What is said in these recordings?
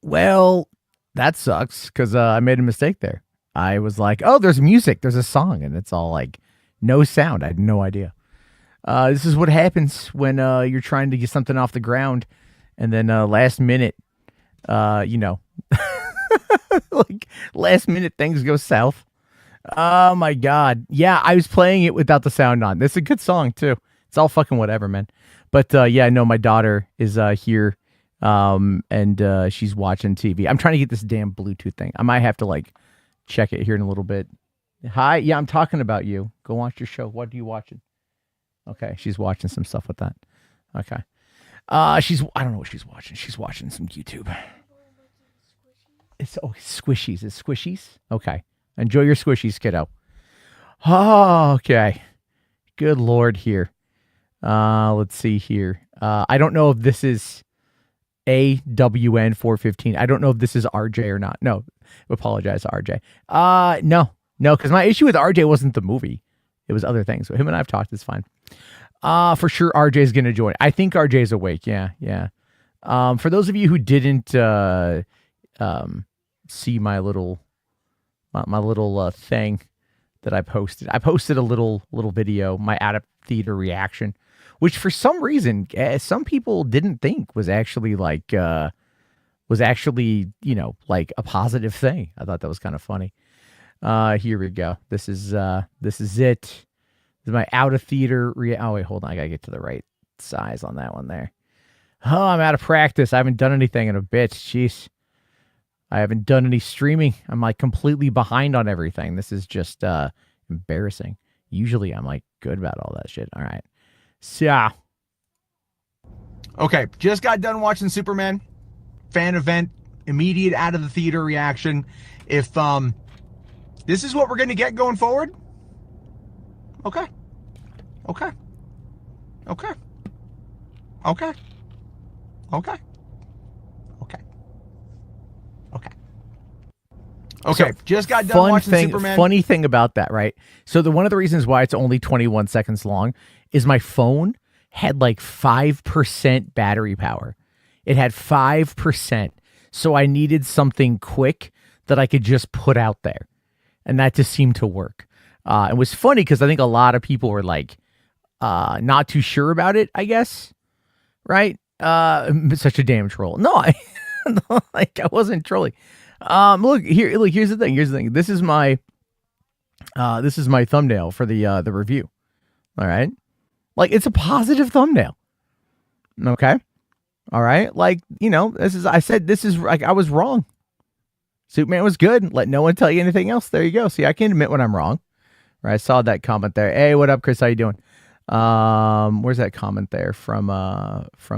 Well, that sucks because I made a mistake there. I was like, oh, there's music, there's a song, and it's all like no sound. I had no idea. This is what happens when you're trying to get something off the ground, and then last minute, like last minute things go south. Oh my god. Yeah, I was playing it without the sound on. This is a good song too. It's all fucking whatever, man. But yeah, no, my daughter is here. And she's watching TV. I'm trying to get this damn Bluetooth thing. I might have to like check it here in a little bit. Hi, yeah, I'm talking about you. Go watch your show. What are you watching? Okay, she's watching some stuff with that. Okay. I don't know what she's watching. She's watching some YouTube. It's squishies. It's squishies? Okay. Enjoy your squishies, kiddo. Oh, okay. Good Lord here. Let's see here. I don't know if this is AWN 415. I don't know if this is RJ or not. No, I apologize to RJ. No, because my issue with RJ wasn't the movie. It was other things. So him and I have talked. It's fine. For sure, RJ's going to join. I think RJ's awake. Yeah. For those of you who didn't see my little thing that I posted a little video, my out of theater reaction, which for some reason some people didn't think was actually like like a positive thing. I thought that was kind of funny. Here we go. This is it. This is my out of theater oh wait, hold on, I gotta get to the right size on that one there. Oh, I'm out of practice. I haven't done anything in a bit. Jeez. I haven't done any streaming. I'm like completely behind on everything. This is just embarrassing. Usually I'm like good about all that shit. All right. So, okay, just got done watching Superman. Fan event, immediate out of the theater reaction. If this is what we're going to get going forward, okay. Okay, so just got done watching Superman. Funny thing about that, right? So one of the reasons why it's only 21 seconds long is my phone had like 5% battery power. It had 5%. So I needed something quick that I could just put out there. And that just seemed to work. It was funny because I think a lot of people were like not too sure about it, I guess. Right? Such a damn troll. No, I wasn't trolling. Here's the thing. This is my thumbnail for the review. All right. Like, it's a positive thumbnail. Okay. All right. Like, I was wrong. Superman was good. Let no one tell you anything else. There you go. See, I can admit when I'm wrong. Right. I saw that comment there. Hey, what up, Chris? How you doing? Where's that comment there from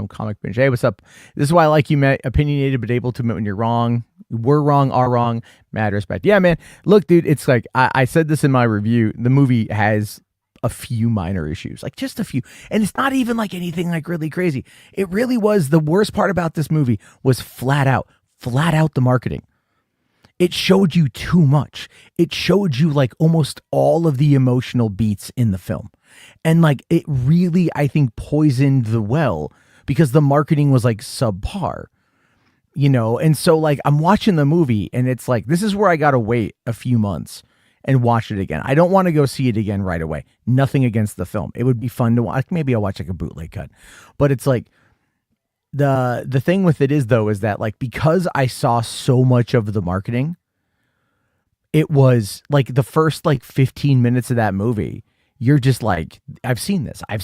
Comic Binge? Hey, what's up? This is why I like you, opinionated, but able to admit when you're wrong. We're wrong, are wrong, mad respect. Yeah, man. Look, dude, it's like, I said this in my review. The movie has a few minor issues, like just a few. And it's not even like anything like really crazy. It really was, the worst part about this movie was flat out the marketing. It showed you too much. It showed you like almost all of the emotional beats in the film. And like, it really, I think, poisoned the well because the marketing was like subpar, And so like, I'm watching the movie and it's like, this is where I got to wait a few months and watch it again. I don't want to go see it again right away. Nothing against the film. It would be fun to watch. Maybe I'll watch like a bootleg cut, but it's like, the thing with it is that like, because I saw so much of the marketing, it was like the first like 15 minutes of that movie, you're just like, I've seen this. And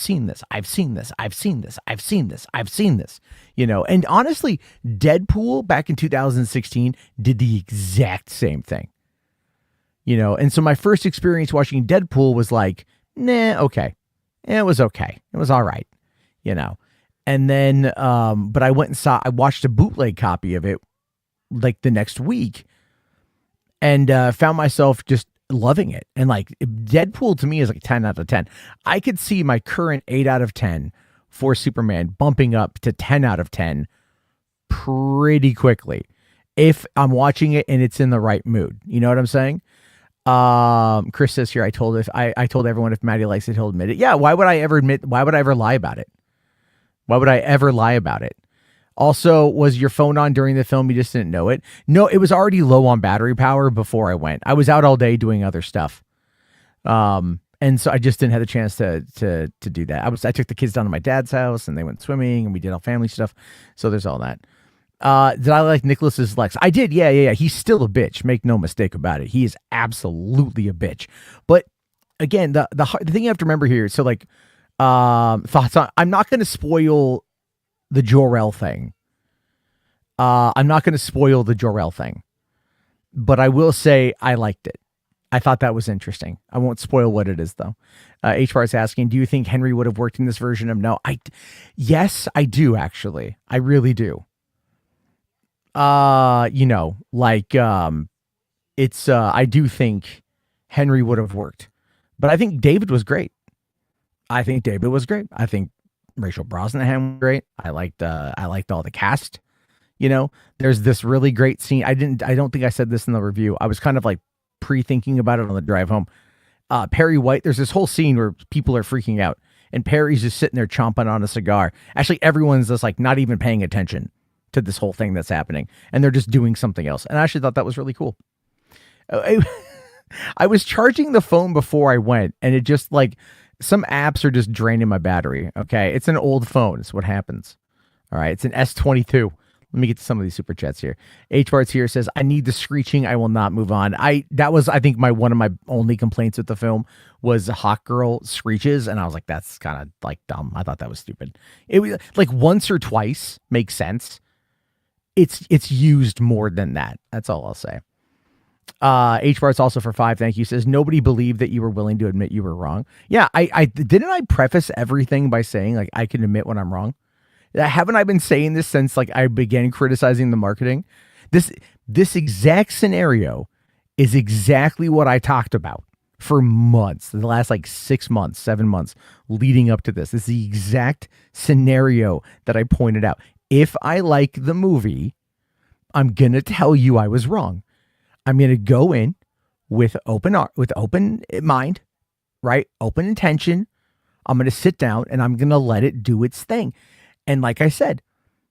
honestly, Deadpool back in 2016 did the exact same thing, and so my first experience watching Deadpool was like, nah, okay. It was okay. It was all right, and then, but I watched a bootleg copy of it like the next week and found myself just loving it. And like, Deadpool to me is like 10 out of 10. I could see my current 8 out of 10 for Superman bumping up to 10 out of 10 pretty quickly if I'm watching it and it's in the right mood. You know what I'm saying? Chris says here, I told everyone if Maddie likes it, he'll admit it. Yeah. Why would I ever lie about it? Why would I ever lie about it? Also, was your phone on during the film? You just didn't know it? No, it was already low on battery power before I went. I was out all day doing other stuff. And so I just didn't have the chance to do that. I took the kids down to my dad's house and they went swimming and we did all family stuff. So there's all that. Did I like Nicholas's Lex? I did. Yeah. He's still a bitch. Make no mistake about it. He is absolutely a bitch. But again, the thing you have to remember here. So like, thoughts on, I'm not going to spoil the Jor-El thing. I'm not going to spoil the Jor-El thing, but I will say I liked it. I thought that was interesting. I won't spoil what it is though. HBAR is asking, do you think Henry would have worked in this version of No? Yes, I do actually. I really do. I do think Henry would have worked, but I think David was great. I think Rachel Brosnahan was great. I liked all the cast. There's this really great scene. I don't think I said this in the review. I was kind of like pre-thinking about it on the drive home. Perry White, there's this whole scene where people are freaking out and Perry's just sitting there chomping on a cigar. Actually, everyone's just like not even paying attention to this whole thing that's happening. And they're just doing something else. And I actually thought that was really cool. I was charging the phone before I went and it just like some apps are just draining my battery. Okay. It's an old phone. It's what happens. All right. It's an S22. Let me get to some of these super chats here. HBarts here says, I need the screeching. I will not move on. That was, I think, one of my only complaints with the film was Hawk Girl screeches. And I was like, that's kind of like dumb. I thought that was stupid. It was like once or twice makes sense. It's used more than that. That's all I'll say. HBarts also for 5. Thank you. Says, nobody believed that you were willing to admit you were wrong. Yeah. I didn't I preface everything by saying like, I can admit when I'm wrong. Haven't I been saying this since like I began criticizing the marketing? This exact scenario is exactly what I talked about for months, the last like 6 months, 7 months leading up to this. This is the exact scenario that I pointed out. If I like the movie, I'm going to tell you I was wrong. I'm going to go in with open mind, right? Open intention. I'm going to sit down and I'm going to let it do its thing. And like I said,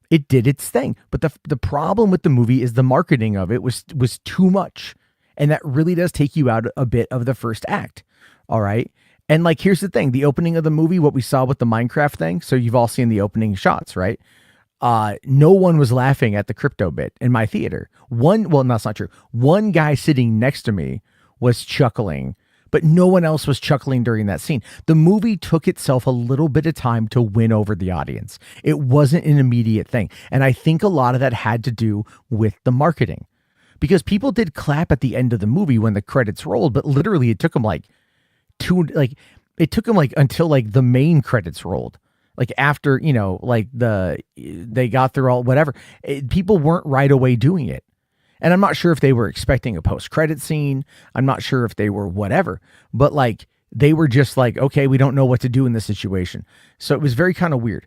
it did its thing. But the problem with the movie is the marketing of it was too much. And that really does take you out a bit of the first act. All right. And like, here's the thing, the opening of the movie, what we saw with the Minecraft thing. So you've all seen the opening shots, right? No one was laughing at the crypto bit in my theater. That's not true. One guy sitting next to me was chuckling, but no one else was chuckling during that scene. The movie took itself a little bit of time to win over the audience. It wasn't an immediate thing. And I think a lot of that had to do with the marketing, because people did clap at the end of the movie when the credits rolled, but literally it took them until like the main credits rolled. Like after, they got through all whatever, people weren't right away doing it. And I'm not sure if they were expecting a post-credit scene. I'm not sure if they were whatever, but like they were just like, okay, we don't know what to do in this situation. So it was very kind of weird.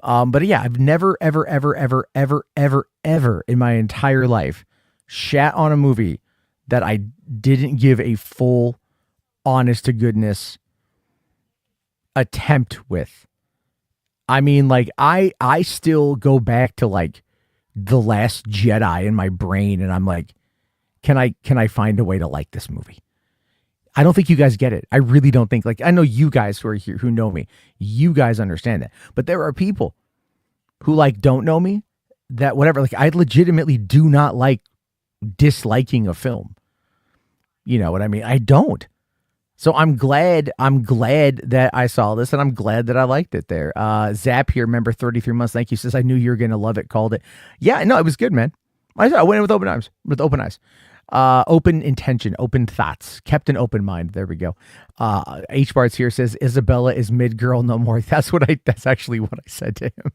But yeah, I've never, ever, ever, ever, ever, ever, ever in my entire life shat on a movie that I didn't give a full, honest to goodness attempt with. I mean, like I still go back to like The Last Jedi in my brain, and I'm like, can I find a way to like this movie? I don't think you guys get it. I really don't think, like, I know you guys who are here who know me, you guys understand that, but there are people who like don't know me, that whatever, like I legitimately do not like disliking a film. You know what I mean? I don't. So I'm glad that I saw this, and I'm glad that I liked it there. Zap here, member 33 months. Thank you. Says, I knew you were going to love it. Called it. Yeah, no, it was good, man. I went in with open eyes, open intention, open thoughts, kept an open mind. There we go. HBarts here says, Isabella is mid girl no more. That's actually what I said to him.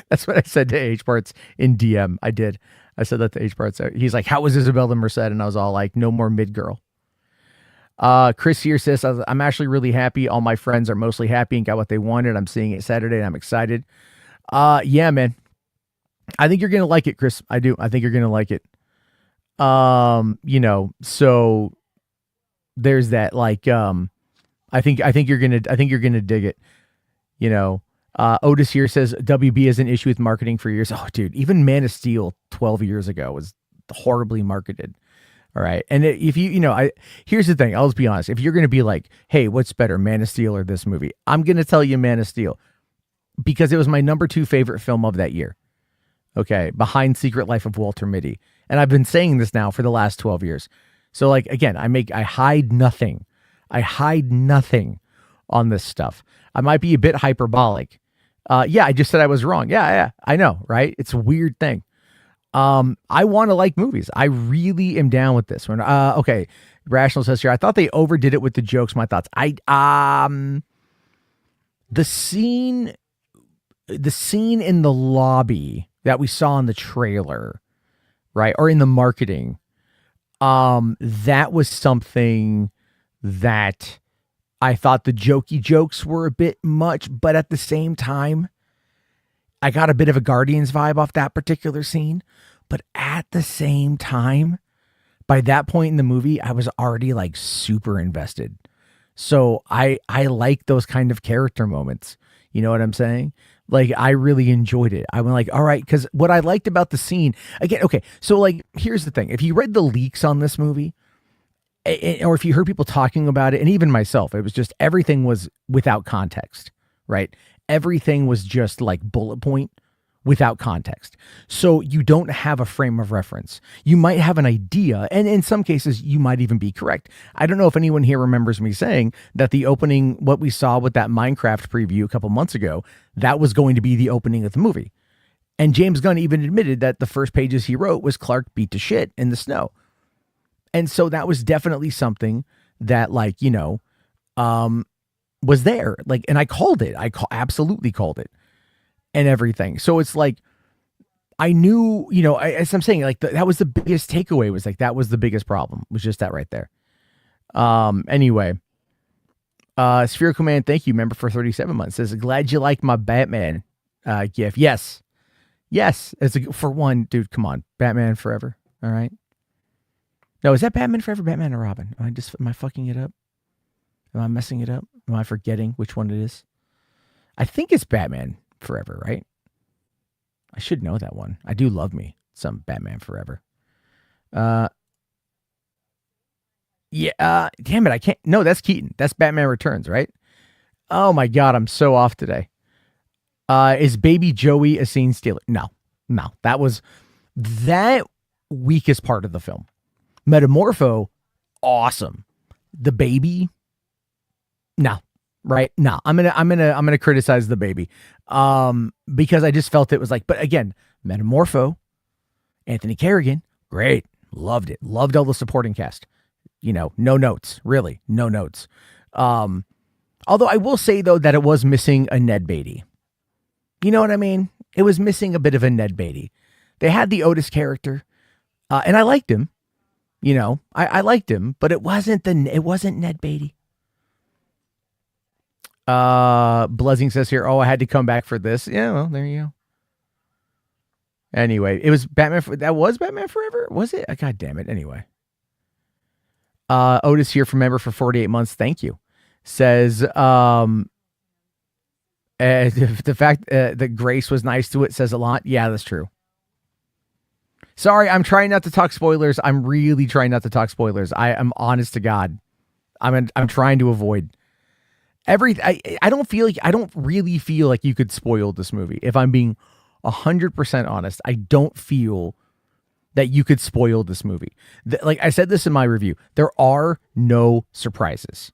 That's what I said to HBarts in DM. I did. I said that to HBarts. He's like, how was Isabella Merced? And I was all like, no more mid girl. Chris here says, I'm actually really happy. All my friends are mostly happy and got what they wanted. I'm seeing it Saturday and I'm excited. Yeah, man. I think you're going to like it, Chris. I do. I think you're going to like it. So there's that, like, I think you're going to dig it, Otis here says WB has an issue with marketing for years. Oh, dude, even Man of Steel 12 years ago was horribly marketed. All right. And if here's the thing. I'll just be honest. If you're going to be like, hey, what's better, Man of Steel or this movie? I'm going to tell you Man of Steel because it was my number 2 favorite film of that year. Okay. Behind Secret Life of Walter Mitty. And I've been saying this now for the last 12 years. So like, again, I hide nothing. I hide nothing on this stuff. I might be a bit hyperbolic. Yeah, I just said I was wrong. Yeah, I know, right? It's a weird thing. I want to like movies. I really am down with this one. Okay. Rational says here, I thought they overdid it with the jokes. My thoughts. The scene in the lobby that we saw in the trailer, right? Or in the marketing. That was something that I thought the jokey jokes were a bit much, but at the same time, I got a bit of a Guardians vibe off that particular scene. But at the same time, by that point in the movie, I was already like super invested. So I like those kind of character moments. You know what I'm saying? Like, I really enjoyed it. I went like, all right, because what I liked about the scene, again, okay, so like, here's the thing. If you read the leaks on this movie, or if you heard people talking about it, and even myself, it was just everything was without context, right? Everything was just like bullet point without context. So you don't have a frame of reference. You might have an idea, and in some cases, you might even be correct. I don't know if anyone here remembers me saying that the opening, what we saw with that Minecraft preview a couple months ago, that was going to be the opening of the movie. And James Gunn even admitted that the first pages he wrote was Clark beat to shit in the snow. And so that was definitely something that, like, was there. Like, and I called it. Absolutely called it and everything. So it's like, I knew, as I'm saying, like, that was the biggest takeaway, was like, that was the biggest problem, was just that right there. Anyway, Spherical Man, thank you, member for 37 months, says, glad you like my Batman gif. Yes. For one, dude, come on. Batman Forever. All right. No, is that Batman Forever, Batman or Robin? Am I fucking it up? Am I messing it up? Am I forgetting which one it is? I think it's Batman Forever, right? I should know that one. I do love me some Batman Forever. Damn it, I can't. No, that's Keaton. That's Batman Returns, right? Oh my God, I'm so off today. Is Baby Joey a scene stealer? No. That was that weakest part of the film. Metamorpho, awesome. The baby, no, right? No, I'm gonna criticize the baby, because I just felt it was like. But again, Metamorpho, Anthony Carrigan, great, loved it, loved all the supporting cast. No notes, really, no notes. Although I will say though that it was missing a Ned Beatty. You know what I mean? It was missing a bit of a Ned Beatty. They had the Otis character, and I liked him. I liked him, but it wasn't Ned Beatty. Blessing says here, I had to come back for this. Yeah, well, there you go. Anyway, it was Batman. That was Batman Forever? Was it? God damn it. Anyway. Otis here, from member for 48 months. Thank you. Says, the fact that Grace was nice to it says a lot. Yeah, that's true. Sorry, I'm trying not to talk spoilers. I'm really trying not to talk spoilers. I am honest to God. I'm trying to avoid I don't really feel like you could spoil this movie. If I'm being 100% honest, I don't feel that you could spoil this movie. Like I said this in my review, there are no surprises.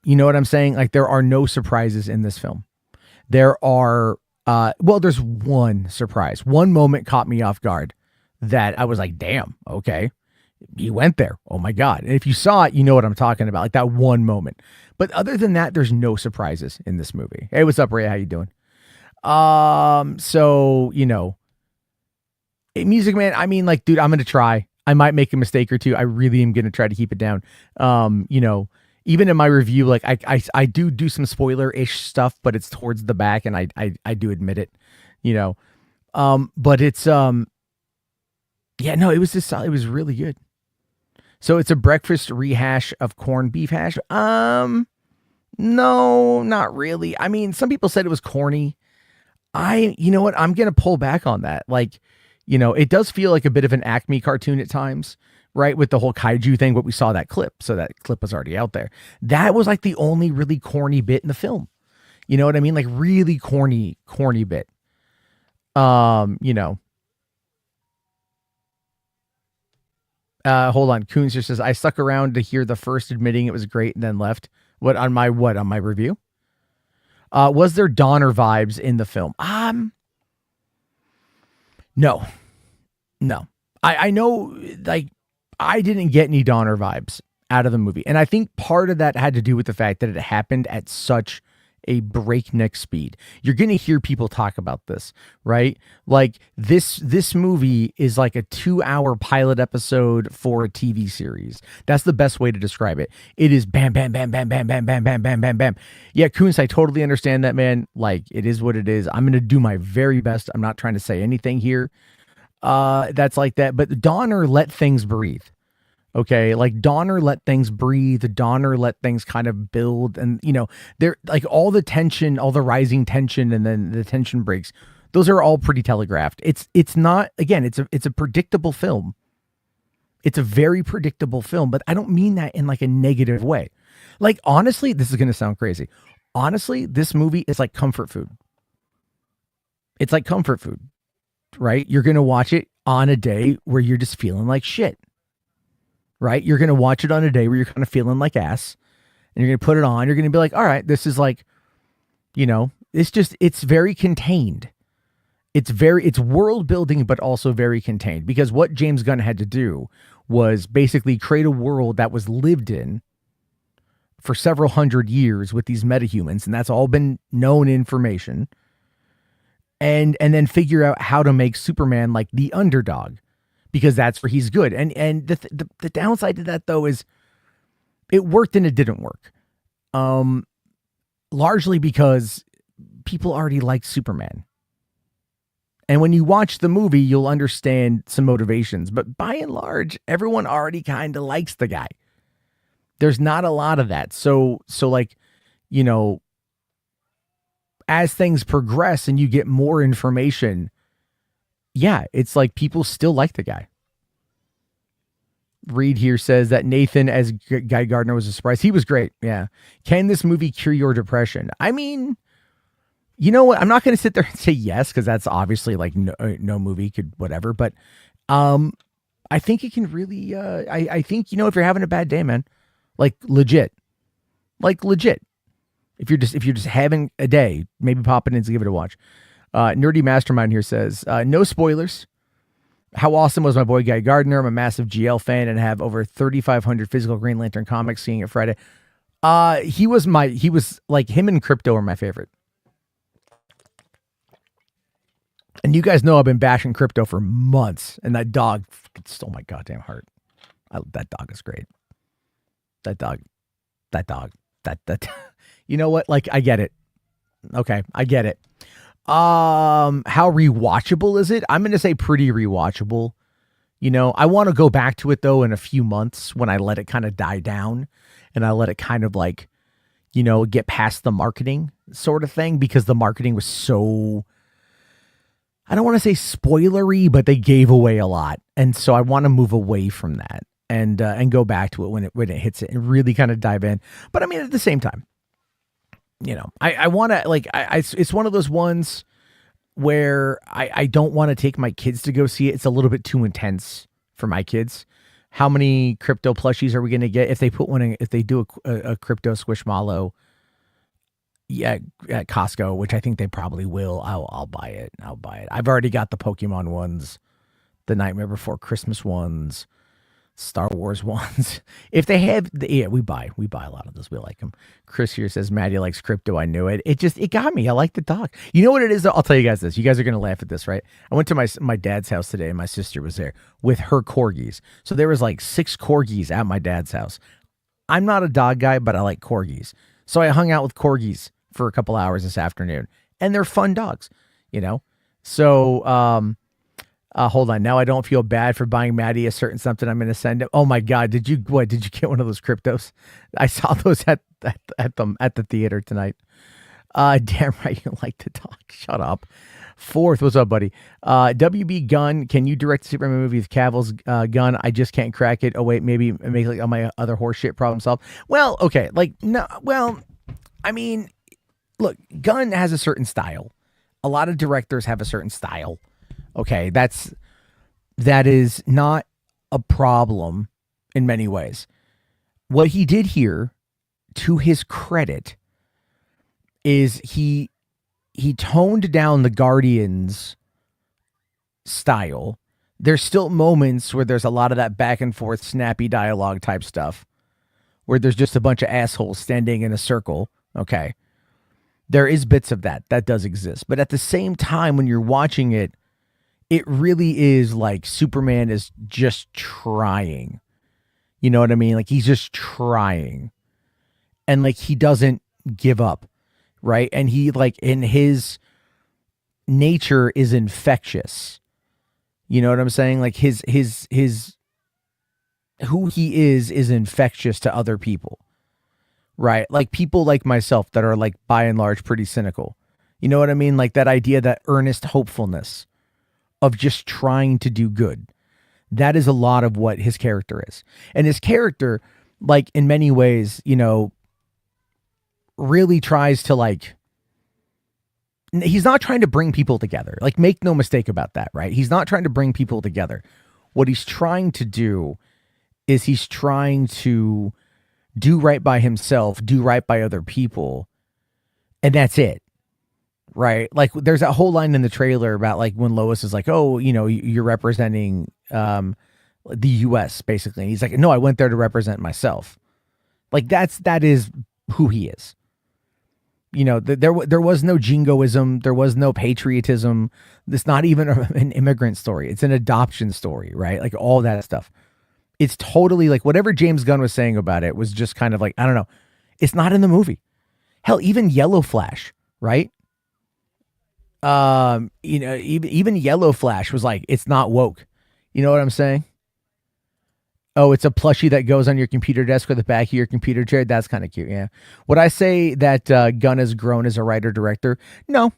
You know what I'm saying? Like, there are no surprises in this film. There are, there's one surprise. One moment caught me off guard that I was like, damn, okay. You went there. Oh my God. And if you saw it, you know what I'm talking about. Like that one moment. But other than that, there's no surprises in this movie. Hey, what's up, Ray? How you doing? So, Music Man, I mean, like, dude, I'm going to try. I might make a mistake or two. I really am going to try to keep it down. Even in my review, like I do some spoiler-ish stuff, but it's towards the back, and I do admit it, but it's, it was just, it was really good. So it's a breakfast rehash of corned beef hash. No, not really. I mean, some people said it was corny. You know what? I'm going to pull back on that. Like, it does feel like a bit of an Acme cartoon at times, right? With the whole kaiju thing, but we saw that clip. So that clip was already out there. That was like the only really corny bit in the film. You know what I mean? Like really corny bit. You know, hold on. Coons just says, I stuck around to hear the first admitting it was great and then left. On my review? Was there Donner vibes in the film? No, no. I know, like, I didn't get any Donner vibes out of the movie. And I think part of that had to do with the fact that it happened at such a breakneck speed. You're going to hear people talk about this, right? Like this movie is like a 2-hour pilot episode for a TV series. That's the best way to describe it. It is bam, bam, bam, bam, bam, bam, bam, bam, bam, bam, bam. Yeah, Coons, I totally understand that, man. Like, it is what it is. I'm going to do my very best. I'm not trying to say anything here that's like that. But Donner let things breathe. Okay, like Donner let things breathe. Donner let things kind of build, and they're like all the tension, all the rising tension, and then the tension breaks. Those are all pretty telegraphed. It's not, again, it's a predictable film. It's a very predictable film, but I don't mean that in like a negative way. Like, honestly, this is going to sound crazy. Honestly, this movie is like comfort food. It's like comfort food, right? You're going to watch it on a day where you're just feeling like shit. Right? You're going to watch it on a day where you're kind of feeling like ass, and you're going to put it on. You're going to be like, all right, this is like, it's very contained. It's world building, but also very contained, because what James Gunn had to do was basically create a world that was lived in for several hundred years with these metahumans. And that's all been known information. And then figure out how to make Superman like the underdog, because that's where he's good. And the downside to that, though, is it worked and it didn't work. Largely because people already liked Superman. And when you watch the movie, you'll understand some motivations. But by and large, everyone already kind of likes the guy. There's not a lot of that. So like, as things progress and you get more information, yeah, it's like people still like the guy. Reed here says that Nathan as Guy Gardner was a surprise. He was great. Yeah. Can this movie cure your depression? I mean, you know what? I'm not going to sit there and say yes, because that's obviously like no movie could whatever. But I think it can really. I think if you're having a bad day, man, like legit. If you're just having a day, maybe pop it in to give it a watch. Nerdy Mastermind here says, no spoilers. How awesome was my boy Guy Gardner? I'm a massive GL fan and have over 3,500 physical Green Lantern comics, seeing it Friday. He was like, him and Crypto are my favorite. And you guys know I've been bashing Crypto for months, and that dog stole my goddamn heart. That dog is great. That dog, that, you know what? Like, I get it. Okay. I get it. How rewatchable is it? I'm going to say pretty rewatchable. I want to go back to it though in a few months when I let it kind of die down and I let it kind of like, get past the marketing sort of thing, because the marketing was so, I don't want to say spoilery, but they gave away a lot. And so I want to move away from that and go back to it when it hits it and really kind of dive in. But I mean, at the same time, I want to like, it's one of those ones where I don't want to take my kids to go see it. It's a little bit too intense for my kids. How many Crypto plushies are we going to get if they put one in, if they do a Crypto Squishmallow? Yeah, at Costco, which I think they probably will. I'll buy it. I've already got the Pokemon ones, the Nightmare Before Christmas ones, Star Wars ones. If they have, we buy a lot of those. We like them. Chris here says Maddie likes Crypto. I knew it. It got me. I like the dog. You know what it is? I'll tell you guys this. You guys are gonna laugh at this, right? I went to my dad's house today, and my sister was there with her corgis. So there was like 6 corgis at my dad's house. I'm not a dog guy, but I like corgis. So I hung out with corgis for a couple hours this afternoon, and they're fun dogs, So Hold on. Now I don't feel bad for buying Maddie a certain something I'm going to send him. Oh my God. Did you get one of those cryptos? I saw those at the theater tonight. Damn right. You like to talk. Shut up. Fourth, what's up, buddy? WB Gunn, can you direct a Superman movie with Cavill's gun? I just can't crack it. Oh wait, maybe make like all my other horseshit problem solved. Well, okay, like no, well, I mean, look, Gunn has a certain style. A lot of directors have a certain style. Okay, that is not a problem in many ways. What he did here, to his credit, is he toned down the Guardians style. There's still moments where there's a lot of that back and forth snappy dialogue type stuff where there's just a bunch of assholes standing in a circle. Okay. There is bits of that does exist. But at the same time, when you're watching it, it really is like Superman is just trying. You know what I mean? Like he's just trying. And like he doesn't give up. Right. And he like in his nature is infectious. You know what I'm saying? Like his who he is infectious to other people. Right. Like people like myself that are like by and large pretty cynical. You know what I mean? Like that idea, that earnest hopefulness of just trying to do good. That is a lot of what his character is. And his character, like in many ways, you know, really tries to like, he's not trying to bring people together. Like make no mistake about that, right? He's not trying to bring people together. What he's trying to do is he's trying to do right by himself, do right by other people. And that's it. Right. Like there's a whole line in the trailer about like when Lois is like, oh, you know, you're representing the US basically. And he's like, no, I went there to represent myself. Like that is who he is. You know, there was no jingoism. There was no patriotism. It's not even an immigrant story. It's an adoption story, right? Like all that stuff. It's totally like whatever James Gunn was saying about it was just kind of like, I don't know. It's not in the movie. Hell, even Yellow Flash, right? You know, even Yellow Flash was like, it's not woke. You know what I'm saying? Oh, it's a plushie that goes on your computer desk or the back of your computer chair. That's kind of cute. Yeah. Would I say that Gunn has grown as a writer director? No.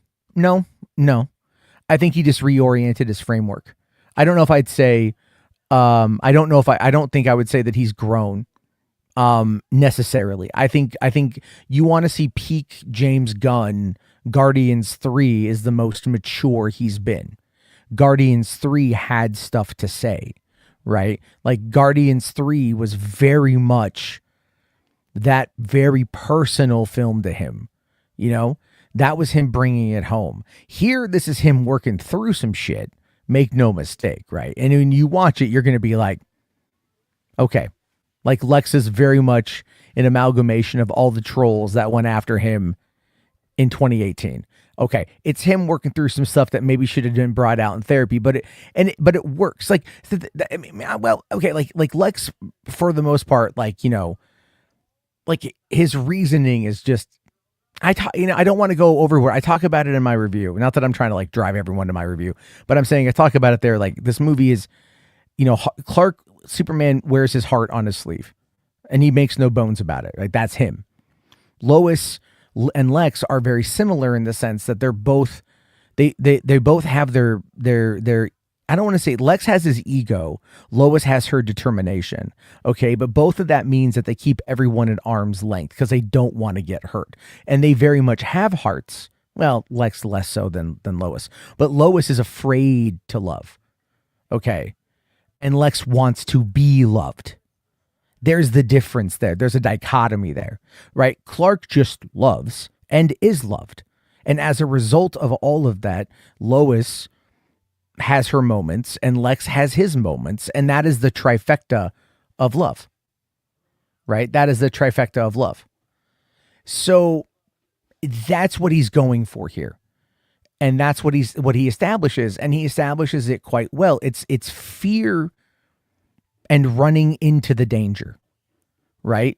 I think he just reoriented his framework. I don't know if I'd say, I don't think I would say that he's grown necessarily. I think you want to see peak James Gunn. Guardians 3 is the most mature he's been. Guardians 3 had stuff to say. Right? Like Guardians 3 was very much that very personal film to him. You know, that was him bringing it home. Here, this is him working through some shit. Make no mistake. Right. And when you watch it, you're going to be like, okay, like Lex is very much an amalgamation of all the trolls that went after him in 2018. Okay, it's him working through some stuff that maybe should have been brought out in therapy, but it works. Like, I mean, well, okay, like Lex for the most part, like, you know, like his reasoning is just, I don't want to go over where I talk about it in my review. Not that I'm trying to like drive everyone to my review, but I'm saying I talk about it there. Like this movie is, you know, Superman wears his heart on his sleeve, and he makes no bones about it. Like that's him. Lois and Lex are very similar in the sense that they're both they both have their I don't want to say Lex has his ego, Lois has her determination. Okay, but both of that means that they keep everyone at arm's length because they don't want to get hurt. And they very much have hearts. Well, Lex less so than Lois. But Lois is afraid to love. Okay. And Lex wants to be loved. There's the difference there. There's a dichotomy there, right? Clark just loves and is loved. And as a result of all of that, Lois has her moments and Lex has his moments. And that is the trifecta of love, right? That is the trifecta of love. So that's what he's going for here. And that's what he establishes. And he establishes it quite well. It's fear and running into the danger, right?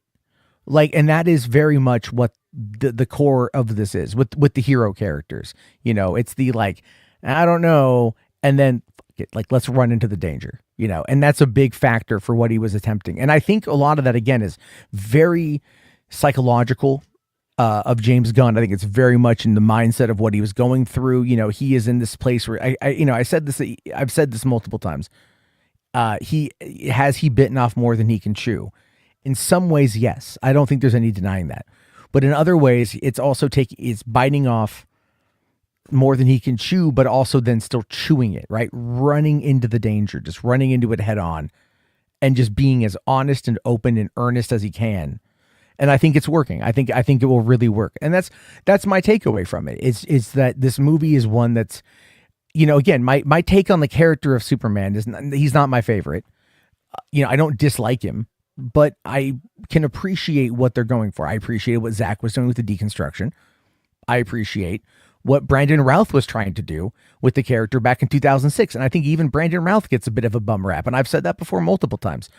Like, and that is very much what the core of this is with the hero characters. You know, it's the like, I don't know. And then it. Like, let's run into the danger, and that's a big factor for what he was attempting. And I think a lot of that, again, is very psychological of James Gunn. I think it's very much in the mindset of what he was going through. He is in this place where I've said this multiple times. He bitten off more than he can chew. In some ways, yes. I don't think there's any denying that. But in other ways, it's also it's biting off more than he can chew, but also then still chewing it, right? Running into the danger, just running into it head on, and just being as honest and open and earnest as he can. And I think it's working. I think it will really work. And that's my takeaway from it. Is that this movie is one that's, again, my take on the character of Superman is he's not my favorite. I don't dislike him, but I can appreciate what they're going for. I appreciate what Zach was doing with the deconstruction. I appreciate what Brandon Routh was trying to do with the character back in 2006. And I think even Brandon Routh gets a bit of a bum rap. And I've said that before multiple times.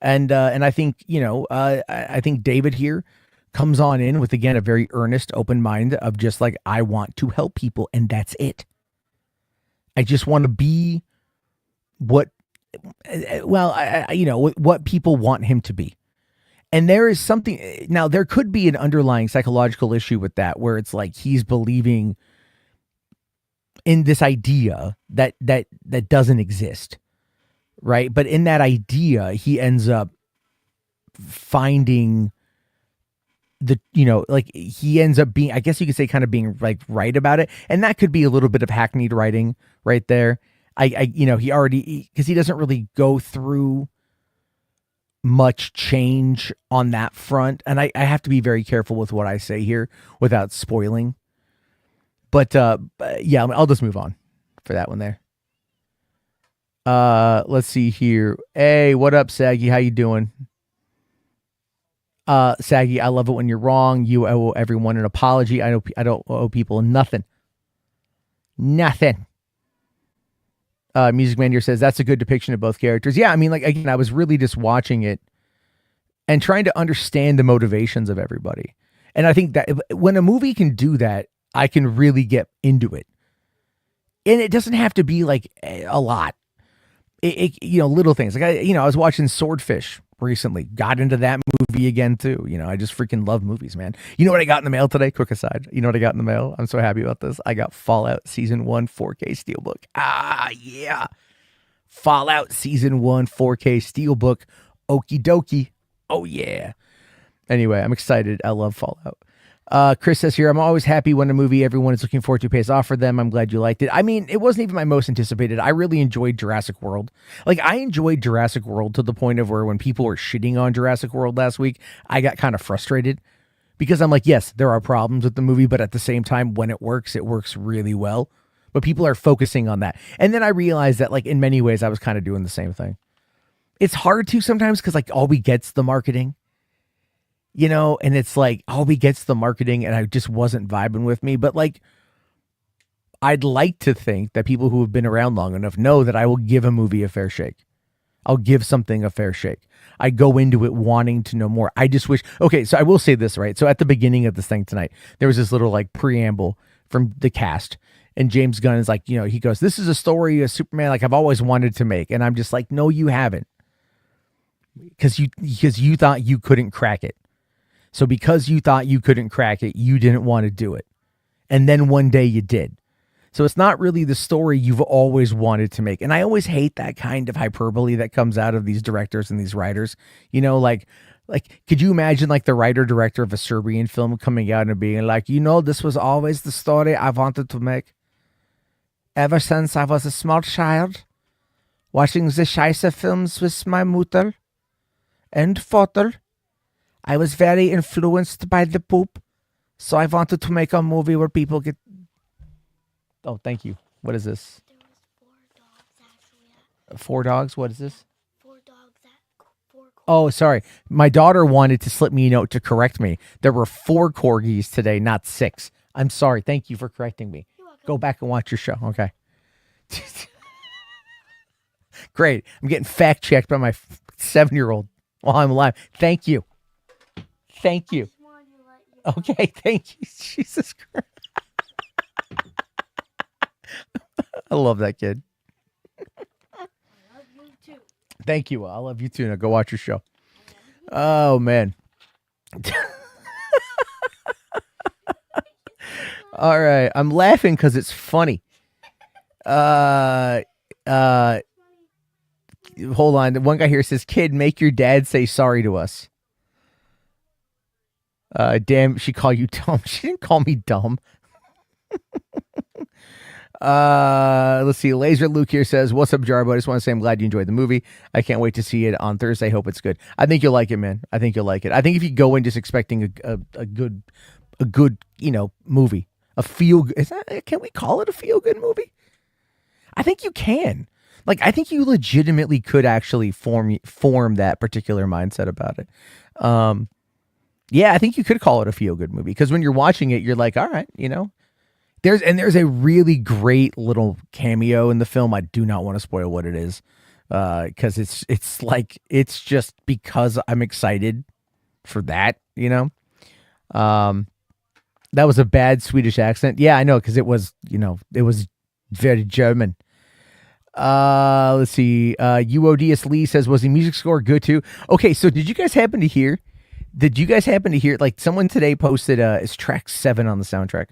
And I think, I think David here comes on in with, again, a very earnest, open mind of just like, I want to help people. And that's it. I just want to be what people want him to be. And there is something, now there could be an underlying psychological issue with that, where it's like he's believing in this idea that doesn't exist, right? But in that idea, he ends up finding he ends up being, I guess you could say, kind of being like right about it. And that could be a little bit of hackneyed writing right there. Because he doesn't really go through much change on that front. And I have to be very careful with what I say here without spoiling. But yeah, I'll just move on for that one there. Let's see here. Hey, what up, Saggy? How you doing? Saggy, I love it when you're wrong. You owe everyone an apology. I don't owe people nothing. Nothing. Music Man here says that's a good depiction of both characters. Yeah, I mean, like, again, I was really just watching it and trying to understand the motivations of everybody. And I think that when a movie can do that, I can really get into it. And it doesn't have to be like a lot. Little things. Like I was watching Swordfish recently. Got into that movie again too. I just freaking love movies, man. You know what I got in the mail today? Quick aside. You know what I got in the mail? I'm so happy about this. I got Fallout Season 1 4K Steelbook. Ah, yeah. Fallout Season 1 4K Steelbook. Okie dokie. Oh, yeah. Anyway, I'm excited. I love Fallout. Chris says here, I'm always happy when a movie everyone is looking forward to pays off for them. I'm glad you liked it. I mean, it wasn't even my most anticipated. I really enjoyed Jurassic World. Like, I enjoyed Jurassic World to the point of where when people were shitting on Jurassic World last week, I got kind of frustrated because I'm like, yes, there are problems with the movie, but at the same time, when it works really well. But people are focusing on that. And then I realized that, like, in many ways, I was kind of doing the same thing. It's hard to sometimes because, like, all we get's the marketing. And it's like, all we get's the marketing, and I just wasn't vibing with me. But like, I'd like to think that people who have been around long enough know that I will give a movie a fair shake. I'll give something a fair shake. I go into it wanting to know more. I just wish, okay, so I will say this, right? So at the beginning of this thing tonight, there was this little like preamble from the cast, and James Gunn is like, he goes, this is a story of Superman like I've always wanted to make. And I'm just like, no, you haven't. Because you thought you couldn't crack it. So because you thought you couldn't crack it, you didn't want to do it. And then one day you did. So it's not really the story you've always wanted to make. And I always hate that kind of hyperbole that comes out of these directors and these writers. Like could you imagine like the writer-director of a Serbian film coming out and being like, this was always the story I wanted to make. Ever since I was a small child, watching the Scheisse films with my mother and father, I was very influenced by the poop, so I wanted to make a movie where people get... Oh, thank you. What is this? There was 4 dogs, actually. 4 dogs? What is this? 4 dogs at 4 corgis. Oh, sorry. My daughter wanted to slip me a note to correct me. There were 4 corgis today, not 6. I'm sorry. Thank you for correcting me. Go back and watch your show. Okay. Great. I'm getting fact-checked by my 7-year-old while I'm alive. Thank you. Thank you. Okay, thank you. Jesus Christ. I love that kid. Thank you. I love you too. Now go watch your show. Oh man. All right. I'm laughing because it's funny. Uh, uh, hold on. One guy here says, "Kid, make your dad say sorry to us." Damn, she called you dumb. She didn't call me dumb. Let's see. Laser Luke here says, "What's up, Jarbo? I just want to say I'm glad you enjoyed the movie. I can't wait to see it on Thursday. Hope it's good. I think you'll like it, man. I think you'll like it. I think if you go in just expecting a good movie, a feel, can we call it a feel good movie? I think you can. Like, I think you legitimately could actually form that particular mindset about it. Yeah, I think you could call it a feel good movie because when you're watching it, you're like, all right, there's a really great little cameo in the film. I do not want to spoil what it is, because it's just because I'm excited for that. That was a bad Swedish accent. Yeah, I know, because it was very German. Let's see. UODS Lee says, was the music score good too? Okay, so did you guys happen to hear? Like, someone today posted it's track 7 on the soundtrack,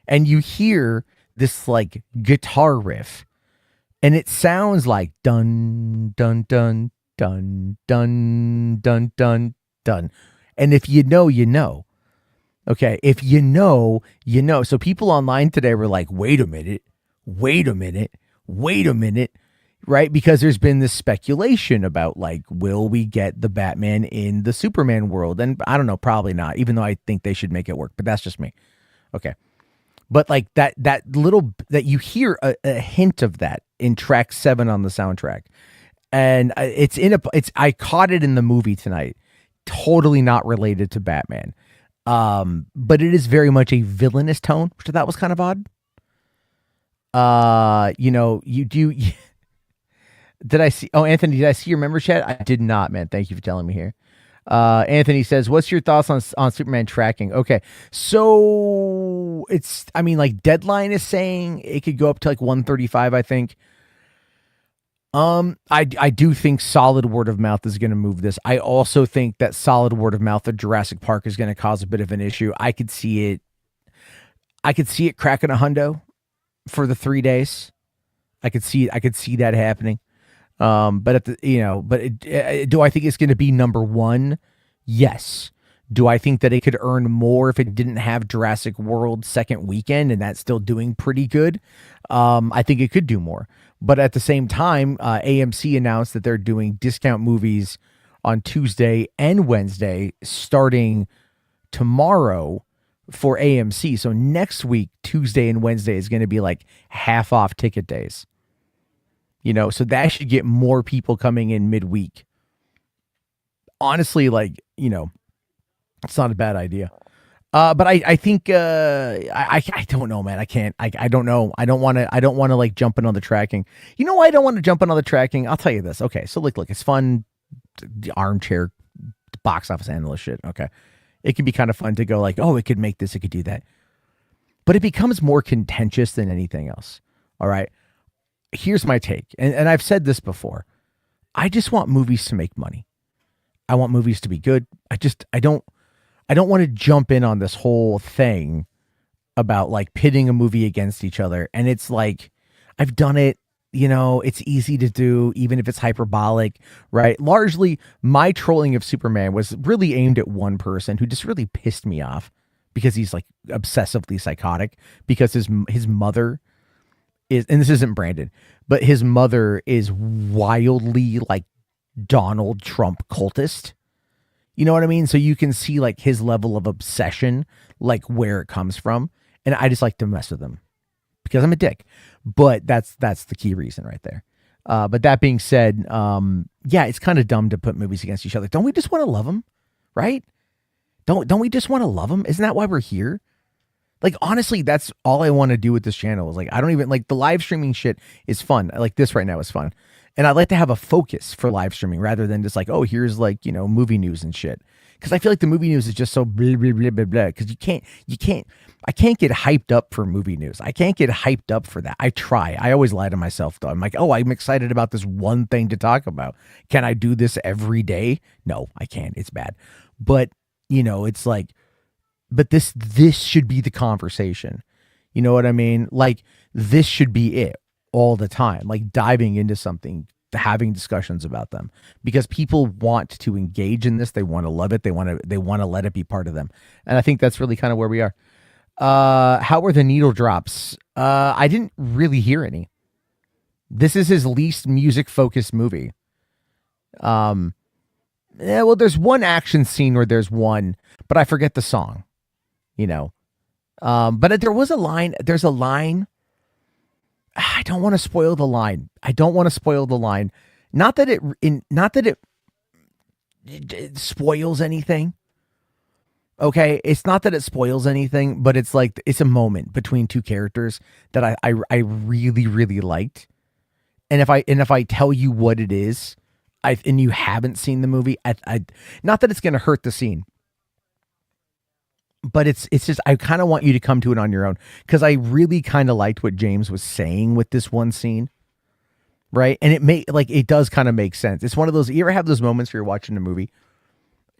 and you hear this like guitar riff, and it sounds like dun dun dun dun dun dun dun dun. And if you know, you know. Okay, if you know, you know. So people online today were like, wait a minute, right? Because there's been this speculation about, like, will we get the Batman in the Superman world? And I don't know, probably not, even though I think they should make it work, but that's just me. Okay. But like that little, that you hear a hint of that in track 7 on the soundtrack. And I caught it in the movie tonight. Totally not related to Batman. But it is very much a villainous tone, which I thought was kind of odd. Did I see? Oh, Anthony, did I see your member chat? I did not, man. Thank you for telling me here. Anthony says, "What's your thoughts on Superman tracking?" Okay, so like Deadline is saying it could go up to like 135. I think. I do think solid word of mouth is going to move this. I also think that solid word of mouth of Jurassic Park is going to cause a bit of an issue. I could see it cracking a hundo for the 3 days. I could see that happening. But do I think it's going to be number 1? Yes. Do I think that it could earn more if it didn't have Jurassic World second weekend and that's still doing pretty good? I think it could do more. But at the same time, AMC announced that they're doing discount movies on Tuesday and Wednesday starting tomorrow for AMC. So next week, Tuesday and Wednesday is going to be like half off ticket days. So that should get more people coming in midweek. Honestly, it's not a bad idea. But I think I don't know, man. I don't know. I don't want to like jump in on the tracking. You know why I don't want to jump in on the tracking? I'll tell you this. Okay, so look, it's fun. The armchair box office analyst shit. Okay, it can be kind of fun to go like, oh, it could make this, it could do that. But it becomes more contentious than anything else. All right. Here's my take, and I've said this before. I just want movies to make money. I want movies to be good. I don't want to jump in on this whole thing about like pitting a movie against each other. And it's like, I've done it, it's easy to do, even if it's hyperbolic, right? Largely, my trolling of Superman was really aimed at one person who just really pissed me off because he's like obsessively psychotic, because his mother is, and this isn't Brandon, but his mother is wildly like Donald Trump cultist. You know what I mean? So you can see like his level of obsession, like where it comes from. And I just like to mess with him because I'm a dick. But that's the key reason right there. But that being said, yeah, it's kind of dumb to put movies against each other. Don't we just want to love them? Right? Don't we just want to love them? Isn't that why we're here? Like, honestly, that's all I want to do with this channel. Is like, I don't even like the live streaming shit is fun. Like this right now is fun. And I'd like to have a focus for live streaming rather than just like, oh, here's like, movie news and shit. Because I feel like the movie news is just so blah, blah, blah, blah, blah. Because you can't, I can't get hyped up for movie news. I can't get hyped up for that. I try. I always lie to myself though. I'm like, oh, I'm excited about this one thing to talk about. Can I do this every day? No, I can't. It's bad. But it's like, but this should be the conversation. You know what I mean? Like this should be it all the time. Like diving into something, having discussions about them, because people want to engage in this. They want to love it. They want to let it be part of them. And I think that's really kind of where we are. How were the needle drops? I didn't really hear any. This is his least music focused movie. Yeah, well, there's one action scene where there's one, but I forget the song, but there was a line, there's a line. I don't want to spoil the line. Not that it spoils anything. Okay, it's not that it spoils anything, but it's like it's a moment between two characters that I really really liked. And if I tell you what it is, and you haven't seen the movie, I not that it's going to hurt the scene, but it's just I kind of want you to come to it on your own, because I really kind of liked what James was saying with this one scene, right? And it does kind of make sense. It's one of those, you ever have those moments where you're watching a movie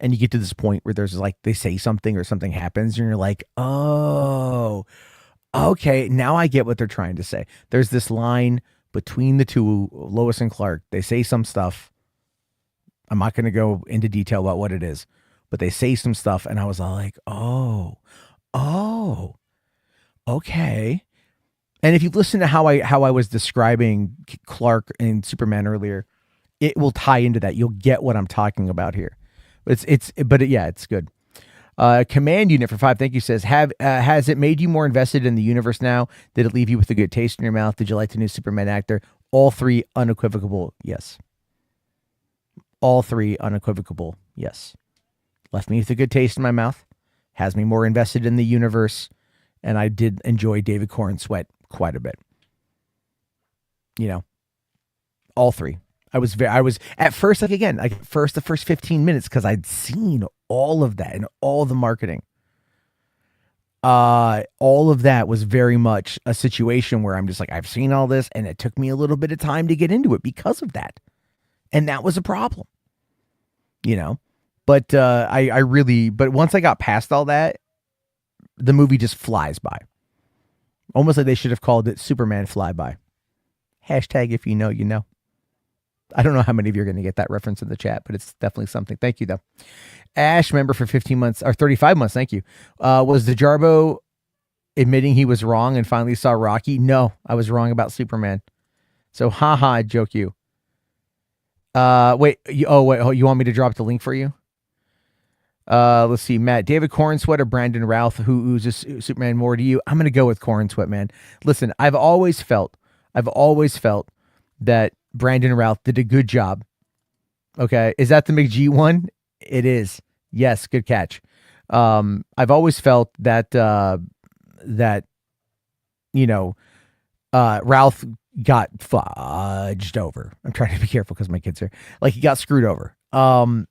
and you get to this point where there's like, they say something or something happens and you're like, oh, okay, now I get what they're trying to say. There's this line between the two, Lois and Clark. They say some stuff. I'm not going to go into detail about what it is, but they say some stuff and I was all like, oh, okay. And if you listen to how I was describing Clark and Superman earlier, it will tie into that. You'll get what I'm talking about here. It's good. Command Unit for 5, thank you, says, has it made you more invested in the universe now? Did it leave you with a good taste in your mouth? Did you like the new Superman actor? All three unequivocal yes. All three unequivocal yes. Left me with a good taste in my mouth. Has me more invested in the universe. And I did enjoy David Corenswet quite a bit. All three. I was at first, the first 15 minutes, because I'd seen all of that and all the marketing. All of that was very much a situation where I'm just like, I've seen all this, and it took me a little bit of time to get into it because of that. And that was a problem, but but once I got past all that, the movie just flies by. Almost like they should have called it Superman Flyby. Hashtag if you know, you know. I don't know how many of you are going to get that reference in the chat, but it's definitely something. Thank you, though. Ash, member for 15 months, or 35 months, thank you. Was DeJarbo admitting he was wrong and finally saw Rocky? No, I was wrong about Superman. So, I joke you. You want me to drop the link for you? Let's see, Matt, David Corenswet or Brandon Routh, who's a Superman more to you? I'm going to go with Corenswet, man. Listen, I've always felt that Brandon Routh did a good job. Okay. Is that the McGee one? It is. Yes. Good catch. I've always felt that, Routh got fudged over. I'm trying to be careful because my kids are like, he got screwed over. But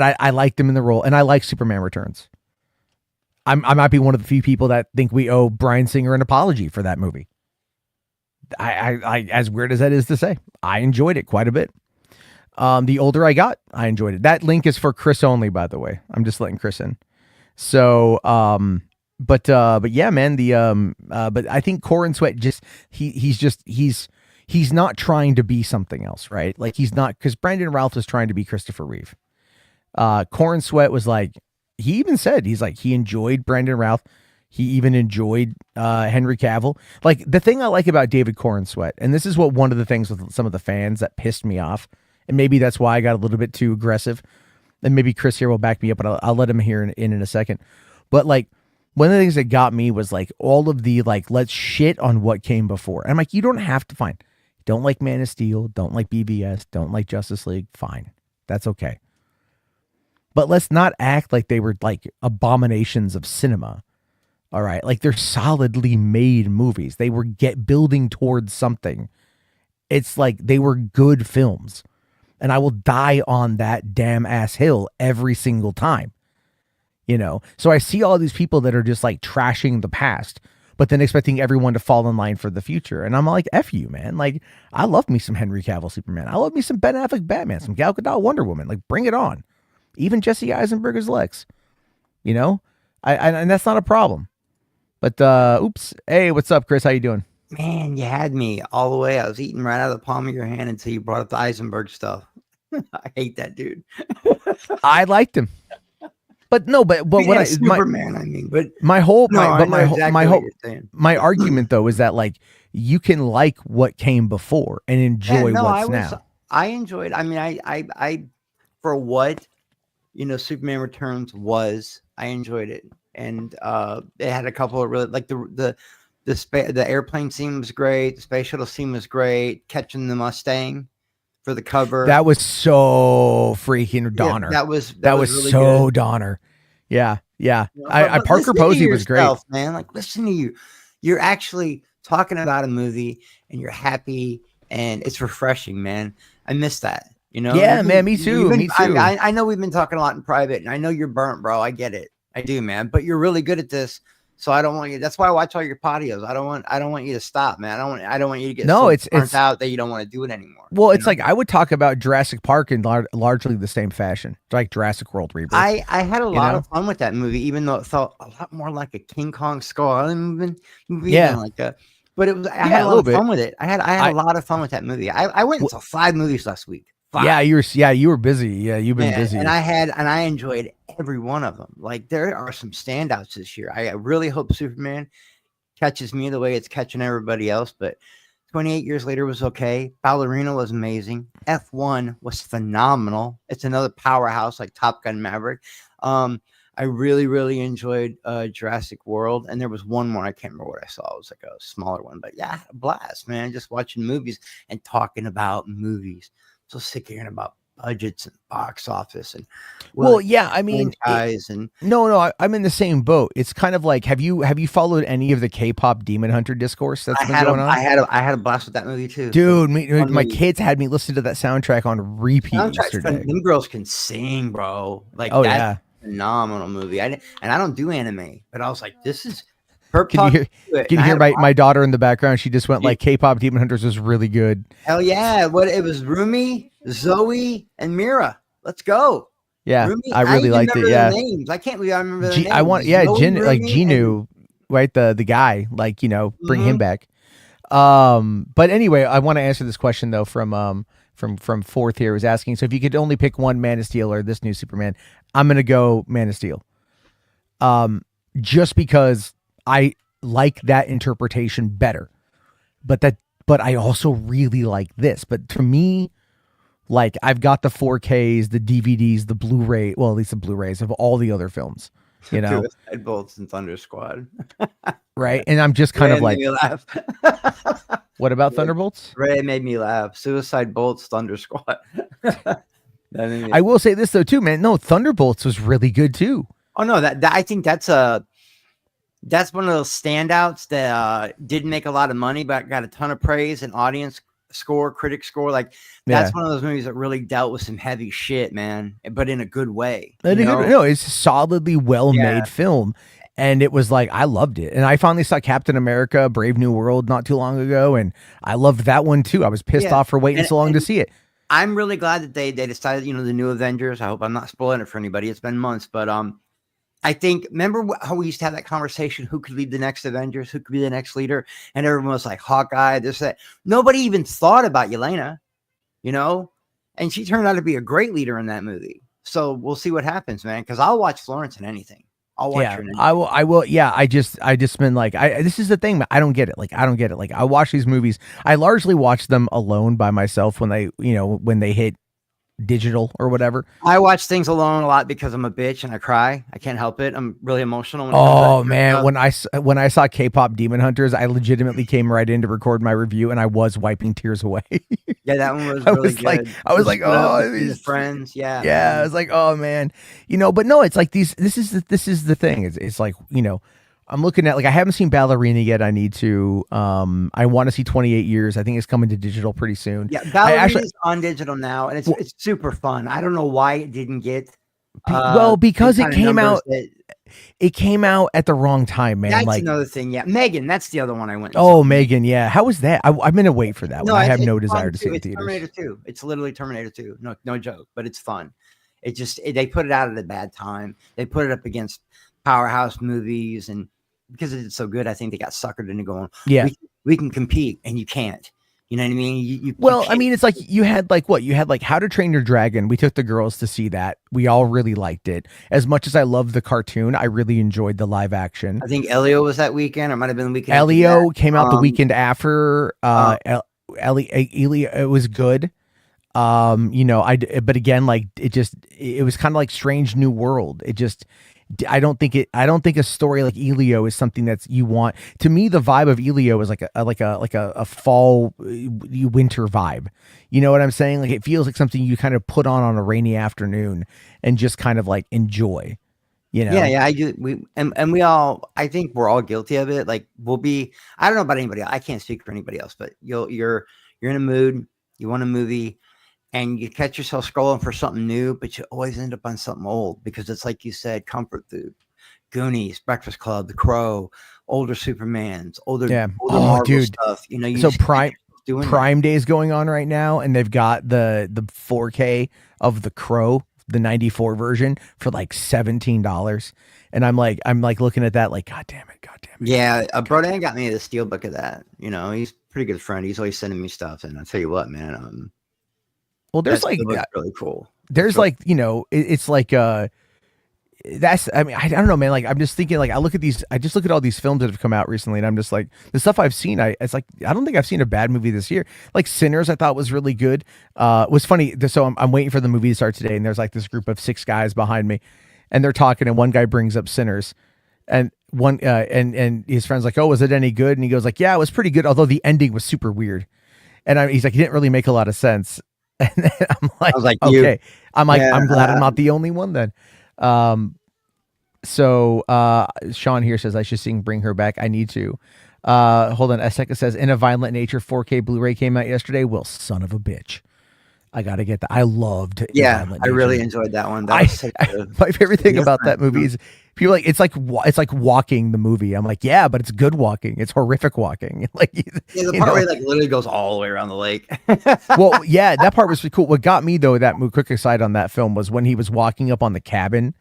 I liked him in the role, and I like Superman Returns. I might be one of the few people that think we owe Bryan Singer an apology for that movie. I as weird as that is to say, I enjoyed it quite a bit. The older I got, I enjoyed it. That link is for Chris only, by the way. I'm just letting Chris in. So, but yeah, man, but I think Corenswet he's not trying to be something else, right? Like he's not, because Brandon Routh was trying to be Christopher Reeve. Corenswet was like, he even said, he's like, he enjoyed Brandon Routh. He even enjoyed Henry Cavill. Like, the thing I like about David Corenswet, and this is what one of the things with some of the fans that pissed me off, and maybe that's why I got a little bit too aggressive, and maybe Chris here will back me up, but I'll let him hear in a second. But like, one of the things that got me was like all of the like, let's shit on what came before. And I'm like, you don't have to, fine. Don't like Man of Steel, don't like BVS, don't like Justice League, fine. That's okay. But let's not act like they were like abominations of cinema. All right. Like, they're solidly made movies. They were building towards something. It's like they were good films, and I will die on that damn ass hill every single time. So I see all these people that are just like trashing the past, but then expecting everyone to fall in line for the future. And I'm like, F you, man. Like, I love me some Henry Cavill Superman. I love me some Ben Affleck Batman, some Gal Gadot Wonder Woman. Like, bring it on. Even Jesse Eisenberg as Lex, you know? And that's not a problem. But oops. Hey, what's up, Chris? How you doing? Man, you had me all the way. I was eating right out of the palm of your hand until you brought up the Eisenberg stuff. I hate that dude. I liked him. But no, but Yeah, what Superman, I mean, but my whole no, I know my exactly whole what you're saying. my argument though is that like you can like what came before and enjoy Yeah, no, what's now. I enjoyed. I mean, I for what Superman Returns was, I enjoyed it, and it had a couple of really like the airplane scene was great, the space shuttle scene was great, catching the Mustang for the cover. That was so freaking Donner. Yeah, that was really so good. Donner. Yeah. But Parker listen to Posey was great. yourself, man. Like, listen to you. You're actually talking about a movie, and you're happy, and it's refreshing, man. I miss that. Yeah, man. Me too. Me too. I know we've been talking a lot in private, and I know you're burnt, bro. I get it. I do, man. But you're really good at this. So I don't want you. That's why I watch all your patios. I don't want you to stop, man. I don't want you to get burnt out that you don't want to do it anymore. Well, it's like I would talk about Jurassic Park in largely the same fashion, like Jurassic World Rebirth. I had a lot of fun with that movie, even though it felt a lot more like a King Kong Skull Island movie than like a. But it was. I had a lot of fun with it. I had a lot of fun with that movie. I went and saw 5 movies last week. 5. Yeah, you were busy. Yeah, you've been busy. And I enjoyed every one of them. Like, there are some standouts this year. I really hope Superman catches me the way it's catching everybody else. But 28 Years Later was okay. Ballerina was amazing. F1 was phenomenal. It's another powerhouse like Top Gun Maverick. I really, really enjoyed Jurassic World. And there was one more. I can't remember what I saw. It was like a smaller one. But yeah, I had a blast, man. Just watching movies and talking about movies. So sick of hearing about budgets and box office and I mean, and I'm in the same boat. It's kind of like have you followed any of the K-pop Demon Hunter discourse that's been going on? I had a blast with that movie too, dude. My kids had me listen to that soundtrack on repeat yesterday. Them girls can sing, bro. Like, that's a phenomenal movie. I don't do anime, but I was like, this is. Can you hear my daughter in the background? She just went like K-pop Demon Hunters was really good. Hell yeah! It was Rumi, Zoe, and Mira. Let's go. Yeah, Rumi, I really liked it. Yeah, names. I can't believe I remember their names. I want Jin, like Genu, right? The guy, like bring him back. But anyway, I want to answer this question though from Fourth here was asking. So if you could only pick one Man of Steel or this new Superman, I'm gonna go Man of Steel. Just because I like that interpretation better, but I also really like this. But to me, like, I've got the 4Ks, the DVDs, the Blu-ray, well, at least the Blu-rays of all the other films, Suicide Bolts and Thunder Squad. Right. And I'm just kind of like, laugh. What about Thunderbolts? Ray made me laugh. Suicide Bolts, Thunder Squad. I will say this though too, man. No, Thunderbolts was really good too. Oh no, that I think that's one of those standouts that didn't make a lot of money, but got a ton of praise and audience score, critic score. Like, that's one of those movies that really dealt with some heavy shit, man, but in a good way. No, it's a solidly well-made film. And it was like, I loved it. And I finally saw Captain America, Brave New World not too long ago. And I loved that one too. I was pissed off for waiting so long to see it. I'm really glad that they decided, the new Avengers. I hope I'm not spoiling it for anybody. It's been months, but I think, remember how we used to have that conversation? Who could lead the next Avengers? Who could be the next leader? And everyone was like, Hawkeye, this, that. Nobody even thought about Yelena, and she turned out to be a great leader in that movie. So we'll see what happens, man. Because I'll watch Florence in anything. I'll watch her in anything. I will. Yeah. I just been like, this is the thing, but I don't get it. Like, I watch these movies. I largely watch them alone by myself when they hit digital or whatever. I watch things alone a lot because I'm a bitch and I cry. I can't help it. I'm really emotional. Oh man, when I saw K-pop Demon Hunters, I legitimately came right in to record my review and I was wiping tears away. Yeah, that one was really good. I was like, oh, these friends. Yeah. Yeah, I was like, oh man, but no, it's like this is the thing. It's like, I'm looking at, like, I haven't seen Ballerina yet. I need to. I want to see 28 Years. I think it's coming to digital pretty soon. Yeah, Ballerina is on digital now, and it's super fun. I don't know why it didn't get Well, because the it kind of came numbers out, that it came out at the wrong time, man. that's Like, another thing. Yeah, Megan, that's the other one I went and saw. oh, Megan, yeah. How was that? I'm gonna wait for that one. No, I have it's no fun desire to see too. it in It's theaters. Terminator 2. It's literally Terminator 2. No joke, but it's fun. They put it out at a bad time. They put it up against powerhouse movies, and because it did so good, I think they got suckered into going, Yeah. we can compete, and you can't. You know what I mean? You Well, I can't. mean, it's like you had like what? You had like How to Train Your Dragon. We took the girls to see that. We all really liked it. As much as I loved the cartoon, I really enjoyed the live action. I think Elio was that weekend, or it might have been the weekend. after Elio that. came out the weekend after. um, Elio, it was good. But again, like it was kind of like Strange New World. I don't think a story like Elio is something that's you want. To me, the vibe of Elio is like a fall winter vibe. You know what I'm saying? Like it feels like something you kind of put on a rainy afternoon and just kind of like enjoy. You know? Yeah. We all. I think we're all guilty of it. Like we'll be. I don't know about anybody else. I can't speak for anybody else, but you're in a mood. You want a movie. And you catch yourself scrolling for something new, but you always end up on something old because it's like you said, comfort food. Goonies, Breakfast Club, The Crow, older Supermans, older Marvel stuff. You know, you so just Prime Day is going on right now, and they've got the 4K of The Crow, the 94 version, for like $17. And I'm like looking at that like, God damn it. Yeah, Brodan got me the steelbook of that. You know, he's a pretty good friend. He's always sending me stuff, and I tell you what, man. Well, there's that like really cool. There's like, you know, it's like that's, I mean, I don't know, man. Like I'm just thinking, like I just look at all these films that have come out recently, and I'm just like, the stuff I've seen, it's like I don't think I've seen a bad movie this year. Like Sinners, I thought was really good. Was funny. So I'm waiting for the movie to start today, and there's like this group of 6 guys behind me, and they're talking, and one guy brings up Sinners, and and his friend's like, oh, was it any good? And he goes like, yeah, it was pretty good, although the ending was super weird. And he's like, it didn't really make a lot of sense. And then I'm like, okay. I'm like, I'm glad I'm not the only one then. So Sean here says I should sing Bring Her Back. I need to. Hold on. Eseka says In a Violent Nature 4K Blu-ray came out yesterday. Well, son of a bitch. I got to get that. I loved Yeah, I really enjoyed that one. That was my favorite thing about that movie is people like it's like walking the movie. I'm like, yeah, but it's good walking. It's horrific walking. Like the part where he like literally goes all the way around the lake. Well, yeah, that part was pretty cool. What got me though, that quick aside on that film was when he was walking up on the cabin,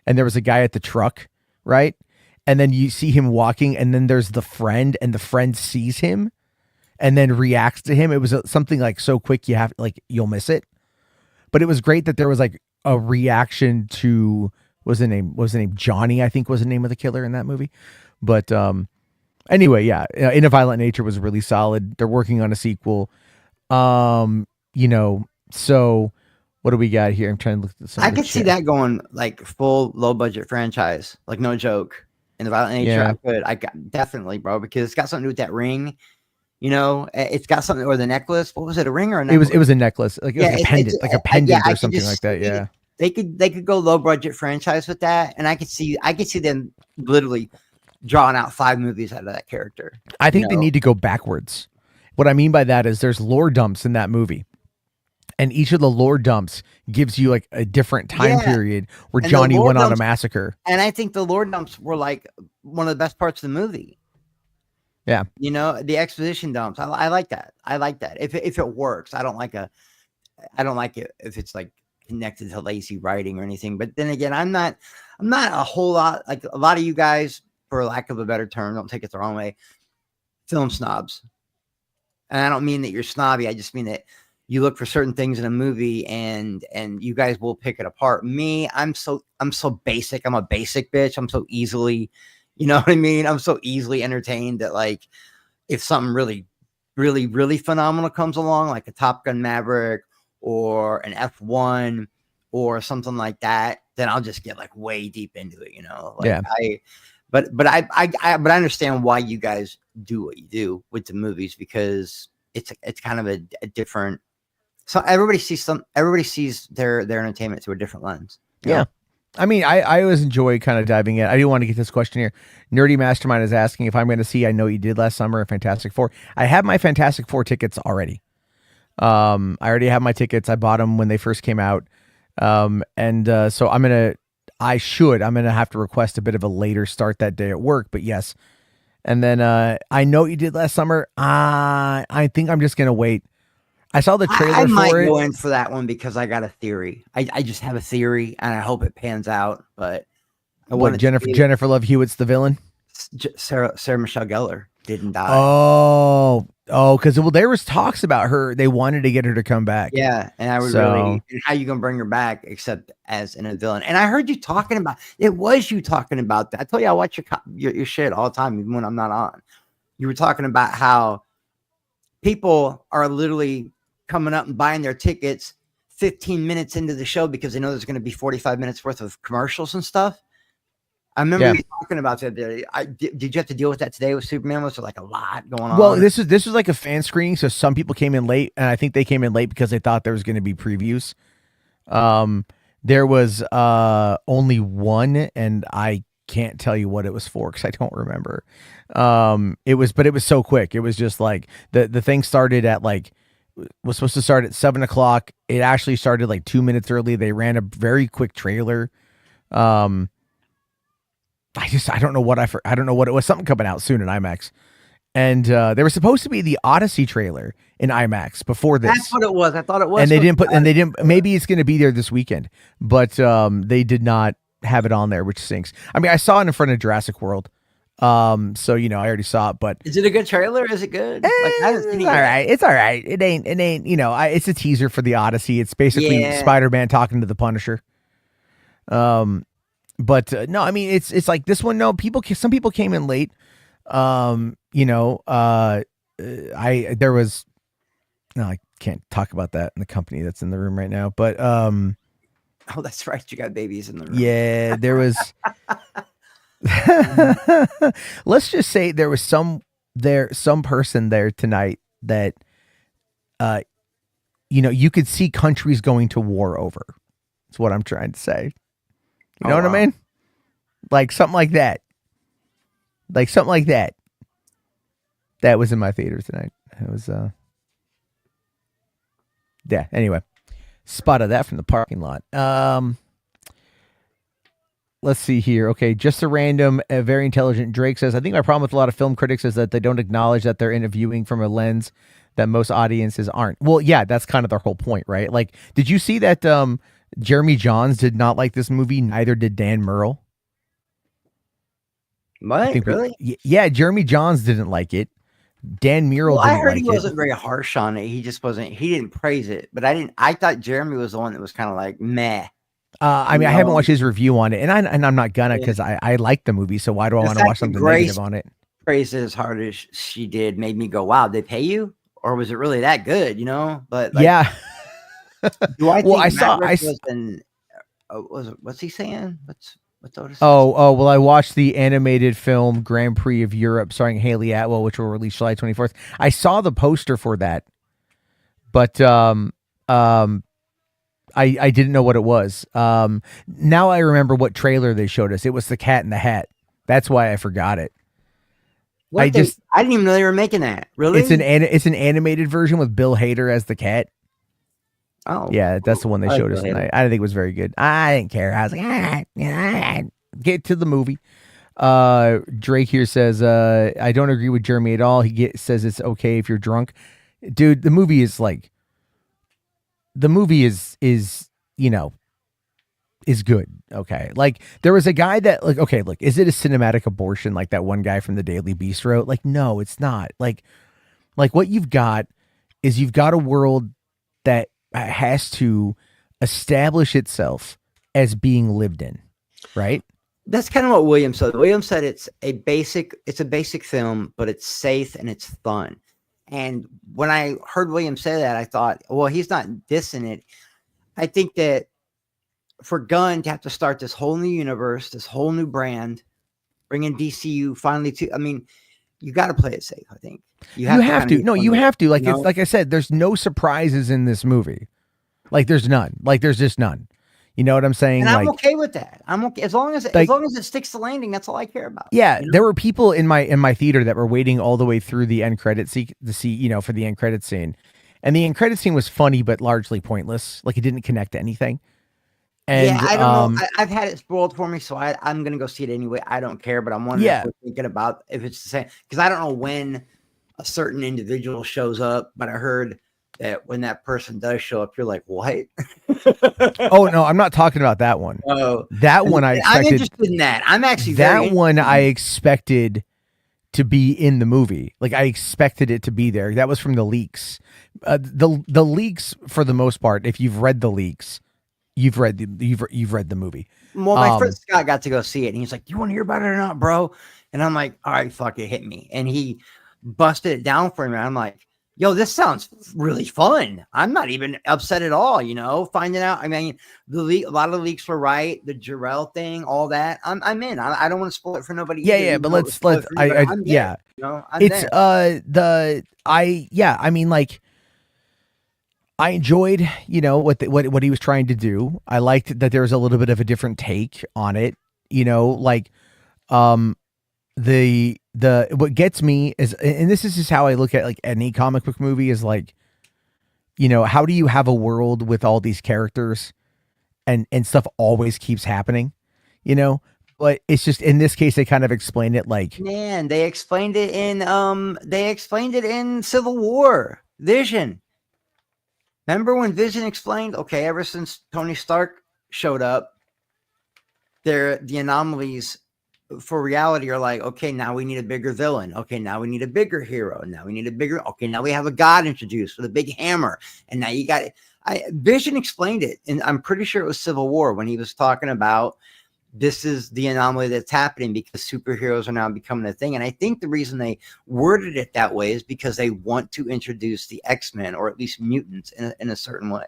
and there was a guy at the truck, right? And then you see him walking, and then there's the friend, and the friend sees him and then reacts to him. It was something like so quick you'll miss it. But it was great that there was like a reaction to was the name Johnny, I think was the name of the killer in that movie. But anyway, yeah, In a Violent Nature was really solid. They're working on a sequel. So what do we got here? I'm trying to look at this. I could see that going like full low budget franchise, like no joke. In the Violent Nature, yeah. I got definitely, bro, because it's got something to do with that ring. You know, it's got something, or the necklace. What was it? A ring or a necklace? It was a necklace, like it was a pendant, or something like that. Yeah, they could go low budget franchise with that, and I could see them literally drawing out 5 movies out of that character. I think they need to go backwards. What I mean by that is there's lore dumps in that movie, and each of the lore dumps gives you like a different time period where Johnny went on a massacre. And I think the lore dumps were like one of the best parts of the movie. Yeah. You know, the exposition dumps. I like that. I like that. If it works. I don't like it if it's like connected to lazy writing or anything. But then again, I'm not a whole lot like a lot of you guys, for lack of a better term, don't take it the wrong way, film snobs. And I don't mean that you're snobby. I just mean that you look for certain things in a movie and you guys will pick it apart. Me, I'm so basic. I'm a basic bitch. I'm so easily, you know what I mean? I'm so easily entertained that like if something really, really, really phenomenal comes along, like a Top Gun Maverick or an F1 or something like that, then I'll just get like way deep into it, you know? Like But I understand why you guys do what you do with the movies, because it's kind of a different. So everybody sees their entertainment through a different lens. Yeah. I mean, I always enjoy kind of diving in. I do want to get this question here. Nerdy Mastermind is asking if I'm going to see I Know You Did last summer, Fantastic Four. I have my Fantastic Four tickets already. I already have my tickets. I bought them when they first came out. So I'm gonna have to request a bit of a later start that day at work. But yes, and then I know what you did last summer. I think I'm just gonna wait. I saw the I trailer might for it. go in for that one because I got a theory. I just have a theory, and I hope it pans out. But I What want it to be Jennifer Love Hewitt's the villain? Sarah Michelle Gellar didn't die. Because there was talks about her. They wanted to get her to come back. Yeah, and I would So- really. And how you gonna bring her back except as in a villain? And I heard you talking about it. Was you talking about that? I tell you, I watch your shit all the time, even when I'm not on. You were talking about how people are literally coming up and buying their tickets 15 minutes into the show because they know there's going to be 45 minutes worth of commercials and stuff. I remember you talking about that. Did you have to deal with that today with Superman? Was there like a lot going on? Well, this was like a fan screening, so some people came in late, and I think they came in late because they thought there was going to be previews. There was only one, and I can't tell you what it was for because I don't remember. It was so quick. It was just like the thing started at was supposed to start at 7:00. It actually started like 2 minutes early. They ran a very quick trailer. I don't know what I don't know what it was. Something coming out soon in IMAX. And there was supposed to be the Odyssey trailer in IMAX before this. That's what it was. I thought it was. And they didn't maybe it's going to be there this weekend, but they did not have it on there, which stinks. I mean, I saw it in front of Jurassic World. So I already saw it, but is it a good trailer? Is it good? It's all right. It's all right. It ain't, it's a teaser for the Odyssey. It's basically Spider-Man talking to the Punisher. But no, I mean, it's like this one. No, some people came in late. I can't talk about that in the company that's in the room right now, but oh, that's right, you got babies in the room. Yeah, there was let's just say there was some person there tonight that you could see countries going to war over. That's what I'm trying to say. You know what I mean? Like something like that. That was in my theater tonight. It was yeah, anyway. Spotted that from the parking lot. Let's see here. Okay, just a random, very intelligent Drake says, I think my problem with a lot of film critics is that they don't acknowledge that they're interviewing from a lens that most audiences aren't. Well, yeah, that's kind of their whole point, right? Like, did you see that Jeremy Jahns did not like this movie? Neither did Dan Murrell. What? Really? Yeah, Jeremy Jahns didn't like it. Dan Murrell didn't like it. I heard he wasn't very harsh on it. He just wasn't. He didn't praise it. But I thought Jeremy was the one that was kind of like meh. I mean, I haven't watched his review on it, and I'm not gonna because I like the movie. So why do I want to watch something negative on it? Praised it as hard as she did made me go, "Wow, they pay you, or was it really that good?" But yeah. Do I? Well, think what's he saying? What's Otis? Well, I watched the animated film Grand Prix of Europe starring Haley Atwell, which will release July 24th. I saw the poster for that, but I didn't know what it was. Now I remember what trailer they showed us. It was The Cat in the Hat. That's why I forgot it. I didn't even know they were making that. Really? It's an animated version with Bill Hader as the cat. Oh, yeah, that's the one they showed us tonight. I didn't think it was very good. I didn't care. I was like, all right, get to the movie. Drake here says, I don't agree with Jeremy at all. He says it's okay if you're drunk. Dude, the movie is good. Okay. Like there was a guy that okay, look, is it a cinematic abortion like that one guy from the Daily Beast wrote? Like, no, it's not. Like what you've got is you've got a world that has to establish itself as being lived in, right? That's kind of what William said. William said it's a basic film, but it's safe and it's fun. And when I heard William say that, I thought, well, he's not dissing it. I think that for Gunn to have to start this whole new universe, this whole new brand, bringing DCU finally to, I mean, you got to play it safe. I think you have to. No, you have to. Like it's like I said, there's no surprises in this movie. Like there's none. Like there's just none. You know what I'm saying? And I'm okay with that. I'm okay as long as it sticks to landing. That's all I care about. Yeah, there were people in my theater that were waiting all the way through the end credit scene for the end credit scene, and the end credit scene was funny but largely pointless. Like it didn't connect to anything. And I don't know. I've had it spoiled for me, so I'm gonna go see it anyway. I don't care, but I'm wondering if we're thinking about if it's the same, because I don't know when a certain individual shows up, but I heard that when that person does show up, you're like, what? Oh no, I'm not talking about that one. Oh, That one I expected. I'm interested in that. I'm actually that one I expected to be in the movie. Like I expected it to be there. That was from the leaks. The leaks, for the most part, if you've read the leaks, you've read the movie. Well, my friend Scott got to go see it, and he's like, "Do you want to hear about it or not, bro?" And I'm like, "All right, fuck it, hit me." And he busted it down for me. And I'm like, "Yo, this sounds really fun. I'm not even upset at all." Finding out. I mean, a lot of the leaks were right. The Jarrell thing, all that. I'm in. I don't want to spoil it for nobody. Yeah, but let's. Yeah. I mean, like, I enjoyed, what he was trying to do. I liked that there was a little bit of a different take on it. What gets me is, and this is just how I look at like any comic book movie, is like, how do you have a world with all these characters and stuff always keeps happening, but it's just, in this case, they kind of explained it like, man, they explained it in Civil War. Vision. Remember when Vision explained, okay, ever since Tony Stark showed up, the anomalies for reality are like, okay, now we need a bigger villain. Okay, now we need a bigger hero. Now we need now we have a god introduced with a big hammer. And now you got it. Vision explained it. And I'm pretty sure it was Civil War when he was talking about, this is the anomaly that's happening because superheroes are now becoming a thing. And I think the reason they worded it that way is because they want to introduce the X-Men, or at least mutants, in a certain way.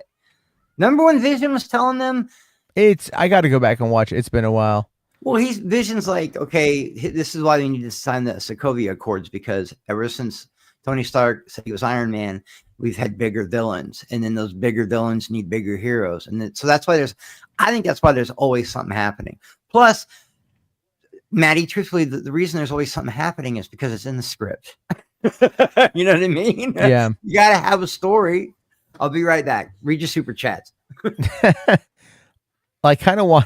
Remember when Vision was telling them? I got to go back and watch it. It's been a while. Well, Vision's like, okay, this is why they need to sign the Sokovia Accords, because ever since Tony Stark said he was Iron Man, we've had bigger villains, and then those bigger villains need bigger heroes. And so that's why I think that's why there's always something happening. Plus, Maddie, truthfully, the reason there's always something happening is because it's in the script. You know what I mean? Yeah. You got to have a story. I'll be right back. Read your super chats. I kind of want,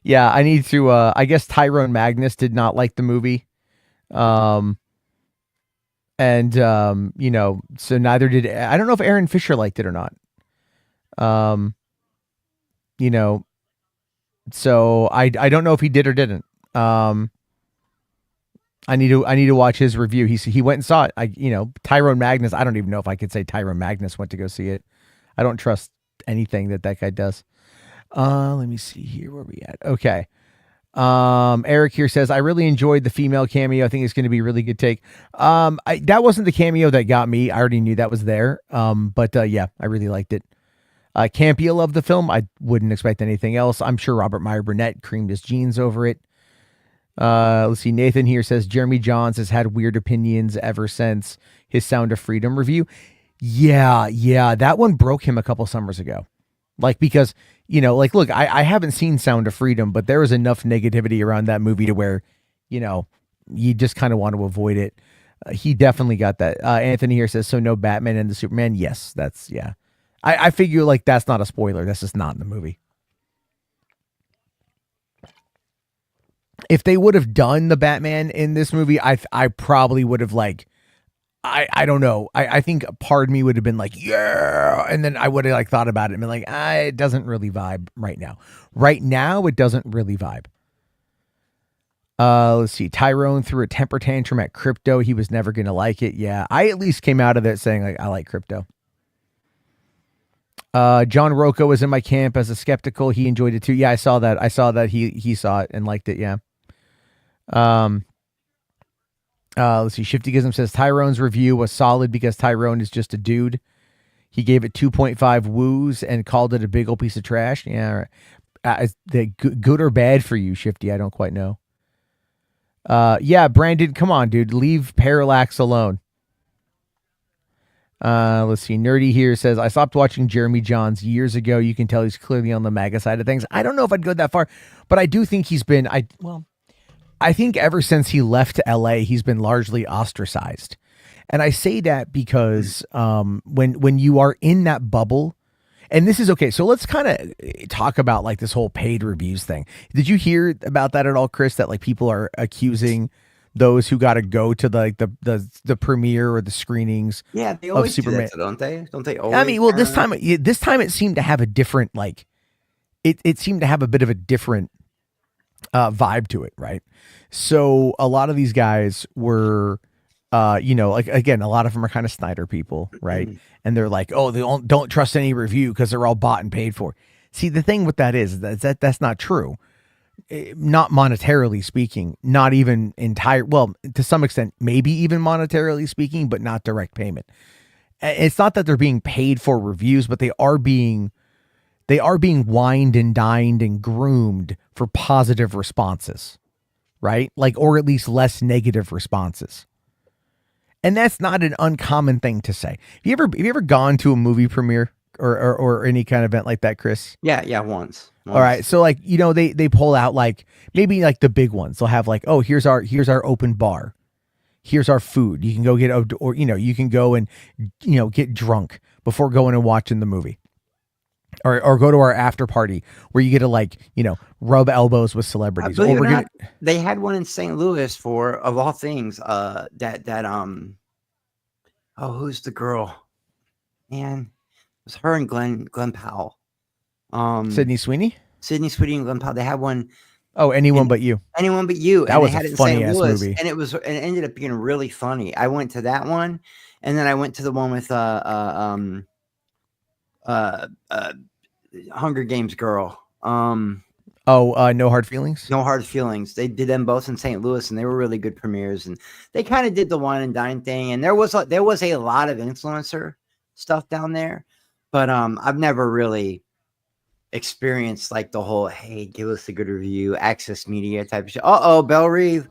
I need to, I guess Tyrone Magnus did not like the movie. So neither did, I don't know if Aaron Fisher liked it or not. So I don't know if he did or didn't. I need to watch his review. He went and saw it. Tyrone Magnus, I don't even know if I could say Tyrone Magnus went to go see it. I don't trust anything that guy does. Let me see here where we at. Okay. Eric here says, I really enjoyed the female cameo. I think it's going to be a really good take. That wasn't the cameo that got me. I already knew that was there. But I really liked it. Campia loved the film. I wouldn't expect anything else. I'm sure Robert Meyer Burnett creamed his jeans over it. Let's see. Nathan here says Jeremy Jahns has had weird opinions ever since his Sound of Freedom review. Yeah. That one broke him a couple summers ago. Like, because, look, I haven't seen Sound of Freedom, but there was enough negativity around that movie to where, you just kind of want to avoid it. He definitely got that. Anthony here says, so no Batman and the Superman. Yes, that's, yeah. I figure like that's not a spoiler. That's just not in the movie. If they would have done the Batman in this movie, I probably would have I don't know. I think part of me would have been like, yeah. And then I would have thought about it and been like, it doesn't really vibe right now. Right now, it doesn't really vibe. Let's see. Tyrone threw a temper tantrum at Crypto. He was never going to like it. Yeah. I at least came out of it saying I like Crypto. John Rocco was in my camp as a skeptical. He enjoyed it too. Yeah, I saw that. He saw it and liked it. Yeah. Let's see. Shiftygism says Tyrone's review was solid because Tyrone is just a dude. He gave it 2.5 woos and called it a big old piece of trash. Yeah. Is that good or bad for you, Shifty? I don't quite know. Yeah, Brandon, come on, dude. Leave Parallax alone. Let's see. Nerdy here says, I stopped watching Jeremy Jahns years ago. You can tell he's clearly on the MAGA side of things. I don't know if I'd go that far, but I do think he's been, I think ever since he left LA, he's been largely ostracized. And I say that because when you are in that bubble, And this is okay. So let's kind of talk about like this whole paid reviews thing. Did you hear about that at all, Chris? That like people are accusing those who got to go to the, like the premiere or the screenings Yeah, they of always do Superman. that, so don't they? Don't they I mean, always? well, this time it seemed to have a different like it seemed to have a bit of a different vibe to it, right? So a lot of these guys were, like again, a lot of them are kind of Snyder people, right? And they're like, oh, they don't trust any review because they're all bought and paid for. See, the thing with that is that's not true. Not monetarily speaking, not even well, to some extent, maybe even monetarily speaking, but not direct payment. It's not that they're being paid for reviews, but they are being wined and dined and groomed for positive responses, right? Like, or at least less negative responses. And that's not an uncommon thing to say. Have you ever gone to a movie premiere or any kind of event like that, Chris? Yeah, once. All right. So like, they pull out like maybe like the big ones. They'll have like, oh, here's our open bar. Here's our food. You can go get, or you can go and, get drunk before going and watching the movie. Or go to our after party where you get to like, rub elbows with celebrities. Believe it or not, they had one in St. Louis for, of all things, who's the girl? Man, it was her and Glenn Powell. Sydney Sweeney and Glenn Powell. They had one. Oh, Anyone But You. Anyone But You. That was a funny ass movie, and it ended up being really funny. I went to that one, and then I went to the one with Hunger Games girl. No Hard Feelings. No Hard Feelings. They did them both in St. Louis, and they were really good premieres. And they kind of did the wine and dine thing. And there was a lot of influencer stuff down there, but I've never really experienced like the whole, hey, give us a good review, access media type of shit. Belle Reeve,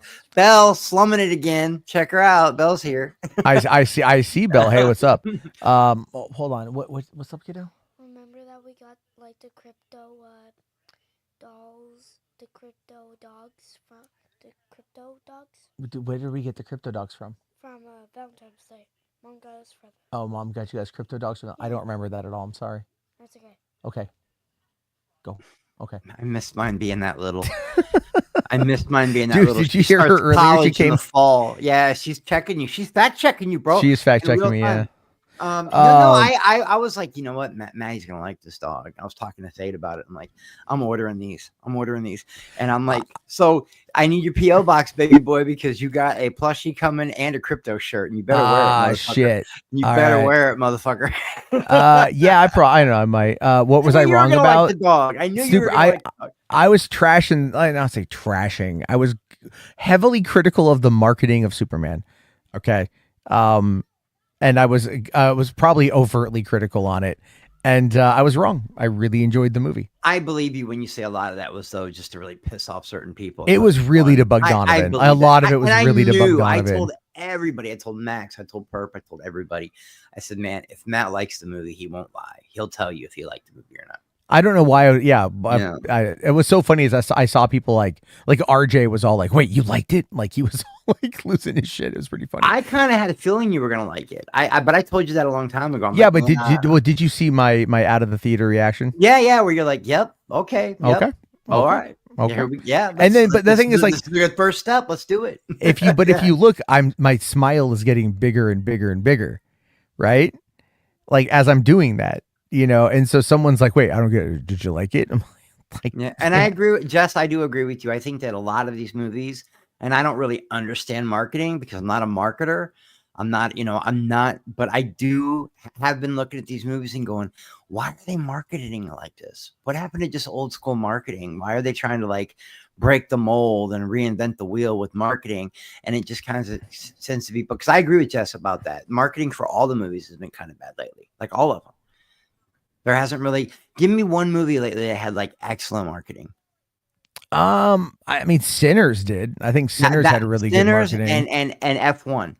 slumming it again. Check her out. Belle's here. I see Belle. Hey, what's up? Hold on. What's up, kiddo? Remember that we got like the crypto dolls, the crypto dogs from the crypto dogs. Where did we get the crypto dogs from? From Valentine's Day. Mom got us for them. Oh, Mom got you guys crypto dogs from. I don't remember that at all. I'm sorry. That's okay. Okay. Go. Okay. I missed mine being that little. Dude, did you hear her earlier? She came in the fall. Yeah, she's checking you. She's fact checking you, bro. She is fact checking me. Yeah. I was like, you know what, Maddie's gonna like this dog. I was talking to Fade about it. I'm like, I'm ordering these, and I'm like, so I need your PO box, baby boy, because you got a plushie coming and a crypto shirt, and you better wear it. Shit! You better wear it, motherfucker. Yeah, I don't know. I might. What was I wrong about? Like the dog. I knew you were gonna like the dog. I was trashing. I don't say trashing. I was heavily critical of the marketing of Superman. Okay. And I was probably overtly critical on it, and I was wrong. I really enjoyed the movie. I believe you when you say a lot of that was though just to really piss off certain people. It was really to bug Donovan. A lot of it was really to bug Donovan. I told everybody. I told Max. I told Perp. I told everybody. I said, man, if Matt likes the movie, he won't lie. He'll tell you if he liked the movie or not. I don't know why. It was so funny as I saw people like RJ was all like, wait, you liked it? Like he was like losing his shit. It was pretty funny. I kind of had a feeling you were going to like it. But I told you that a long time ago. Did you see my out of the theater reaction? Yeah. Where you're like, yep. Okay. Yep, okay. All right. Okay. But the thing is, like, this is the first step. Let's do it. If you look, my smile is getting bigger and bigger and bigger, right? Like as I'm doing that. And so someone's like, wait, I don't get it. Did you like it? I'm like, yeah. And I agree Jess, I do agree with you. I think that a lot of these movies, and I don't really understand marketing because I'm not a marketer. But I have been looking at these movies and going, why are they marketing it like this? What happened to just old school marketing? Why are they trying to like break the mold and reinvent the wheel with marketing? And it just kind of tends to be, because I agree with Jess about that. Marketing for all the movies has been kind of bad lately, like all of them. There hasn't really. Give me one movie lately that had like excellent marketing. I mean, Sinners did. I think Sinners had a really good marketing. And F1.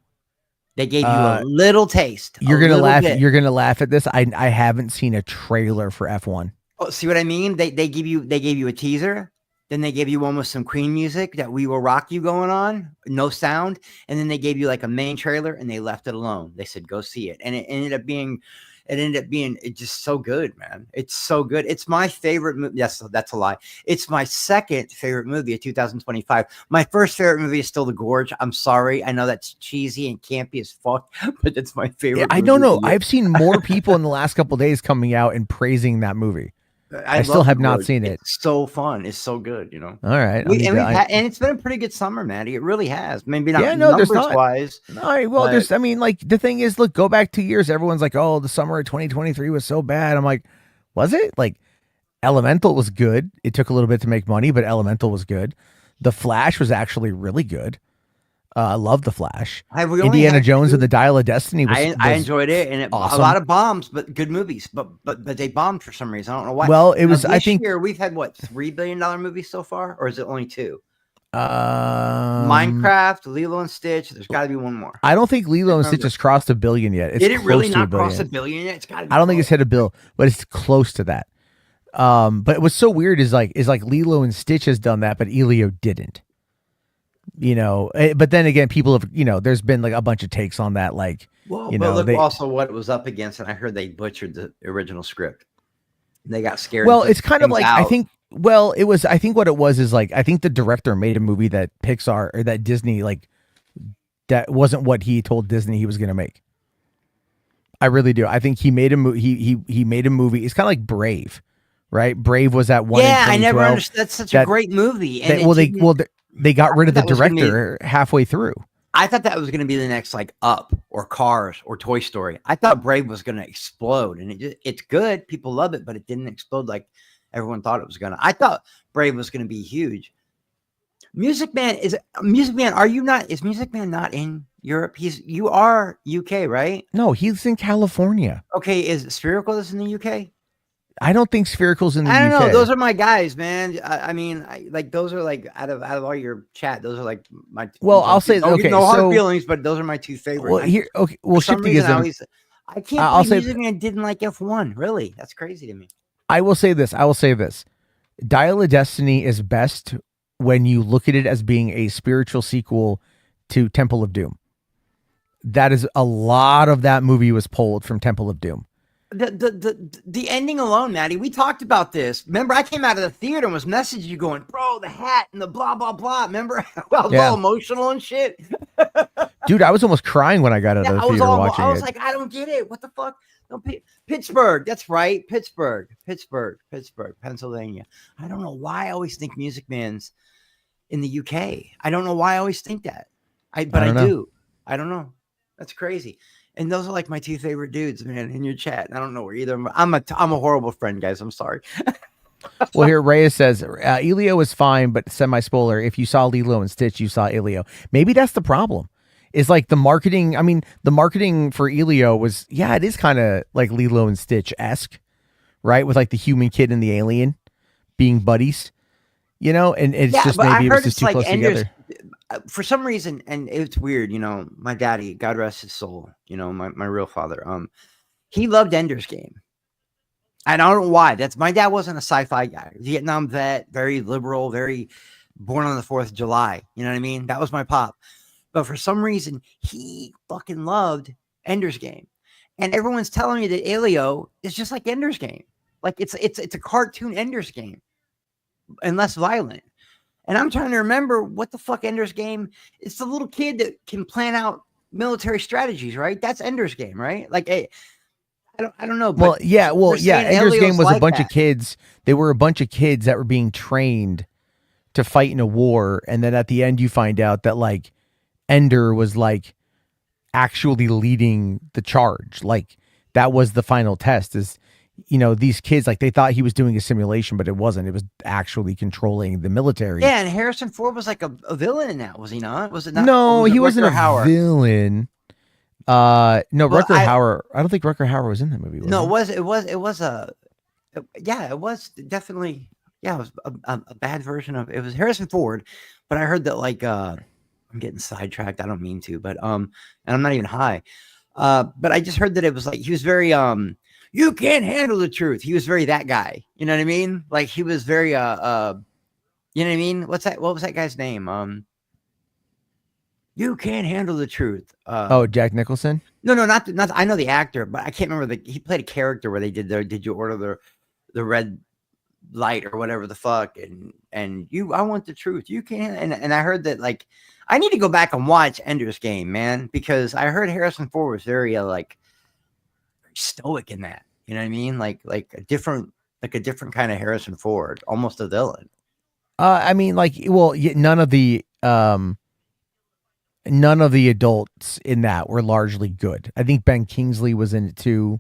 They gave you a little taste. You're gonna laugh. You're gonna laugh at this. I haven't seen a trailer for F1. Oh, see what I mean? They gave you a teaser. Then they gave you one with some Queen music that We Will Rock You going on, no sound. And then they gave you like a main trailer and they left it alone. They said, go see it. And it ended up being, it ended up being just so good, man. It's so good. It's my favorite movie. Yes, that's a lie. It's my second favorite movie of 2025. My first favorite movie is still The Gorge. I'm sorry. I know that's cheesy and campy as fuck, but it's my favorite. I don't know. I've seen more people in the last couple of days coming out and praising that movie. I still have not seen it. It's so fun. It's so good, you know. All right. And it's been a pretty good summer, Maddie. It really has. Maybe not numbers wise. All right. Well, the thing is, look, go back 2 years. Everyone's like, oh, the summer of 2023 was so bad. I'm like, was it? Like, Elemental was good. It took a little bit to make money, but Elemental was good. The Flash was actually really good. I love The Flash. Indiana Jones and the Dial of Destiny was I enjoyed it, and awesome. A lot of bombs, but good movies. But they bombed for some reason. I don't know why. Well, it was. I think this year we've had what, $3 billion movies so far, or is it only 2? Minecraft, Lilo and Stitch. There's got to be one more. I don't think Lilo and Stitch has crossed $1 billion yet. Did it really not cross $1 billion yet? It's got to be. I don't think it's hit $1 billion, but it's close to that. But what's so weird is like Lilo and Stitch has done that, but Elio didn't. You know, but then again, people have, you know, there's been like a bunch of takes on that, like, well, you know, look also what it was up against, and I heard they butchered the original script. They got scared. Well, it's kind of like I think what it was is like I think the director made a movie that Pixar or that Disney, like, that wasn't what he told Disney he was going to make. I really do. I think he made a movie. He made a movie. It's kind of like Brave, right? Brave was that one. Yeah, I never understood. That's such a great movie. And they got rid of the director halfway through. I thought that was going to be the next like Up or Cars or Toy Story. I thought Brave was going to explode, and it's good. People love it, but it didn't explode like everyone thought it was going to. I thought Brave was going to be huge. Music Man. Is Music Man not in Europe? You are UK, right? No, he's in California. Okay, is Spherical is in the UK? I don't think Spherical's in the UK. I don't know. Those are my guys, man. I mean, those are like out of all your chat. Those are like my. Well, I'll say okay. No hard feelings, but those are my 2 favorites. Well, here, okay. Well, shifting is. I can't believe Music Man didn't like F1. Really, that's crazy to me. I will say this. Dial of Destiny is best when you look at it as being a spiritual sequel to Temple of Doom. That is a lot of that movie was pulled from Temple of Doom. The ending alone, Maddie, we talked about this. Remember, I came out of the theater and was messaging you going, bro, the hat and the blah, blah, blah. Remember? I was all emotional and shit. Dude, I was almost crying when I got out of the theater watching it. I was like, I don't get it. What the fuck? No, Pittsburgh. That's right. Pittsburgh, Pennsylvania. I don't know why I always think Music Man's in the UK. I don't know why I always think that. But I do. I don't know. That's crazy. And those are like my 2 favorite dudes, man, in your chat. I don't know where either. I'm a horrible friend, guys. I'm sorry. Well, here Reyes says Elio is fine, but semi-spoiler. If you saw Lilo and Stitch, you saw Elio. Maybe that's the problem. Is like the marketing. I mean, the marketing for Elio was, it is kind of like Lilo and Stitch-esque, right? With like the human kid and the alien being buddies, you know. And it's just maybe it was just too close together. For some reason, and it's weird, you know, my daddy, God rest his soul, you know, my real father, he loved Ender's Game. I don't know why. My dad wasn't a sci-fi guy. Vietnam vet, very liberal, very born on the 4th of July. You know what I mean? That was my pop. But for some reason, he fucking loved Ender's Game. And everyone's telling me that Elio is just like Ender's Game. Like it's a cartoon Ender's Game and less violent. And I'm trying to remember what the fuck Ender's Game. It's the little kid that can plan out military strategies, right? That's Ender's Game, right? Like, I don't know. Well, yeah. Ender's Game was like a bunch of kids. They were a bunch of kids that were being trained to fight in a war, and then at the end, you find out that like Ender was like actually leading the charge. Like that was the final test. Is, you know, these kids, like, they thought he was doing a simulation, but it wasn't. It was actually controlling the military. Yeah, and Harrison Ford was like a villain in that, was he not? Was it not? No, he wasn't a villain. No, Rutger Hauer. I don't think Rutger Hauer was in that movie. It was definitely, it was a bad version of it. Was Harrison Ford, but I heard that like I'm getting sidetracked. I don't mean to, but and I'm not even high. But I just heard that it was like he was very you can't handle the truth. He was very that guy. You know what I mean? Like he was very you know what I mean? What was that guy's name? You can't handle the truth. Jack Nicholson? No, not I know the actor, but I can't remember he played a character where they did you order the red light or whatever the fuck, and I want the truth. You can't. And I heard that, like, I need to go back and watch Ender's Game, man, because I heard Harrison Ford was very like stoic in that. You know what I mean? Like a different kind of Harrison Ford, almost a villain. I mean, like, well, none of the adults in that were largely good. I think Ben Kingsley was in it too.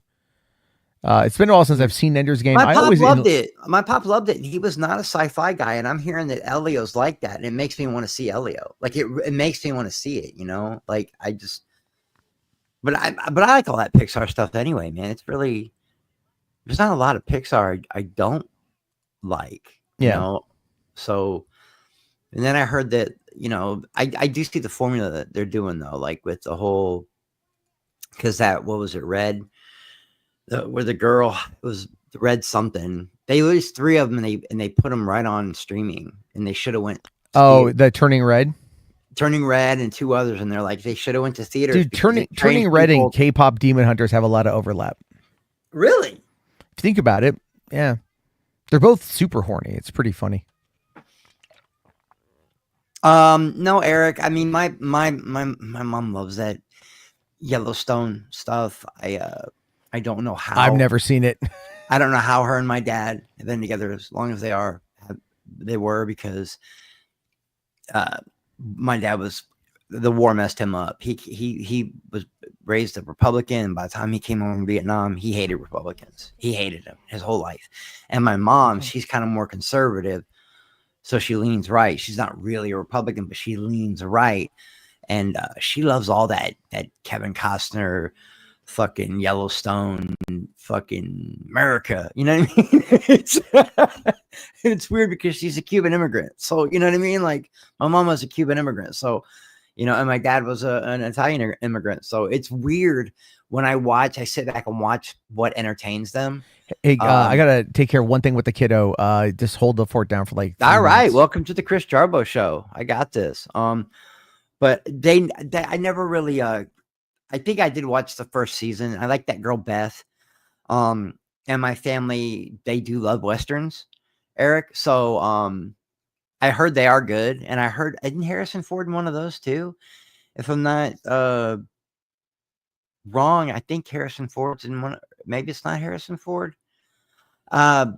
It's been a while since I've seen Ender's Game. My pop loved it. My pop loved it. He was not a sci-fi guy, and I'm hearing that Elio's like that, and it makes me want to see Elio. Like it makes me want to see it. You know, like I just. But I like all that Pixar stuff anyway, man. It's really there's not a lot of Pixar I don't like. You know, so. And then I heard that, you know, I do see the formula that they're doing though, like with the whole, because what was it, Red? Where the girl, it was Red something. They released 3 of them and they put them right on streaming, and they should have went. The Turning Red, and 2 others, and they're like they should have went to theaters. Dude, Turning Red and K-pop Demon Hunters have a lot of overlap. Really? If you think about it, yeah, they're both super horny. It's pretty funny. No, Eric. I mean, my mom loves that Yellowstone stuff. I don't know how. I've never seen it. I don't know how her and my dad have been together as long as they were, because my dad the war messed him up. He was raised a Republican. By the time he came home from Vietnam, he hated Republicans. He hated them his whole life. And my mom, she's kind of more conservative. So she leans right. She's not really a Republican, but she leans right. And she loves all that Kevin Costner, fucking Yellowstone, fucking America. You know what I mean? It's weird because she's a Cuban immigrant. So, you know what I mean? Like, my mom was a Cuban immigrant. So, you know, and my dad was an Italian immigrant. So it's weird when I sit back and watch what entertains them. Hey, I gotta take care of one thing with the kiddo. Just hold the fort down for like 3 all right. minutes. Welcome to the Chris Jarbo show. I got this. But I never really. I think I did watch the first season. I like that girl Beth. And my family, they do love westerns, Eric. So I heard they are good, and I heard isn't Harrison Ford in one of those too? If I'm not wrong, I think Harrison Ford's in one. Maybe it's not Harrison Ford. It might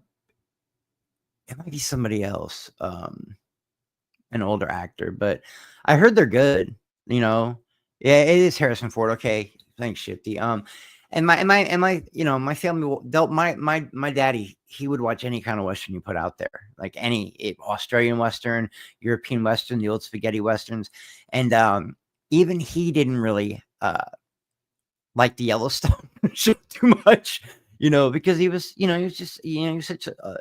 be somebody else, an older actor, but I heard they're good. You know, yeah, it is Harrison Ford. Okay, thanks, Shifty. And my you know, my family, my daddy, he would watch any kind of western you put out there, like any Australian western, European western, the old spaghetti westerns, and even he didn't really like the Yellowstone shit too much, you know, because he was just, you know, he was such a,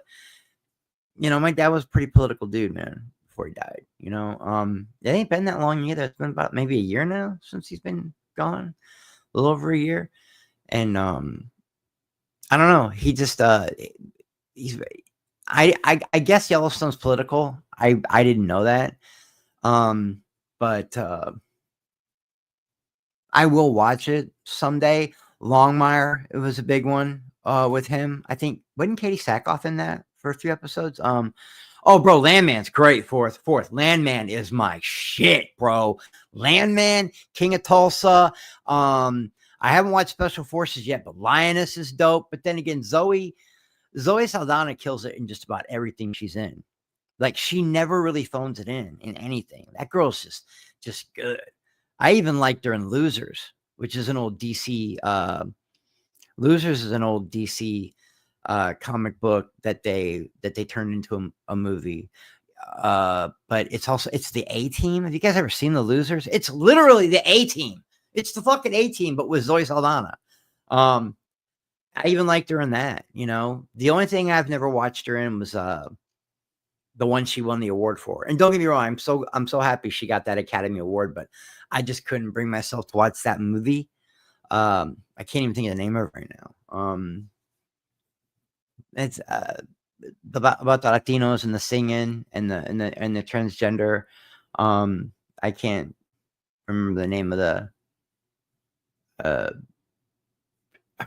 you know, my dad was a pretty political dude, man, before he died, you know. It ain't been that long either. It's been about maybe a year now since he's been gone, a little over a year. And I don't know. He just he's I guess Yellowstone's political. I didn't know that. But I will watch it someday. Longmire, it was a big one with him. I think wasn't Katie Sackhoff in that for a few episodes? Oh, bro, Landman's great. Fourth. Landman is my shit, bro. Landman, King of Tulsa. I haven't watched Special Forces yet, but Lioness is dope. But then again, Zoe Saldana kills it in just about everything she's in. Like, she never really phones it in anything. That girl's just good. I even liked her in Losers, which is an old DC. Losers is an old DC comic book that they turned into a movie. But it's the A-Team. Have you guys ever seen the Losers? It's literally the A-Team. It's the fucking A-Team, but with Zoe Saldana. I even liked her in that. You know, the only thing I've never watched her in was the one she won the award for. And don't get me wrong, I'm so happy she got that Academy Award, but I just couldn't bring myself to watch that movie. I can't even think of the name of it right now. It's about the Latinos and the singing and the transgender. I can't remember the name of I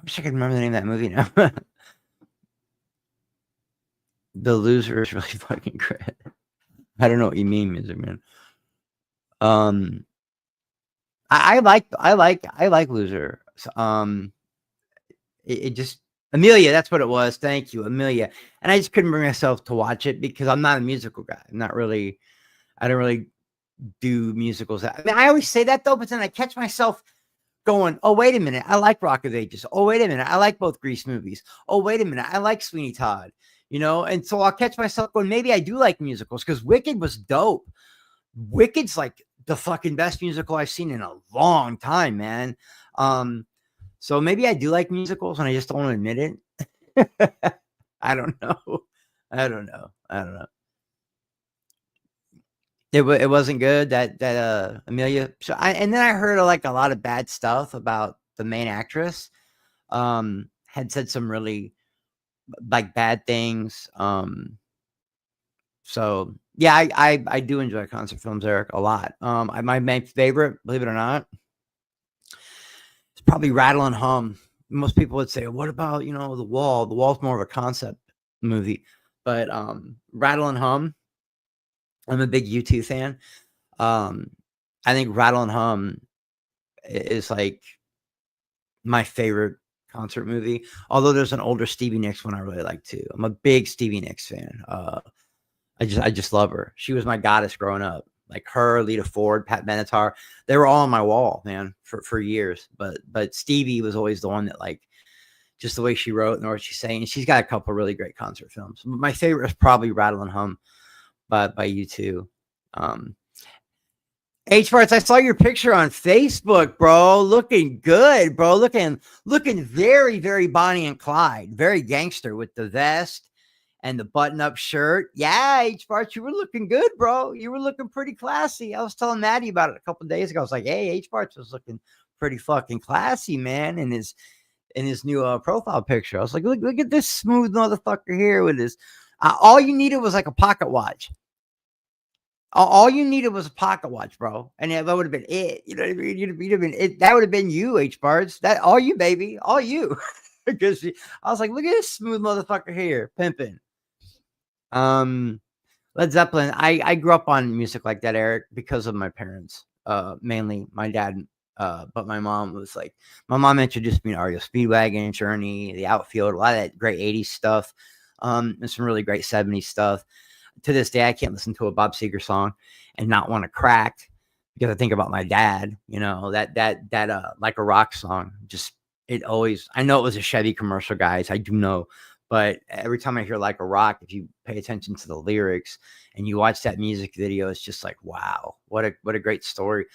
wish I could remember the name of that movie now. The Loser is really fucking great. I don't know what you mean, Music Man. I like Loser. It just Amelia, that's what it was. Thank you, Amelia. And I just couldn't bring myself to watch it because I'm not a musical guy. I don't really do musicals. I mean, I always say that though, but then I catch myself going, oh, wait a minute. I like Rock of Ages. Oh, wait a minute. I like both Grease movies. Oh, wait a minute. I like Sweeney Todd, and so I'll catch myself going, maybe I do like musicals because Wicked was dope. Wicked's like the fucking best musical I've seen in a long time, man. So maybe I do like musicals and I just don't admit it. I don't know. I don't know. It wasn't good that Amelia. So and then I heard like a lot of bad stuff about the main actress. Had said some really like bad things. So yeah, I do enjoy concert films, Eric, a lot. My main favorite, believe it or not, it's probably Rattle and Hum. Most people would say, what about The Wall? The Wall's more of a concept movie, but Rattle and Hum. I'm a big U2 fan. I think Rattle and Hum is like my favorite concert movie. Although there's an older Stevie Nicks one I really like too. I'm a big Stevie Nicks fan. I just love her. She was my goddess growing up. Like her, Lita Ford, Pat Benatar, they were all on my wall, man, for years. But Stevie was always the one that like just the way she wrote and what she's saying. She's got a couple really great concert films. My favorite is probably Rattle and Hum by U2. H Parts, I saw your picture on Facebook, bro. Looking good, bro. Looking very, very Bonnie and Clyde, very gangster with the vest and the button-up shirt. Yeah, H Parts, you were looking good, bro. You were looking pretty classy. I was telling Maddie about it a couple of days ago. I was like, hey, H Parts was looking pretty fucking classy, man, in his new profile picture. I was like, look at this smooth motherfucker here with his. All you needed was like a pocket watch. All you needed was a pocket watch, bro, and that would have been it. You know what I mean? You'd have been it. That would have been you, H Bards. That all you, baby, all you. Because I was like, look at this smooth motherfucker here, pimping. Led Zeppelin. I grew up on music like that, Eric, because of my parents. Mainly my dad. But my mom introduced me to REO Speedwagon, Journey, The Outfield, a lot of that great 80s stuff. And some really great 70s stuff. To this day, I can't listen to a Bob Seger song and not want to crack because I think about my dad, that Like a Rock song. Just, I know it was a Chevy commercial, guys. I do know. But every time I hear Like a Rock, if you pay attention to the lyrics and you watch that music video, it's just like, wow, what a great story.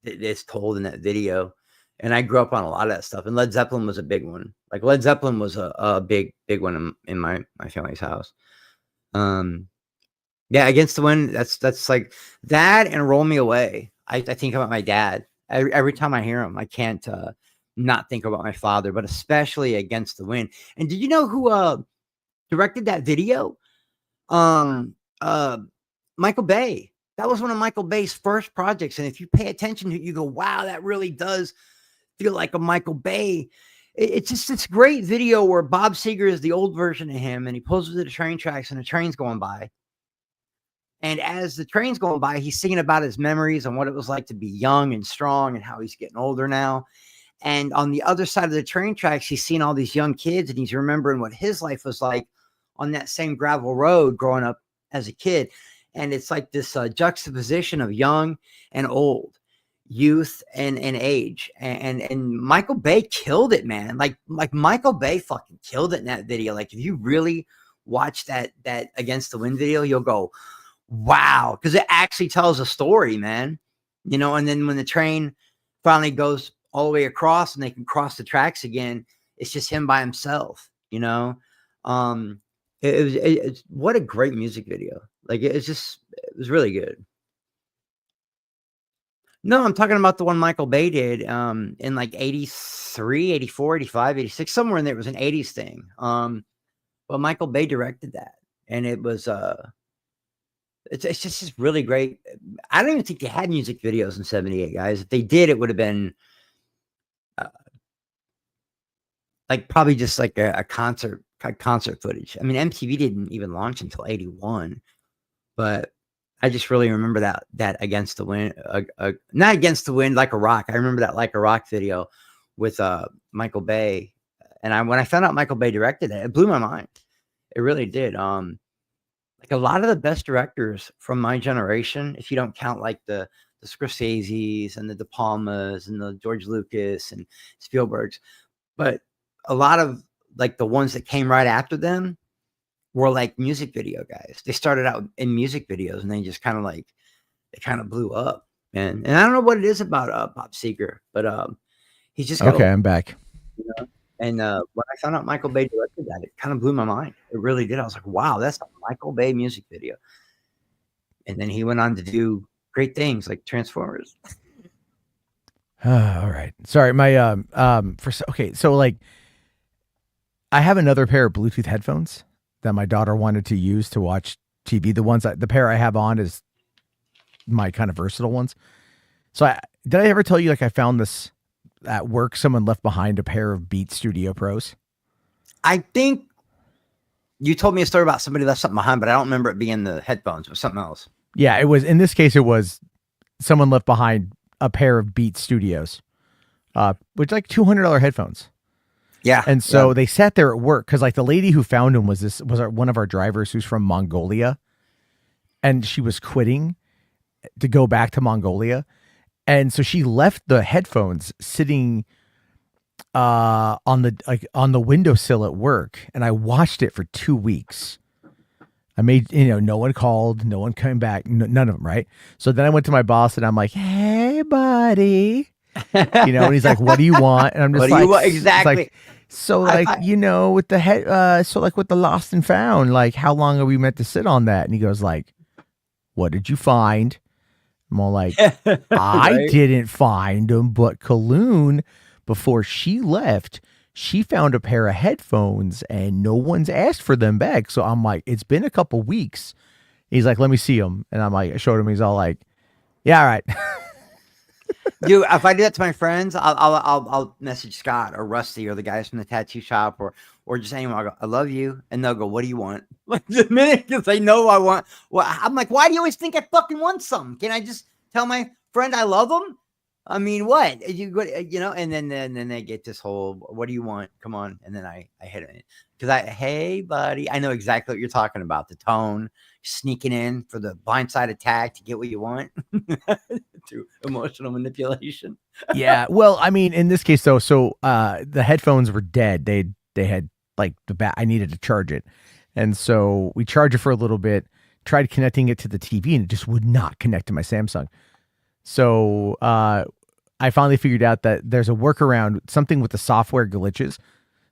It's told in that video. And I grew up on a lot of that stuff. And Led Zeppelin was a big one. Like Led Zeppelin was a big one in my family's house. Yeah, Against the Wind. That's like that and Roll Me Away. I think about my dad every time I hear him. I can't not think about my father, but especially Against the Wind. And did you know who directed that video? Michael Bay. That was one of Michael Bay's first projects. And if you pay attention to it, you go, wow, that really does feel like a Michael Bay. It's just this great video where Bob Seger is the old version of him and he pulls to the train tracks and the train's going by. And as the train's going by, he's singing about his memories and what it was like to be young and strong and how he's getting older now. And on the other side of the train tracks, he's seeing all these young kids and he's remembering what his life was like on that same gravel road growing up as a kid. And it's like this juxtaposition of young and old, youth and age. And Michael Bay killed it, man. Like Michael Bay fucking killed it in that video. Like if you really watch that Against the Wind video, you'll go, wow, because it actually tells a story, man. And then when the train finally goes all the way across and they can cross the tracks again, it's just him by himself. What a great music video. Like it was really good. No, I'm talking about the one Michael Bay did in like 83, 84, 85, 86, somewhere in there. It was an 80s thing. But Michael Bay directed that. And it was It's just really great. I don't even think they had music videos in '78, guys. If they did, it would have been like probably just like a concert footage. I mean, MTV didn't even launch until '81, but I just really remember that Against the Wind, not Against the Wind, Like a Rock. I remember that Like a Rock video with Michael Bay, and when I found out Michael Bay directed it blew my mind. It really did. Like a lot of the best directors from my generation, if you don't count like the Scorseses and the De Palmas and the George Lucas and Spielbergs, but a lot of like the ones that came right after them were like music video guys. They started out in music videos and they just kind of blew up, man. And I don't know what it is about Bob Seger, but he's just got Okay, I'm back. you know. And when I found out Michael Bay directed that, it kind of blew my mind. It really did. I was like, wow, that's a Michael Bay music video. And then he went on to do great things like Transformers. All right. Sorry, my so like I have another pair of Bluetooth headphones that my daughter wanted to use to watch TV. The pair I have on is my kind of versatile ones. So did I ever tell you like I found this at work? Someone left behind a pair of Beats Studio Pros. I think you told me a story about somebody left something behind, but I don't remember it being the headphones or something else. Yeah, it was, in this case, it was someone left behind a pair of Beats Studios, which like $200 headphones. Yeah. And so they sat there at work because like the lady who found them was one of our drivers who's from Mongolia, and she was quitting to go back to Mongolia. And so she left the headphones sitting on the windowsill at work, and I watched it for 2 weeks. I made, no one called, no one came back, none of them, right? So then I went to my boss and I'm like, "Hey, buddy," and he's like, "What do you want?" And I'm just What like, do you want? Exactly. Like, so like, with the head, so like with the lost and found, like how long are we meant to sit on that? And he goes like, "What did you find?" I'm all like, I didn't find them, but Kaloon, before she left, she found a pair of headphones and no one's asked for them back. So I'm like, it's been a couple weeks. He's like, "Let me see them." And I'm like, I showed him. He's all like, "Yeah, all right." Dude, if I do that to my friends, I'll message Scott or Rusty or the guys from the tattoo shop or just anyone. I'll go, "I love you," and they'll go, "What do you want?" Like the minute because they know I want. Well, I'm like, "Why do you always think I fucking want something? Can I just tell my friend I love them?" I mean, what and then they get this whole, "What do you want? Come on." And then I hit it because hey, buddy, I know exactly what you're talking about. The tone, sneaking in for the blindside attack to get what you want through emotional manipulation. Yeah. Well, I mean, in this case though, so the headphones were dead. They had like I needed to charge it. And so we charged it for a little bit, tried connecting it to the TV, and it just would not connect to my Samsung. So I finally figured out that there's a workaround, something with the software glitches.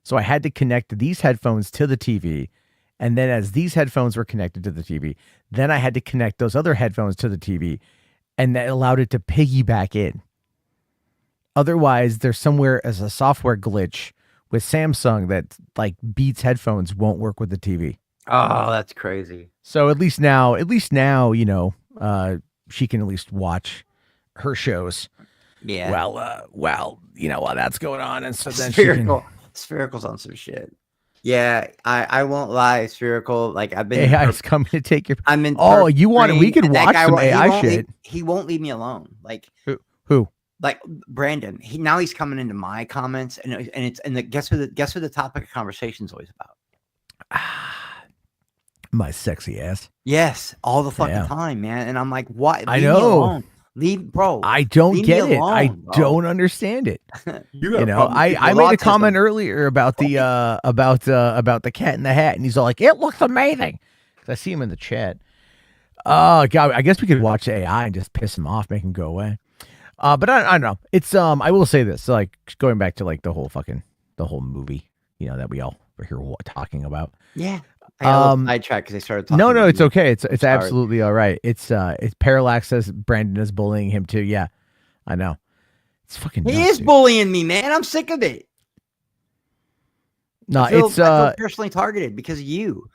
So I had to connect these headphones to the TV. And then as these headphones were connected to the TV, then I had to connect those other headphones to the TV. And that allowed it to piggyback in. Otherwise, there's somewhere as a software glitch with Samsung that like Beats headphones won't work with the TV. Oh, that's crazy. So at least now, she can at least watch her shows. Yeah. While that's going on, and so then Spherical's on some shit. Yeah, I won't lie, Spherical. Like I've been AI's coming to take your. I'm in. Oh, you want it? We could watch some AI shit. He won't leave me alone. Like who? Like Brandon. He's coming into my comments, and guess who the topic of conversation is always about? My sexy ass. Yes, all the fucking time, man. And I'm like, what? I know. Bro. I don't get it. I don't understand it. I made a comment earlier about the about the Cat in the Hat, and he's all like, "It looks amazing." Because I see him in the chat. Oh God, I guess we could watch AI and just piss him off, make him go away. But I don't know. It's I will say this, like going back to like the whole movie, that we all were here talking about. Yeah. I tried because they started talking. No, it's okay. It's absolutely all right. It's Parallax says Brandon is bullying him too. Yeah, I know. It's fucking. He is bullying me, man. I'm sick of it. No, I feel personally targeted because of you.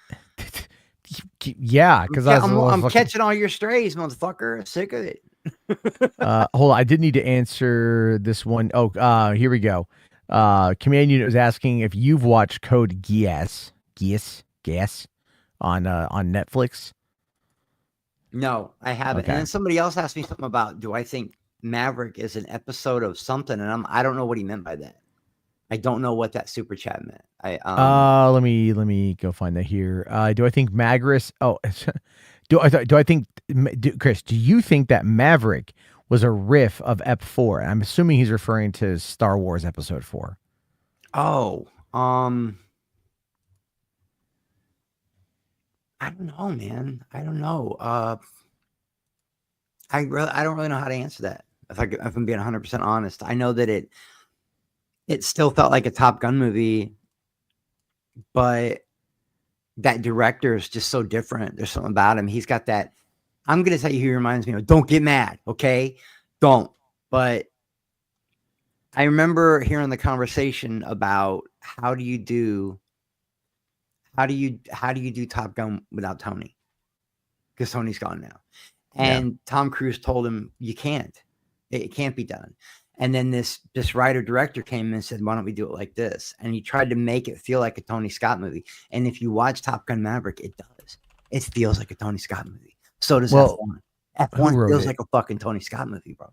Yeah, because I'm catching all your strays, motherfucker. Sick of it. hold on, I did need to answer this one. Oh, here we go. Command Unit was asking if you've watched Code Geass on Netflix. No, I haven't. Okay. And then somebody else asked me something about, do I think Maverick is an episode of something? And I don't know what he meant by that. I don't know what that super chat meant. Let me go find that here. Do I think Magris? Oh, do I think Chris? Do you think that Maverick was a riff of Ep 4? I'm assuming he's referring to Star Wars Episode 4. Oh, I don't know, man. I don't know. I don't really know how to answer that. If I'm being 100% honest, I know that it still felt like a Top Gun movie, but that director is just so different. There's something about him. He's got that. I'm gonna tell you, he reminds me of. Don't get mad, okay? Don't. But I remember hearing the conversation about how do you do Top Gun without Tony? Because Tony's gone now. And Tom Cruise told him, you can't. It can't be done. And then this writer director came in and said, why don't we do it like this? And he tried to make it feel like a Tony Scott movie. And if you watch Top Gun Maverick, it does. It feels like a Tony Scott movie. So does F1. F1 feels like a fucking Tony Scott movie, bro.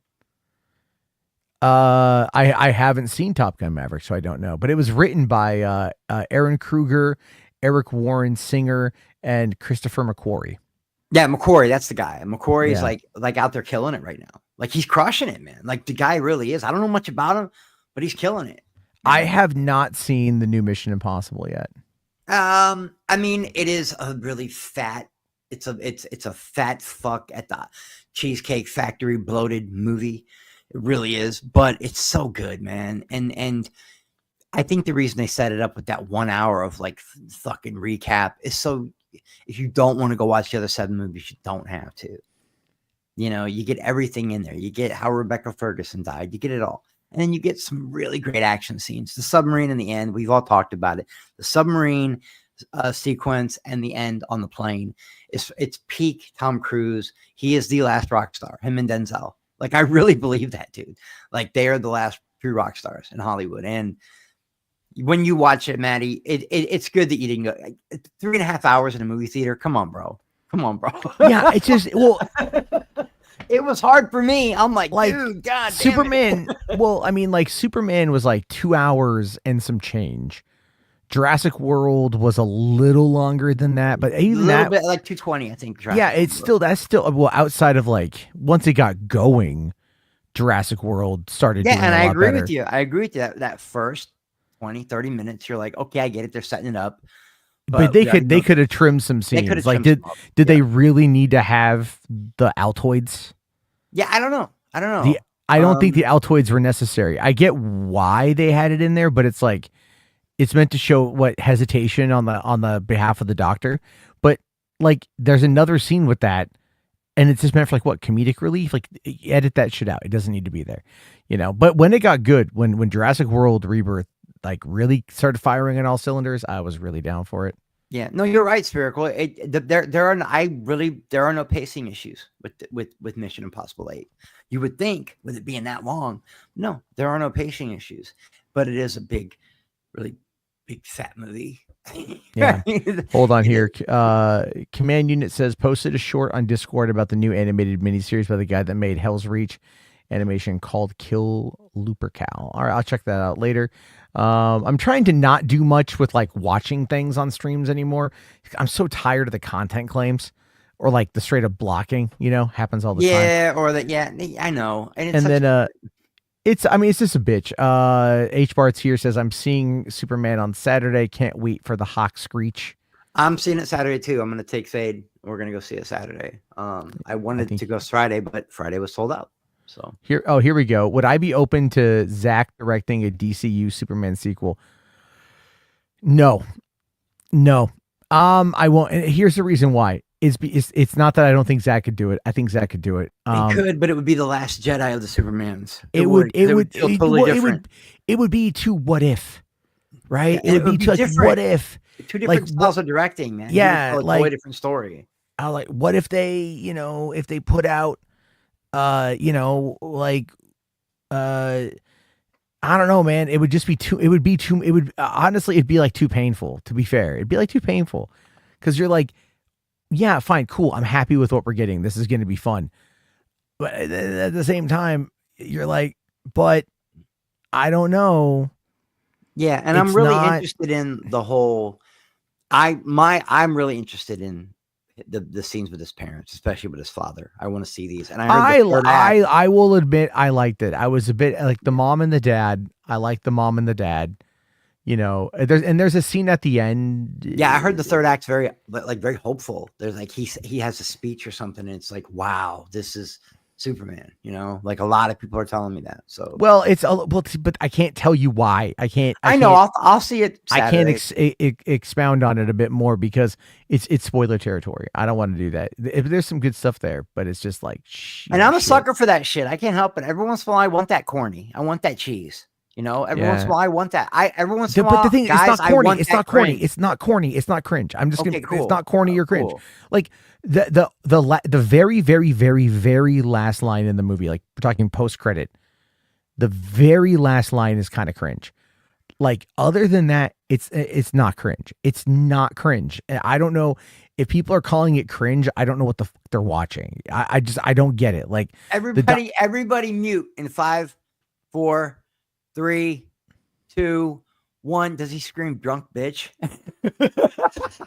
I haven't seen Top Gun Maverick, so I don't know. But it was written by Aaron Kruger, Eric Warren Singer, and Christopher McQuarrie. Yeah, McQuarrie, that's the guy. McQuarrie is like out there killing it right now. Like he's crushing it, man. Like the guy really is. I don't know much about him, but he's killing it. I have not seen the new Mission Impossible yet. I mean, it is a really fat. It's a fat fuck at the Cheesecake Factory bloated movie. It really is, but it's so good, man. And I think the reason they set it up with that 1 hour of like fucking recap is so if you don't want to go watch the other 7 movies, you don't have to. You know, you get everything in there. You get how Rebecca Ferguson died. You get it all. And then you get some really great action scenes. The submarine in the end, we've all talked about it. The submarine sequence and the end on the plane it's peak Tom Cruise. He is the last rock star, him and Denzel. Like, I really believe that, dude. Like, they are the last true rock stars in Hollywood. And when you watch it, Maddie, it's good that you didn't go 3.5 hours in a movie theater. Come on, bro. Yeah, it's just, well, it was hard for me. I'm like, dude, God Superman. Well, I mean, like Superman was like 2 hours and some change. Jurassic World was a little longer than that, but even that, bit, like 220, I think. That's still well outside of like once it got going, Jurassic World started. Yeah, and I agree better. with you. I agree with you. That first 20-30 minutes, you're like, okay, I get it. They're setting it up. But they could have trimmed some scenes. Like, did they really need to have the Altoids? Yeah, I don't know. I don't think the Altoids were necessary. I get why they had it in there, but it's like it's meant to show what hesitation on the behalf of the doctor. But like, there's another scene with that, and it's just meant for like what comedic relief. Like, edit that shit out. It doesn't need to be there, you know. But when it got good, when Jurassic World Rebirth like really started firing on all cylinders, I was really down for it. Yeah, no, you're right, Spherical. There are no pacing issues with Mission Impossible 8. You would think with it being that long, no, there are no pacing issues, but it is a really big fat movie. Yeah. Hold on here. Command Unit says posted a short on Discord about the new animated miniseries by the guy that made Hell's Reach animation called Kill Lupercal. All right, I'll check that out later. I'm trying to not do much with like watching things on streams anymore. I'm so tired of the content claims or like the straight up blocking, you know, happens all the time. Yeah, I know. It's just a bitch. H Bart's here says I'm seeing Superman on Saturday. Can't wait for the Hawk Screech. I'm seeing it Saturday too. I'm going to take Fade. We're going to go see it Saturday. I wanted to go Friday, but Friday was sold out. So here we go. Would I be open to Zach directing a DCU Superman sequel? No. I won't. And here's the reason why. It's not that I don't think Zach could do it. I think Zach could do it. He could, but it would be the Last Jedi of the Supermans. It would feel totally different. It would be too what if. right? Yeah, It would be like, different. what if, Two different styles of directing, man. Yeah, He would tell a totally different story. like, what if they, if they put out, like, I don't know, man. It would just be too. It would be too. It would honestly, it'd be like too painful. To be fair, it'd be like too painful, because you're like, yeah, fine, cool. I'm happy with what we're getting. This is going to be fun, but at the same time, you're like, but I don't know. Yeah, and I'm really interested in the whole. I'm really interested in the scenes with his parents, especially with his father. I want to see these, and I will admit I liked it. I was a bit like the mom and the dad. I liked the mom and the dad. There's a scene at the end. Yeah, I heard the third act's very hopeful. There's like he has a speech or something, and it's like, wow, this is Superman. Like a lot of people are telling me that. So but I can't tell you why. I know. I'll see it Saturday. I can't expound on it a bit more because it's spoiler territory. I don't want to do that. If there's some good stuff there, but it's just like, and I'm a sucker for that shit. I can't help it. Every once in a while, I want that corny. I want that cheese. Every once in a while, I want that. Every once in a while, but the thing, guys, it's not corny. It's not corny. Cringe. It's not corny. It's not cringe. I'm just okay, gonna. Cool. It's not corny or cringe. Cool. Like the very, very, very, very last line in the movie. Like we're talking post credit. The very last line is kind of cringe. Like other than that, it's not cringe. It's not cringe. I don't know if people are calling it cringe. I don't know what the fuck they're watching. I don't get it. Like everybody mute in 5, 4, 3, 2, 1. Does he scream drunk bitch?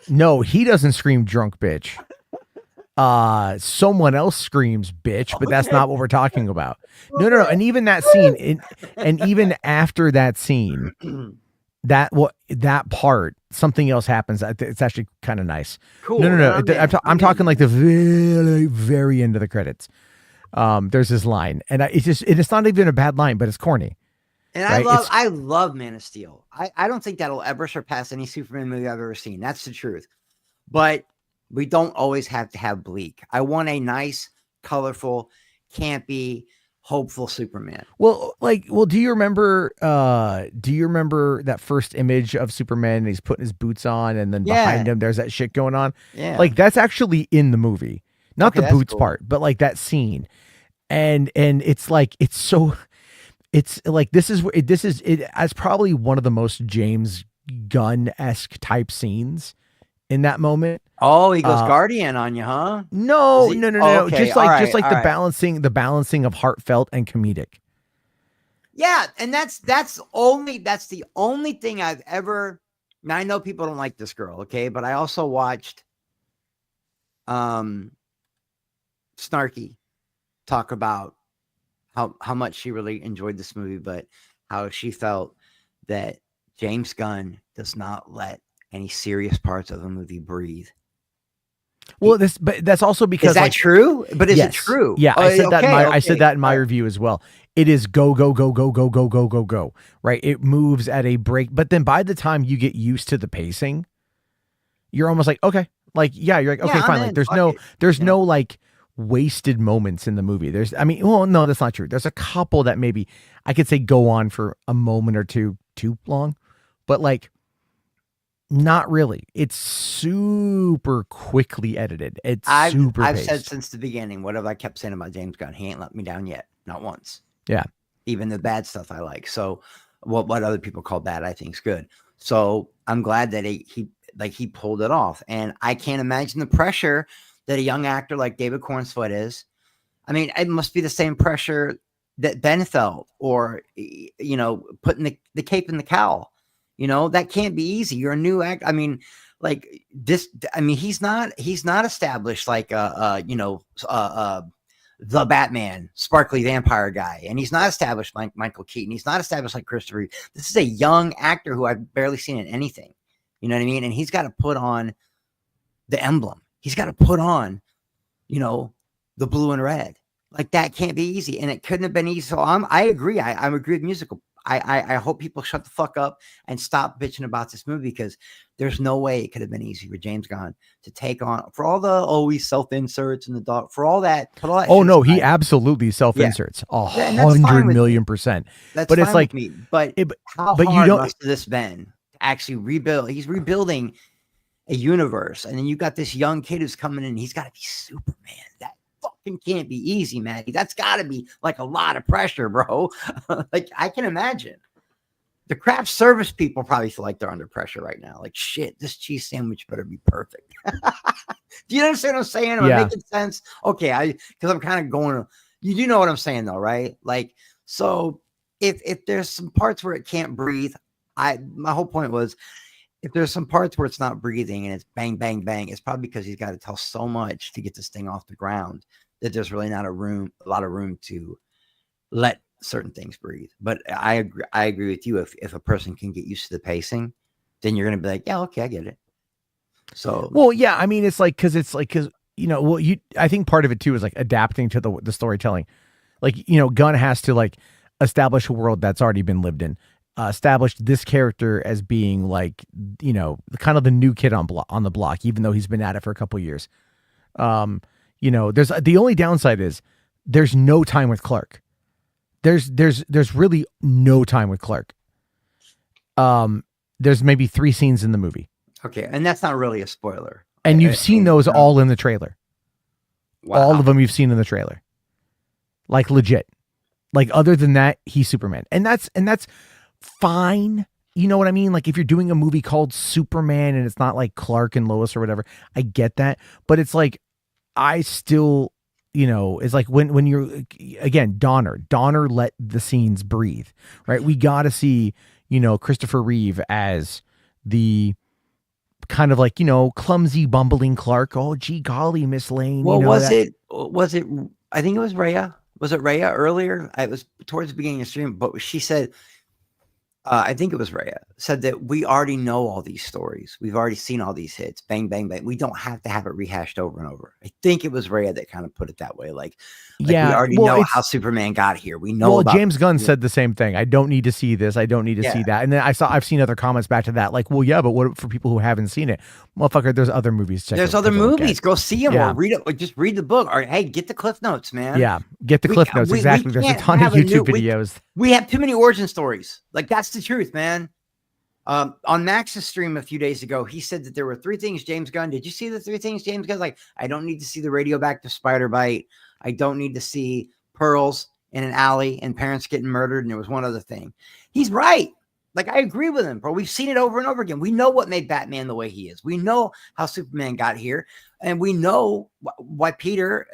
No, he doesn't scream drunk bitch. Someone else screams bitch, but that's not what we're talking about. No. And even that scene, and even after that scene, that part, something else happens. It's actually kind of nice. Cool. No. I'm talking like the very, very end of the credits. There's this line, and it's not even a bad line, but it's corny. And right? I love Man of Steel. I don't think that'll ever surpass any Superman movie I've ever seen. That's the truth. But we don't always have to have bleak. I want a nice, colorful, campy, hopeful Superman. Well, do you remember that first image of Superman and he's putting his boots on and then behind him there's that shit going on? Yeah. Like that's actually in the movie. Not the boots part, but like that scene. And it's like it's like this is as probably one of the most James Gunn-esque type scenes in that moment. Oh, he goes Guardian on you, huh? No. Okay. Just like the balancing of heartfelt and comedic. Yeah, and that's the only thing I've ever. Now I know people don't like this girl, okay, but I also watched Snarky talk about how much she really enjoyed this movie, but how she felt that James Gunn does not let any serious parts of the movie breathe. Well, but that's also because is that true? But is it true? Yeah, I said that. I said that in my review as well. It is go, right? It moves at a break, but then by the time you get used to the pacing, you're almost like okay, you're like okay, fine. Like there's no like wasted moments in the movie. No, that's not true. There's a couple that maybe I could say go on for a moment or two too long, but like. Not really. It's super quickly edited. I've said since the beginning, whatever I kept saying about James Gunn, he ain't let me down yet. Not once. Yeah. Even the bad stuff I like. So what other people call bad, I think is good. So I'm glad that he pulled it off. And I can't imagine the pressure that a young actor like David Cornsfoot is. I mean, it must be the same pressure that Ben felt, or putting the cape in the cowl. That can't be easy. You're a new act. I mean, like this. I mean, he's not established like the Batman, sparkly vampire guy, and he's not established like Michael Keaton. He's not established like Christopher Reeve. This is a young actor who I've barely seen in anything. You know what I mean? And he's got to put on the emblem. He's got to put on, the blue and red. Like that can't be easy, and it couldn't have been easy. So I agree. I agree with musical. I hope people shut the fuck up and stop bitching about this movie, because there's no way it could have been easy for James Gunn to take on, for all the always self-inserts and the dog, for all that. Oh no, he absolutely self-inserts 100 million %. That's but it's like, how hard must this been actually rebuild. He's rebuilding a universe, and then you got this young kid who's coming in. He's got to be Superman. That fucking can't be easy, man. That's got to be like a lot of pressure, bro. Like I can imagine. The craft service people probably feel like they're under pressure right now. Like, shit, this cheese sandwich better be perfect. Do you understand what I'm saying? Am I making sense? Okay, because I'm kind of going. You do know what I'm saying, though, right? Like, so if there's some parts where it can't breathe, my whole point was, if there's some parts where it's not breathing and it's bang, bang, bang, it's probably because he's got to tell so much to get this thing off the ground that there's really not a lot of room to let certain things breathe. But I agree with you. If a person can get used to the pacing, then you're gonna be like, yeah, okay, I get it. So well, yeah, I mean, it's like because I think part of it too is like adapting to the storytelling. Like, Gunn has to like establish a world that's already been lived in, establish this character as being like, kind of the new kid on the block, even though he's been at it for a couple years. There's the only downside is there's no time with Clark. There's really no time with Clark. There's maybe 3 scenes in the movie. Okay, and that's not really a spoiler. And you've seen those all in the trailer. Wow. All of them you've seen in the trailer. Like legit. Like other than that, he's Superman. And that's fine. You know what I mean? Like if you're doing a movie called Superman and it's not like Clark and Lois or whatever, I get that. But it's like I still, it's like when you're, again, Donner let the scenes breathe, right? We got to see, Christopher Reeve as the kind of like, clumsy, bumbling Clark. Oh, gee golly, Miss Lane. Well, was it, I think it was Rhea. Was it Rhea earlier? It was towards the beginning of the stream, but she said, I think it was Rhea, said that we already know all these stories. We've already seen all these hits. Bang, bang, bang. We don't have to have it rehashed over and over. I think it was Rhea that kind of put it that way. Like we already know how Superman got here. We know about James Gunn said the same thing. I don't need to see this. I don't need to see that. And then I've seen other comments back to that. Like, well, yeah, but what for people who haven't seen it? Motherfucker, there's other movies. There's other movies. Go see them or read it. Or just read the book. Or hey, get the Cliff Notes, man. Yeah, get the Cliff Notes. Exactly. There's a ton of YouTube videos. We have too many origin stories. Like that's the truth, man. On Max's stream a few days ago, he said that there were 3 things James Gunn. Did you see the 3 things James Gunn's like? I don't need to see the radioactive spider bite. I don't need to see pearls in an alley and parents getting murdered. And there was one other thing. He's right. Like I agree with him, bro. We've seen it over and over again. We know what made Batman the way he is. We know how Superman got here, and we know why Peter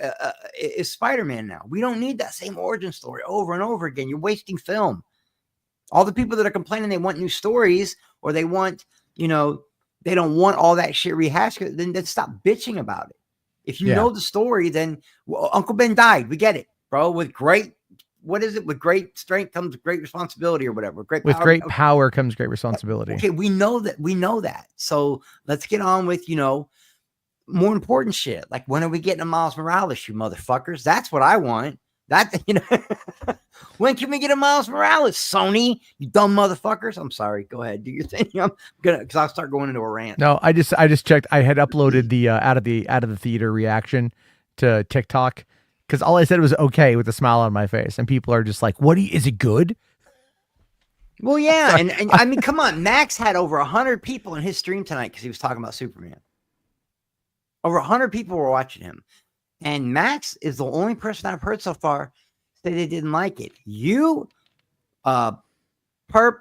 is Spider-Man now. We don't need that same origin story over and over again. You're wasting film. All the people that are complaining they want new stories or they want, they don't want all that shit rehashed, then stop bitching about it. If you know the story, then Uncle Ben died. We get it, bro. With great strength comes great responsibility or whatever. With great power comes great responsibility. Okay, we know that. So let's get on with, more important shit. Like when are we getting a Miles Morales, you motherfuckers? That's what I want. When can we get a Miles Morales, Sony? You dumb motherfuckers. I'm sorry. Go ahead, do your thing. I'm gonna because I'll start going into a rant. No, I just checked. I had uploaded the out of the theater reaction to TikTok because all I said was okay with a smile on my face, and people are just like, "What? Is it good?" Well, yeah, and I mean, come on. Max had over 100 people in his stream tonight because he was talking about Superman. Over 100 people were watching him. And Max is the only person I've heard so far say they didn't like it. You, Perp,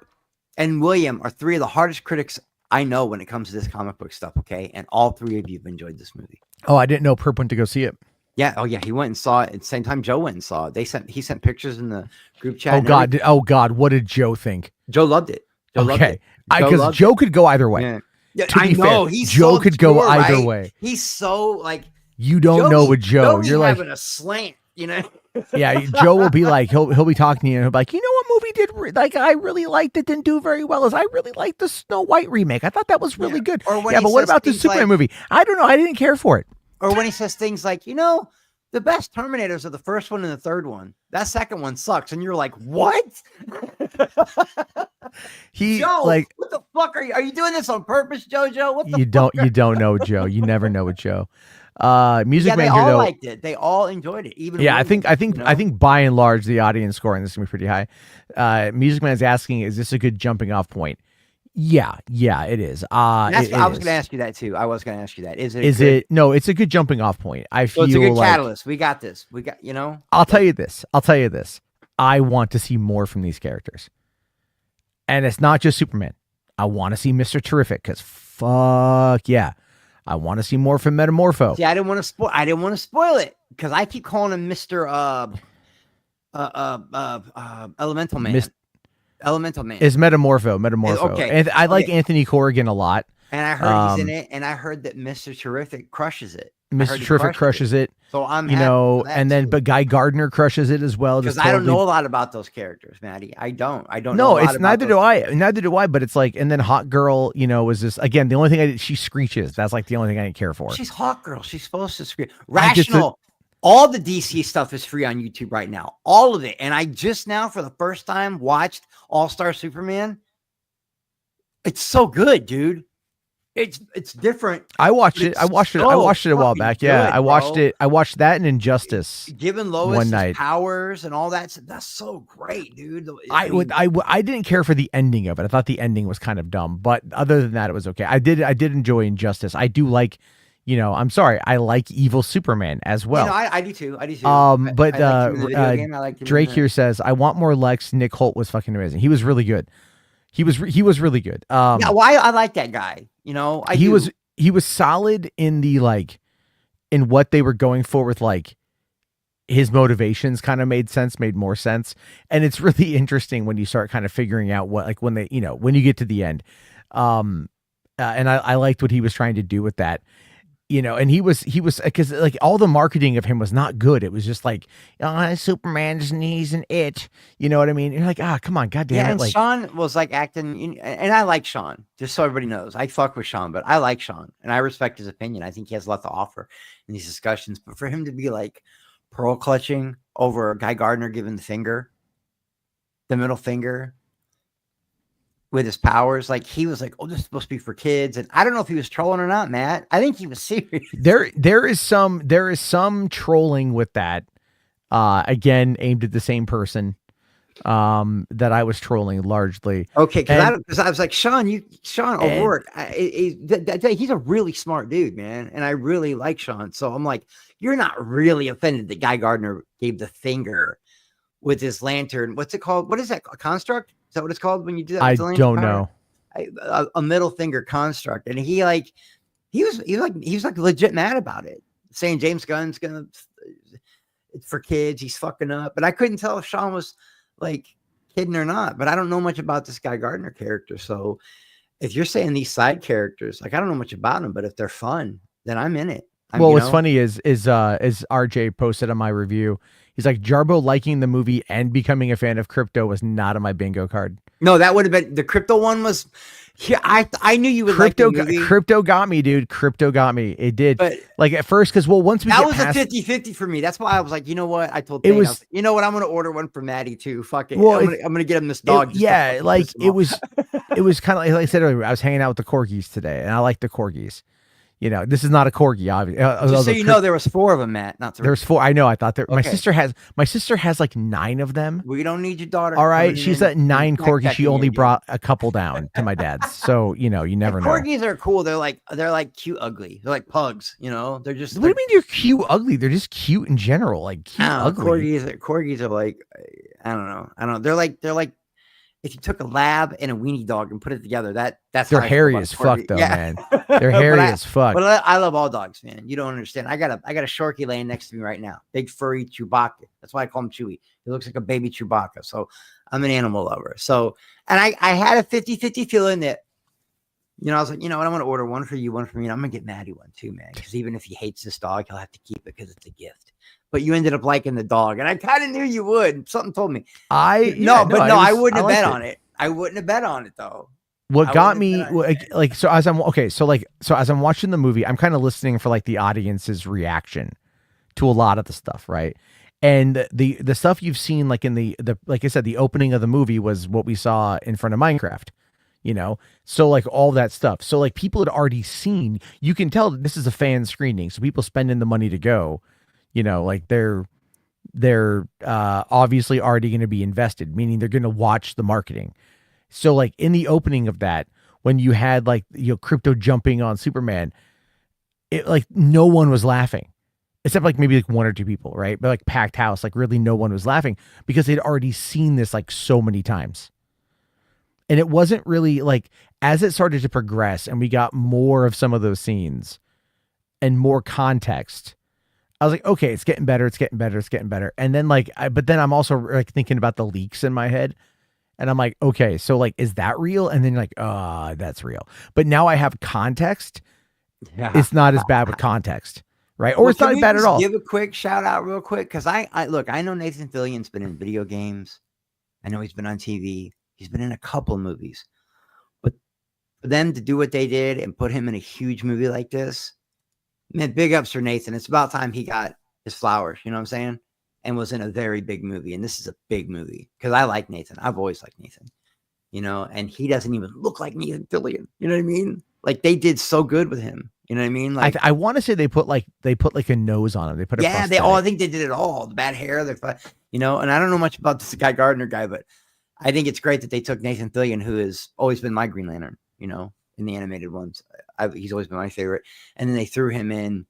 and William are 3 of the hardest critics I know when it comes to this comic book stuff, okay? And all 3 of you have enjoyed this movie. Oh, I didn't know Perp went to go see it. Yeah. Oh, yeah. He went and saw it at the same time Joe went and saw it. He sent pictures in the group chat. Oh, God. What did Joe think? Joe loved it. Because Joe could go either way. Yeah. I know. Joe could go either way. He's so like... You don't know with Joe. You're like having a slant, Yeah, Joe will be like, he'll be talking to you and he'll be like, what movie did I really liked it, didn't do very well I really liked the Snow White remake. I thought that was really good. But what about the Superman movie? I don't know. I didn't care for it. Or when he says things like, the best Terminators are the first one and the third one. That second one sucks. And you're like, what? Joe, what the fuck are you doing this on purpose, JoJo? What the You don't know Joe. You never know with Joe. Music Man they here, all though, liked it. They all enjoyed it. Even I think by and large the audience scoring this is gonna be pretty high. Music Man is asking, is this a good jumping off point? Yeah, it is. That's It I was is. going to ask you that too. I was going to ask you that. Is it? Is Good? it? No, it's a good jumping off point. I So it's a feel good like catalyst. We got this. We got. I'll tell you this. I want to see more from these characters, and it's not just Superman. I want to see Mr. Terrific because fuck yeah, I want to see more from Metamorpho. See, I didn't want to spoil. I didn't want to spoil it because I keep calling him Mister Elemental Man. Elemental Man is Metamorpho. Okay. And I like Okay. Anthony Corrigan a lot. And I heard he's in it, and I heard that Mr. Terrific crushes it. Mr. Terrific crushes it. So I'm you happy know, for that and then too. but Guy Gardner crushes it as well. Because Just I don't totally. know a lot about those characters, Maddie. I don't know a No, lot it's about neither those. do I. Neither do I. But it's like, and then Hot Girl, you know, was this again? The only thing I did, she screeches. That's like the only thing I didn't care for. She's Hot Girl. She's supposed to scream. I get Rational. All the DC stuff is free on YouTube right now. All of it. And I just now, for the first time, watched All-Star Superman. It's so good, dude. It's different. I watched it. I watched it a while back. Yeah, good, I watched bro. it. I watched that and Injustice. Giving Lois one his night. powers and all that. That's so great, dude. I didn't care for the ending of it. I thought the ending was kind of dumb, but other than that, it was okay. I did enjoy Injustice. I do like, you know, I'm sorry, I like Evil Superman as well. I do too. I do too. But I liked him in the video game. I liked him Drake here says, I want more Lex. Nick Holt was fucking amazing. He was really good. He was really good. Yeah, well, I like that guy. You know, he was solid in the like in what they were going for with like his motivations kind of made more sense. And it's really interesting when you start kind of figuring out what, like when they, you know, when you get to the end. And I liked what he was trying to do with that. You know, and he was because like all the marketing of him was not good. It was just like, oh, Superman's knees and itch. You know what I mean? You're like, come on, goddamn it! And like Sean was like acting, and I like Sean. Just so everybody knows, I fuck with Sean, but I like Sean, and I respect his opinion. I think he has a lot to offer in these discussions. But for him to be like pearl clutching over Guy Gardner giving the middle finger with his powers, like he was like, oh, this is supposed to be for kids. And I don't know if he was trolling or not, Matt. I think he was serious. there is some trolling with that. Again, aimed at the same person that I was trolling largely. Okay, because I was like, Sean O'Rourke, he's a really smart dude, man, and I really like Sean. So I'm like, you're not really offended that Guy Gardner gave the finger with his lantern. What's it called? What is that? A construct? Is that what it's called when you do that? I don't know. A middle finger construct, and he was like legit mad about it, saying James Gunn's gonna it's for kids. He's fucking up, but I couldn't tell if Sean was like kidding or not. But I don't know much about this Guy Gardner character, so if you're saying these side characters, like I don't know much about them, but if they're fun, then I'm in it. What's funny is RJ posted on my review. He's like, Jarbo liking the movie and becoming a fan of crypto was not on my bingo card. No, that would have been the crypto one was. Yeah, I knew you would like the movie. Crypto got me, dude. Crypto got me. It did. But like at first, because once we that get was past, a 50-50 for me. That's why I was like, you know what? I told Dane, you know what? I'm gonna order one for Maddie too. Fuck it. Well, I'm gonna get him this dog. Yeah, like it was kind of like I said earlier. I was hanging out with the corgis today, and I like the corgis. You know, this is not a corgi, obviously. Just so you know, there was 4 of them, Matt. Not 3. There's 4. I know. I thought there. Okay. My sister has like 9 of them. We don't need your daughter. All right, she's at 9 corgis. She only brought a couple down to my dad's. So you know, you never know. Corgis are cool. They're like cute, ugly. They're like pugs. You know, they're just. What do you mean you're cute, ugly? They're just cute in general. Like cute, ugly. Corgis are like, I don't know. They're like. If you took a lab and a weenie dog and put it together, that's they're hairy as fuck, though, man. They're hairy as fuck. But I love all dogs, man. You don't understand. I got a Sharky laying next to me right now. Big furry Chewbacca. That's why I call him Chewy. He looks like a baby Chewbacca. So I'm an animal lover. So, and I had a 50-50 feeling that, you know, I was like, you know what? I'm going to order one for you, one for me. And I'm going to get Maddie one too, man. Because even if he hates this dog, he'll have to keep it because it's a gift. But you ended up liking the dog, and I kind of knew you would. Something told me. I wouldn't have bet on it. I wouldn't have bet on it though. What got me so as I'm watching the movie, I'm kind of listening for like the audience's reaction to a lot of the stuff, right? And the stuff you've seen, like in the like I said, the opening of the movie was what we saw in front of Minecraft. You know, so like all that stuff. So like people had already seen. You can tell that this is a fan screening, so people spending the money to go. You know, like they're obviously already going to be invested, meaning they're going to watch the marketing. So like in the opening of that, when you had like crypto jumping on Superman, it like no one was laughing. Except like maybe like one or two people, right? But like packed house, like really no one was laughing because they'd already seen this like so many times. And it wasn't really like as it started to progress and we got more of some of those scenes and more context. I was like, okay, it's getting better, it's getting better, it's getting better. And then like, but then I'm also like thinking about the leaks in my head, and I'm like, okay, so like, is that real? And then like, that's real. But now I have context. Yeah. It's not as bad with context, right? Or Well, it's not can we bad at just all. give a quick shout out real quick? Because I look, I know Nathan Fillion's been in video games. I know he's been on TV. He's been in a couple movies. But for them to do what they did and put him in a huge movie like this, man, big ups for Nathan. It's about time he got his flowers, you know what I'm saying? And was in a very big movie. And this is a big movie because I like Nathan. I've always liked Nathan, and he doesn't even look like Nathan Fillion. You know what I mean? Like they did so good with him. You know what I mean? Like I want to say they put like a nose on him. They put a yeah, I think they did it all. The bad hair, and I don't know much about this Guy Gardner guy, but I think it's great that they took Nathan Fillion, who has always been my Green Lantern, in the animated ones. He's always been my favorite. And then they threw him in,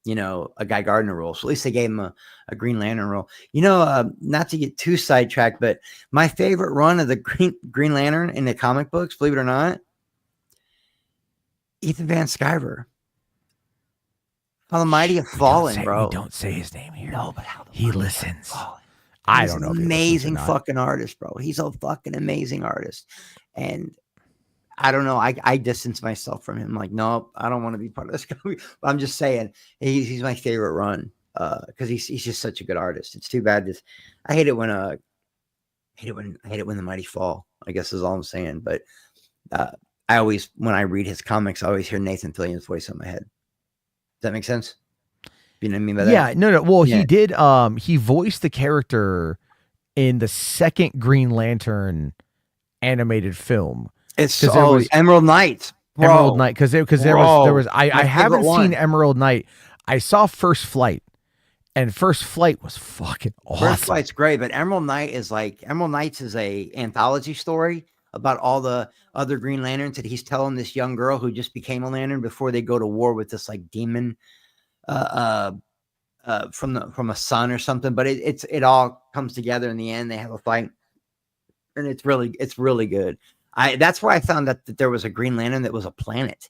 a Guy Gardner role. So at least they gave him a Green Lantern role. Not to get too sidetracked, but my favorite run of the Green Lantern in the comic books, believe it or not, Ethan Van Sciver. How the mighty have fallen, bro. We don't say his name here. No, but how he listens. I don't know. Amazing fucking artist, bro. He's a fucking amazing artist. And I don't know. I distance myself from him. Like, nope, I don't want to be part of this movie. But I'm just saying, he's my favorite run because he's just such a good artist. It's too bad. I hate it when the mighty fall. I guess is all I'm saying. But I always, when I read his comics, I always hear Nathan Fillion's voice in my head. Does that make sense? You know what I mean by that? Yeah, no. Well, yeah. He did. He voiced the character in the second Green Lantern animated film. It's Emerald Knight. Bro. Emerald Knight, because there was. I haven't seen Emerald Knight. I saw First Flight, and First Flight was fucking awesome. First Flight's great, but Emerald Knights is a anthology story about all the other Green Lanterns that he's telling this young girl who just became a Lantern before they go to war with this like demon from a sun or something. But it all comes together in the end. They have a fight, and it's really good. That's where I found that there was a Green Lantern that was a planet,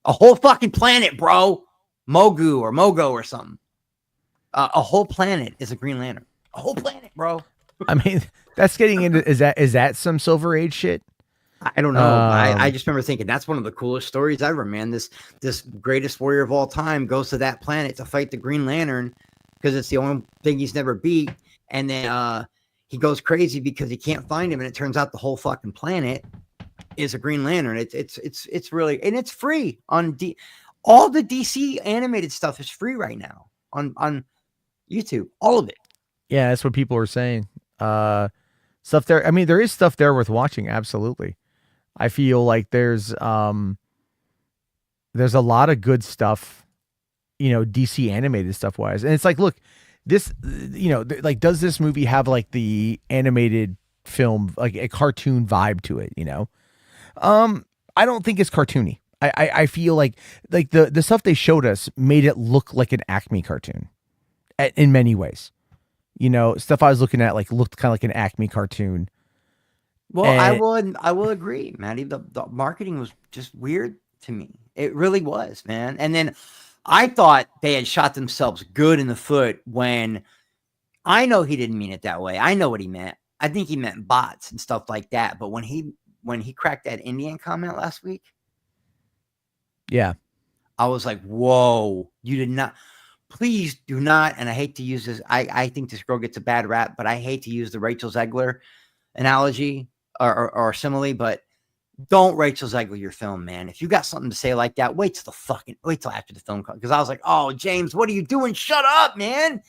a whole fucking planet, bro. Mogu or Mogo or something. A whole planet is a Green Lantern. A whole planet, bro. I mean, that's getting into is that some Silver Age shit? I don't know. I just remember thinking that's one of the coolest stories ever, man. This greatest warrior of all time goes to that planet to fight the Green Lantern because it's the only thing he's never beat, and then he goes crazy because he can't find him, and it turns out the whole fucking planet is a Green Lantern. It's really, and it's free on all the DC animated stuff is free right now on YouTube, all of it. Yeah, that's what people are saying. Stuff there. I mean, there is stuff there worth watching. Absolutely. I feel like there's a lot of good stuff, DC animated stuff wise. And it's like, look, this, like, does this movie have like the animated film, like a cartoon vibe to it? I don't think it's cartoony. I feel like the stuff they showed us made it look like an Acme cartoon in many ways. Stuff I was looking at looked kind of like an Acme cartoon. Well, I will agree, Maddie. The marketing was just weird to me. It really was, man. And then I thought they had shot themselves good in the foot when I know he didn't mean it that way. I know what he meant. I think he meant bots and stuff like that. But when he cracked that Indian comment last week, yeah, I was like, whoa, you did not. Please do not, and I hate to use this. I think this girl gets a bad rap, but I hate to use the Rachel Zegler analogy or simile, but don't Rachel Zegler your film, man. If you got something to say like that, wait till after the film comes. Because I was like, oh, James, what are you doing? Shut up, man.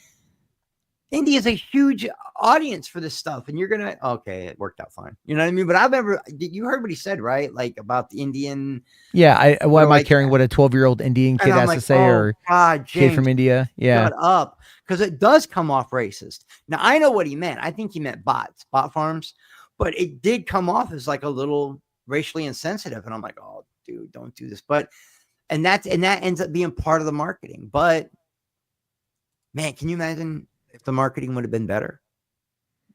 India is a huge audience for this stuff, and you're gonna okay. It worked out fine. You know what I mean? But you heard what he said, right? Like about the Indian. Yeah, why am I caring what a 12-year-old Indian kid has to say or God, James, kid from India? Yeah, shut up, because it does come off racist. Now I know what he meant. I think he meant bot farms, but it did come off as like a little racially insensitive. And I'm like, oh, dude, don't do this. But that ends up being part of the marketing. But man, can you imagine if the marketing would have been better?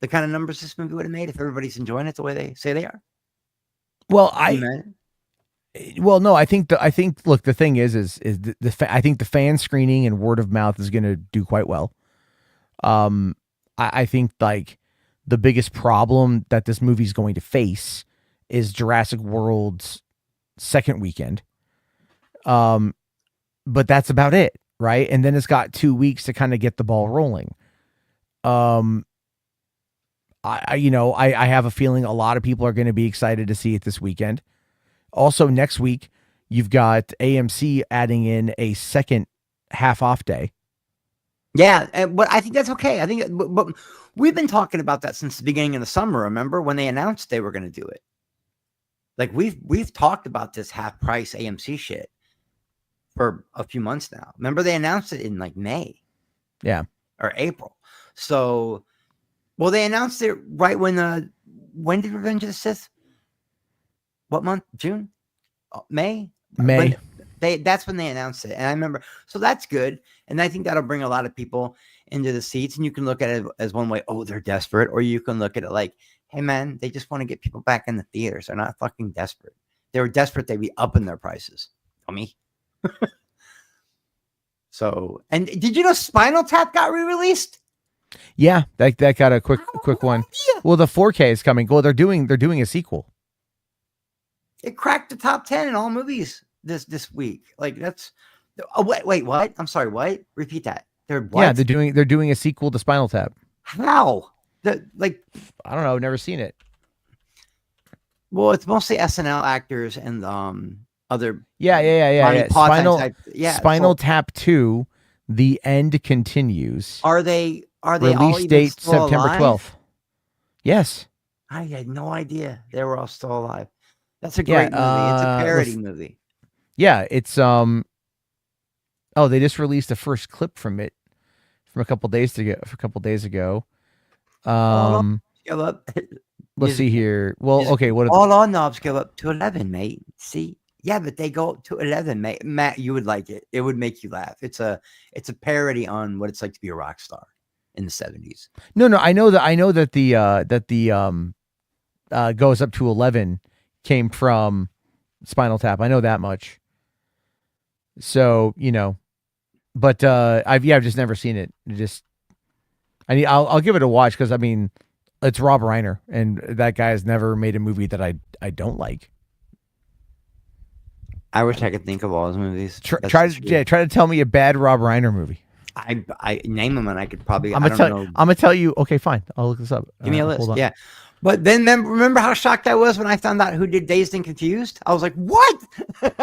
The kind of numbers this movie would have made if everybody's enjoying it the way they say they are. Well, no, I think look, the thing is I think the fan screening and word of mouth is going to do quite well. I think like the biggest problem that this movie is going to face is Jurassic World's second weekend. But that's about it, right? And then it's got 2 weeks to kind of get the ball rolling. I have a feeling a lot of people are going to be excited to see it this weekend. Also, next week, you've got AMC adding in a second half off day. Yeah, but I think that's okay. I think but we've been talking about that since the beginning of the summer. Remember when they announced they were going to do it? Like we've talked about this half price AMC shit for a few months now. Remember they announced it in like May, or April. So, well, they announced it right when did Revenge of the Sith? What month? June? May? May. That's when they announced it. And I remember, so that's good. And I think that'll bring a lot of people into the seats. And you can look at it as one way, oh, they're desperate. Or you can look at it like, hey, man, they just want to get people back in the theaters. They're not fucking desperate. They were desperate, they'd be upping their prices. Dummy. So, and did you know Spinal Tap got re-released? Yeah, that got a quick one. Idea. Well, the 4K is coming. Well, they're doing a sequel. It cracked the top 10 in all movies this week. Like that's wait, what? I'm sorry, what? Repeat that. They're what? Yeah, they're doing a sequel to Spinal Tap. How? I don't know, never seen it. Well, it's mostly SNL actors and other Yeah. Spinal so, Tap 2, The End Continues. Are they release date September 12th? Yes. I had no idea they were all still alive. That's a great movie. It's a parody movie. Yeah, it's they just released a first clip from it from a couple days ago. Let's see here. Well, okay, what all our knobs go up to 11, mate. See? Yeah, but they go up to 11, mate. Matt, you would like it. It would make you laugh. It's a parody on what it's like to be a rock star in the 70s. No, I know that the goes up to 11 came from Spinal Tap. I know that much. So, but I've just never seen it. I'll give it a watch because I mean, it's Rob Reiner and that guy has never made a movie that I don't like. I wish I could think of all his movies. Try to tell me a bad Rob Reiner movie. I name them and I could probably. I'm gonna tell you. Okay, fine. I'll look this up. Give me a list. Yeah. But then remember how shocked I was when I found out who did Dazed and Confused? I was like, what?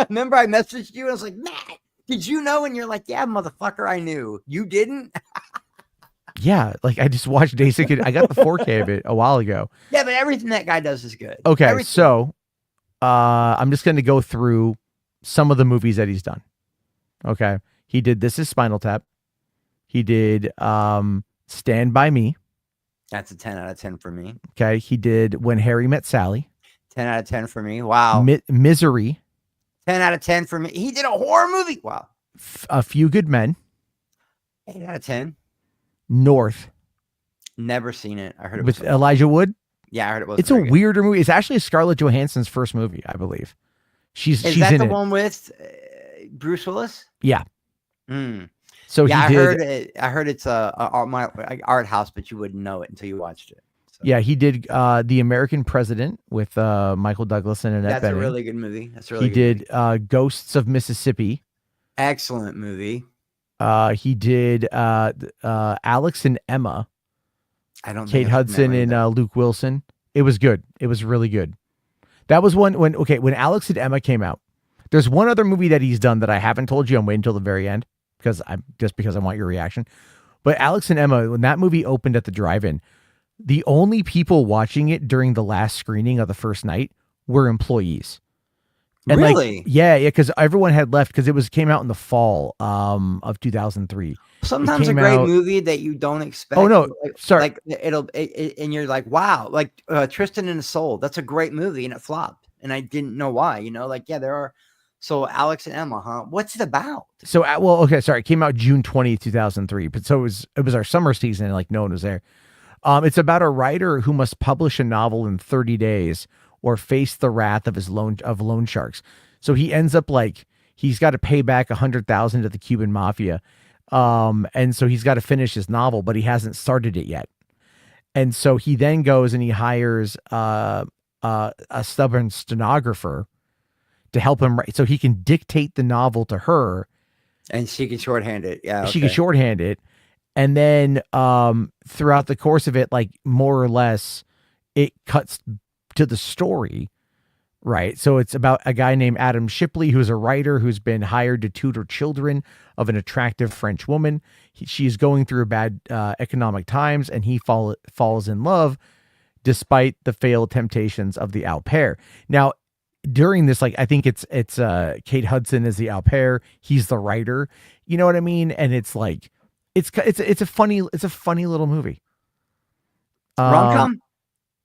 Remember I messaged you and I was like, Matt, did you know? And you're like, yeah, motherfucker, I knew. You didn't? Yeah, like I just watched Dazed and Confused. I got the 4K of it a while ago. Yeah, but everything that guy does is good. Okay, so I'm just going to go through some of the movies that he's done. Okay, he did This Is Spinal Tap. He did Stand By Me. That's a 10 out of 10 for me. Okay. He did When Harry Met Sally. 10 out of 10 for me. Wow. Misery. 10 out of 10 for me. He did a horror movie. Wow. A Few Good Men. 8 out of 10. North. Never seen it. I heard it with Elijah Wood. Yeah, I heard it was. It's a weirder movie. It's actually Scarlett Johansson's first movie, I believe. She's that in the it. one with Bruce Willis? Yeah. Mm. So yeah, I heard it's a art house, but you wouldn't know it until you watched it. So. Yeah, he did The American President with Michael Douglas and Annette Bening. That's a really good movie. He did Ghosts of Mississippi. Excellent movie. He did Alex and Emma. I don't. Kate Hudson and Luke Wilson. It was good. It was really good. That was when Alex and Emma came out. There's one other movie that he's done that I haven't told you. I'm waiting until the very end because I want your reaction. But Alex and Emma, when that movie opened at the drive-in, the only people watching it during the last screening of the first night were employees. And really? Yeah, because everyone had left because it came out in the fall of 2003. Sometimes a great movie that you don't expect. Oh no, sorry. And you're like, wow, like Tristan and the Soul. That's a great movie, and it flopped. and I didn't know why. Like there are. So Alex and Emma, huh? What's it about? So, well, okay, sorry. It came out June 20th, 2003. But so it was our summer season, and like no one was there. It's about a writer who must publish a novel in 30 days or face the wrath of his loan sharks. So he ends up like he's got to pay back 100,000 to the Cuban mafia. And so he's got to finish his novel, but he hasn't started it yet. And so he then goes and he hires a stubborn stenographer to help him write, so he can dictate the novel to her, and she can shorthand it. Yeah, she can shorthand it, and then throughout the course of it, like more or less, it cuts to the story, right? So it's about a guy named Adam Shipley, who's a writer who's been hired to tutor children of an attractive French woman. She's going through bad economic times, and he falls in love despite the failed temptations of the au pair. Now, during this, like I think it's Kate Hudson is the au pair. He's the writer. You know what I mean? And it's like it's a funny little movie. Rom-com?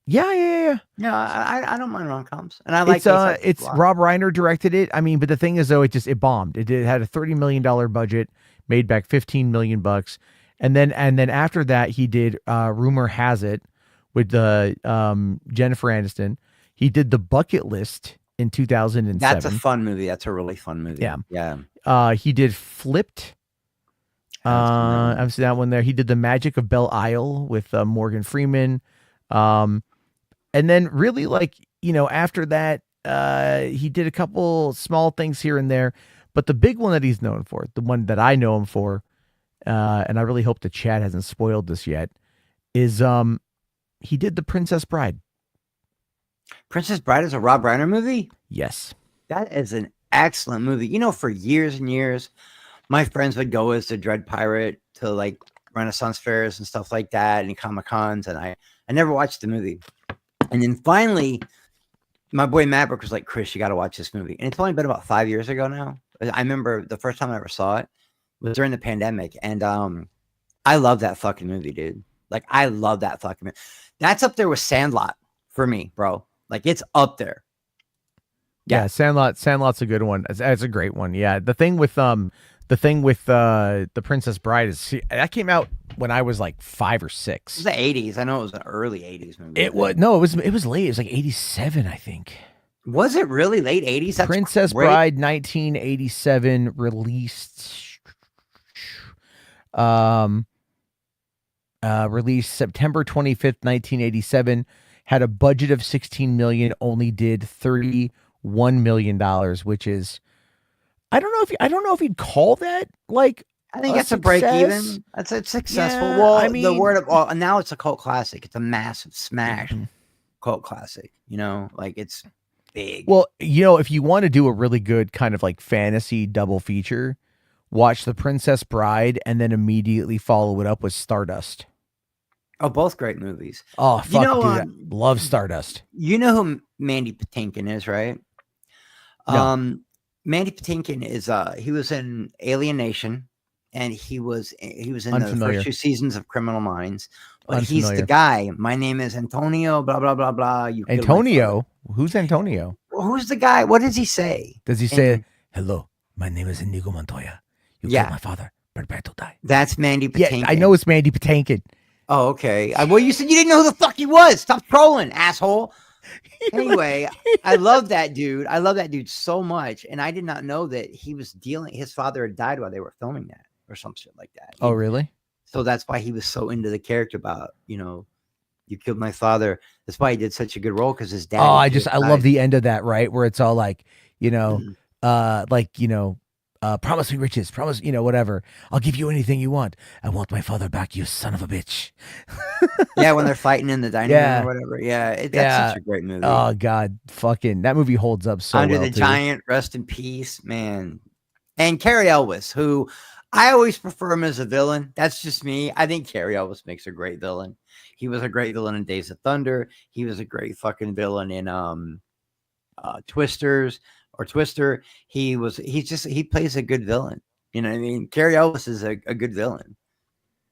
Yeah. No, I don't mind rom-coms, and I like it's Rob Reiner directed it. I mean, but the thing is though, it bombed. It had a $30 million budget, made back $15 million bucks, and then after that he did Rumor Has It with the Jennifer Aniston. He did The Bucket List in 2007. That's a fun movie. That's a really fun movie. Yeah. He did Flipped. I've seen that one there. He did The Magic of Belle Isle with Morgan Freeman. And then really like, after that, he did a couple small things here and there, but the big one that he's known for, the one that I know him for, and I really hope the chat hasn't spoiled this yet, is he did The Princess Bride. Princess Bride is a Rob Reiner movie? Yes. That is an excellent movie. For years and years, my friends would go as the Dread Pirate to like Renaissance fairs and stuff like that and Comic-Cons, and I never watched the movie. And then finally, my boy Maverick was like, Chris, you got to watch this movie. And it's only been about 5 years ago now. I remember the first time I ever saw it was during the pandemic. And I love that fucking movie, dude. Like, I love that fucking movie. That's up there with Sandlot for me, bro. Like, it's up there. Yeah, Sandlot's a good one. It's a great one. Yeah. The thing with The Princess Bride is that came out when I was like 5 or 6. It was the 80s. I know it was an early 80s movie. It was late. It was like 87, I think. Was it really late 80s? That's Princess great. Bride 1987 released released September 25th, 1987, had a budget of 16 million, only did $31 million, which is I don't know if you'd call that like I think it's a break even. That's a successful. Yeah, well, I mean, the word of now it's a cult classic. It's a massive smash cult classic. Like it's big. Well, if you want to do a really good kind of like fantasy double feature, watch The Princess Bride and then immediately follow it up with Stardust. Oh, both great movies. Oh, fuck, dude, I love Stardust. You know who Mandy Patinkin is, right? No. Mandy Patinkin is he was in Alien Nation, and he was in the first 2 seasons of Criminal Minds. But he's the guy. My name is Antonio. Blah blah blah blah. Antonio? Who's Antonio? Well, who's the guy? What does he say? Does he say, "Hello, my name is Inigo Montoya. You killed my father. Prepare to die." That's Mandy Patinkin. Yeah, I know it's Mandy Patinkin. Oh, okay. Well, you said you didn't know who the fuck he was. Stop trolling, asshole. Anyway, I love that dude. I love that dude so much. And I did not know that his father had died while they were filming that or some shit like that. Oh, really? So that's why he was so into the character about, you killed my father. That's why he did such a good role, because his dad. Oh, I love the end of that, right? Where it's all like, promise me riches, promise, whatever. I'll give you anything you want. I want my father back, you son of a bitch. Yeah, when they're fighting in the dining room or whatever. Yeah, that's such a great movie. Oh, God, fucking, that movie holds up so Under well, the Giant, rest in peace, man. And Cary Elwes, who I always prefer him as a villain. That's just me. I think Cary Elwes makes a great villain. He was a great villain in Days of Thunder. He was a great fucking villain in Twister. He plays a good villain. You know what I mean? Cary Elwes is a good villain,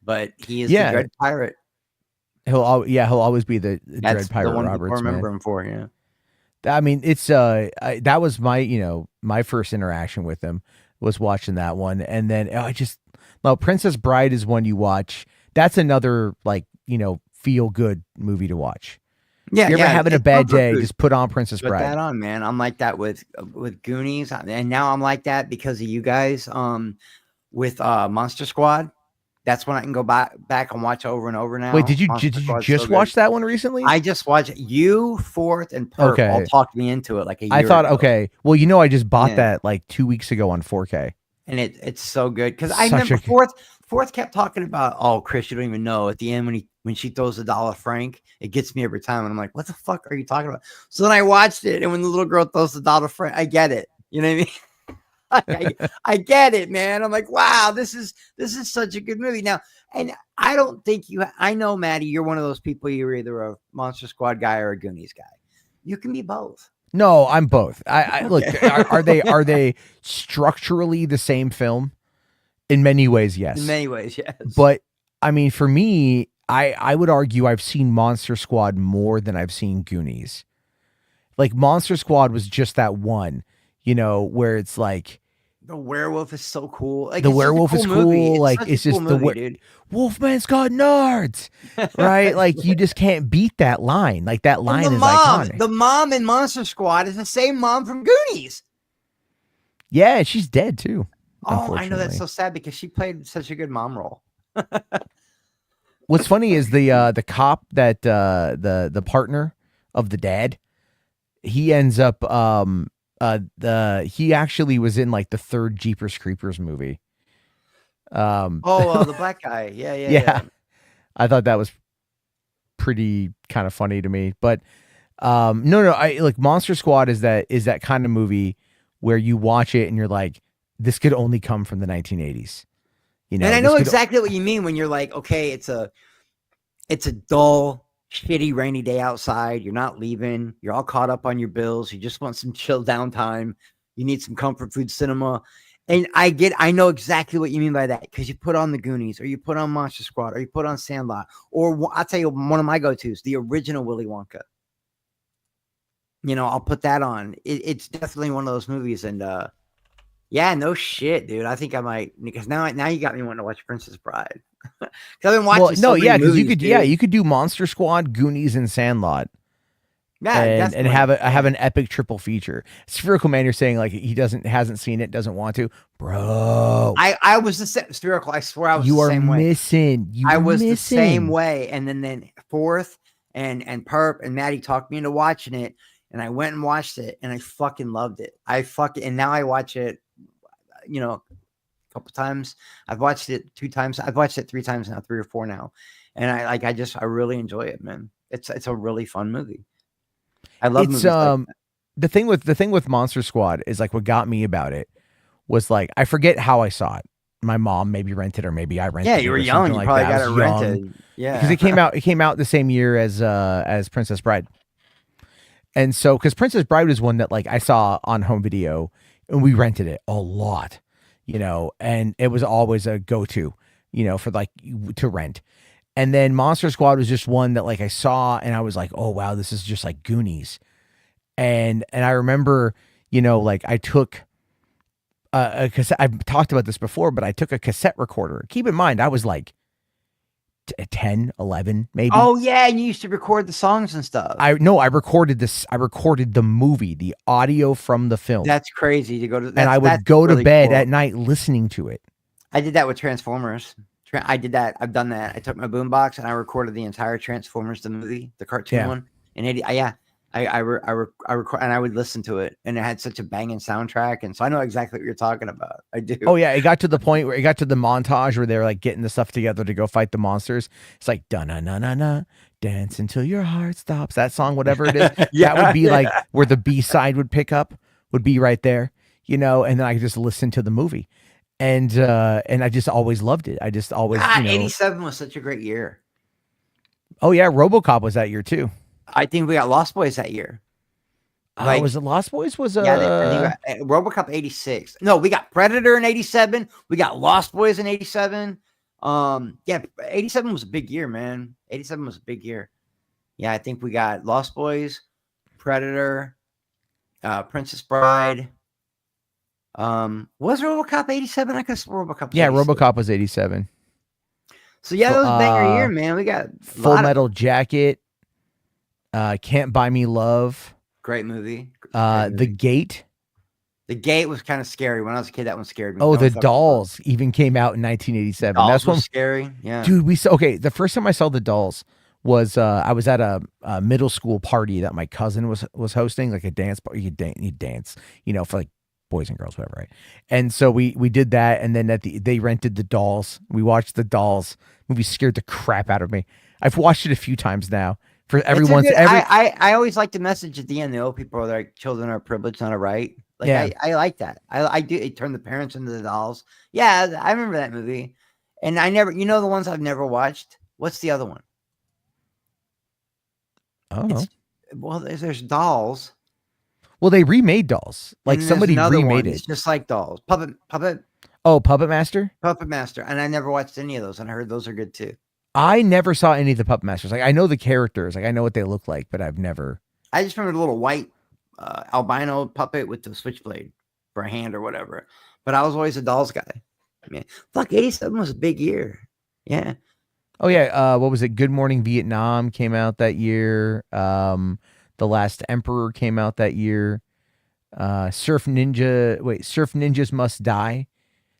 but he is the Dread Pirate. He'll always be the Dread Pirate. The one Roberts, I remember him for. Yeah. I mean, it's that was my my first interaction with him was watching that one, and then I just no Princess Bride is one you watch. That's another like feel good movie to watch. If Yeah, you're ever yeah. having a It's bad comfort day, food. just put on Princess Put Bride. that on, man. I'm like that with Goonies, and now I'm like that because of you guys. With Monster Squad, that's when I can go back and watch over and over Wait, now. did you Monster did you Squad's so just good. watch that one recently? I just watched you, Fourth, and Perp all Okay, talked me into it like a I year thought ago. okay. Well, I just bought Yeah, that like 2 weeks ago on 4K. and it's so good because I Such remember a Fourth kept talking about, oh, Chris, you don't even know at the end when she throws the dollar franc, it gets me every time, and I'm like, what the fuck are you talking about? So then I watched it, and when the little girl throws the dollar franc, I get it. You know what I mean? I get it, man. I'm like, wow, this is such a good movie. Now, and I don't think I know, Maddie, you're one of those people, you're either a Monster Squad guy or a Goonies guy. You can be both. no. I'm both. I look. Okay. Are they structurally the same film? In many ways, In yes. many ways, yes. But I mean, for me, I would argue I've seen Monster Squad more than I've seen Goonies. Like Monster Squad was just that one, where it's like The werewolf is so cool. Like, the it's just a werewolf cool is movie. cool. It's Like such a it's cool just the movie, dude. Wolfman's got nards, right? Like you just can't beat that line. Like that And line is iconic. the mom in Monster Squad is the same mom from Goonies. Yeah, and she's dead too. Oh, I know, that's Unfortunately, so sad because she played such a good mom role. what's funny is the cop that the partner of the dad, he ends up he actually was in like the third Jeepers Creepers movie. Oh, the black guy. Yeah, yeah, Yeah, yeah. I thought that was pretty kind of funny to me. But no, I like Monster Squad is that kind of movie where you watch it and you're like, this could only come from the 1980s. And I This know could exactly what you mean when you're like, okay, it's a dull, shitty, rainy day outside. You're not leaving. You're all caught up on your bills. You just want some chill downtime. You need some comfort food cinema. And I know exactly what you mean by that because you put on the Goonies or you put on Monster Squad or you put on Sandlot or I'll tell you one of my go-tos, the original Willy Wonka. I'll put that on. It's definitely one of those movies. And yeah, no shit, dude. I think I might, because now you got me wanting to watch Princess Bride. Because I've been watching so no, many yeah, because movies, dude. you could do Monster Squad, Goonies, and Sandlot. Yeah, And definitely. have an epic triple feature. Spherical Man, you're saying like he hasn't seen it, doesn't want to, bro. I was the same. Spherical, I swear I was You the are same way. missing. I was the same way. And then Fourth and Perp and Maddie talked me into watching it. And I went and watched it and I fucking loved it. And now I watch it, a couple times. I've watched it 2 times. I've watched it 3 times now, 3 or 4 now. And I really enjoy it, man. It's a really fun movie. I love It's movies like that. the thing with Monster Squad is like what got me about it was like I forget how I saw it. My mom maybe rented or maybe I rented Yeah, it you were or young. something You like probably that. I got it was young rented. because Yeah. it came out the same year as Princess Bride. And so cuz Princess Bride was one that like I saw on home video and we rented it a lot, and it was always a go-to, for like to rent. And then Monster Squad was just one that like I saw and I was like, "Oh wow, this is just like Goonies." And I remember, like I took a cassette. I've talked about this before, but I took a cassette recorder. Keep in mind, I was like 10, 11, maybe. Oh yeah, and you used to record the songs and stuff. I recorded this. I recorded the movie, the audio from the film. That's crazy to go to. And I would go to bed at night listening to it. I did that with Transformers. I did that. I've done that. I took my boombox and I recorded the entire Transformers the movie, the cartoon one. And I record and I would listen to it, and it had such a banging soundtrack, and so I know exactly what you're talking about. I do. Oh yeah, it got to the point where it got to the montage where they're like getting the stuff together to go fight the monsters. It's like da na na na na, dance until your heart stops. That song, whatever it is, that would be like where the B side would pick up, would be right there, and then I just listened to the movie, and I just always loved it. I just always, 87 was such a great year. Oh yeah, RoboCop was that year too. I think we got Lost Boys that year. Was it Lost Boys? I think RoboCop 86. No, we got Predator in 87. We got Lost Boys in 87. 87 was a big year, man. 87 was a big year. Yeah, I think we got Lost Boys, Predator, Princess Bride. Was RoboCop 87? I guess RoboCop was Yeah, 86. RoboCop was 87. So yeah, that was a banger year, man. We got Full Metal Jacket, Can't Buy Me Love, great movie. The Gate. The Gate was kind of scary when I was a kid. That one scared me. Oh, That The one thought it was fun. Dolls even came out in 1987. Dolls That's was when, scary. Yeah, dude. The first time I saw The Dolls was I was at a middle school party that my cousin was hosting, like a dance party. You dance, for like boys and girls, whatever, right? And so we did that, and then they rented The Dolls. We watched The Dolls. Movie scared the crap out of me. I've watched it a few times now. For everyone's I always like the message at the end. The old people are like, children are privileged, not a right. Like, yeah. I like that. I do. It turned the parents into the dolls. Yeah, I remember that movie. And I never, the ones I've never watched. What's the other one? Oh, well, there's Dolls. Well, they remade Dolls. Like somebody remade it. It's just like Dolls. Puppet. Oh, Puppet Master. Puppet Master. And I never watched any of those, and I heard those are good too. I never saw any of the Puppet Masters. Like I know the characters, like I know what they look like, but I've never. I just remember the little white albino puppet with the switchblade for a hand or whatever. But I was always a Dolls guy. I mean, fuck, 87 was a big year. Yeah. Oh yeah. What was it? Good Morning Vietnam came out that year. The Last Emperor came out that year. Surf Ninjas Must Die.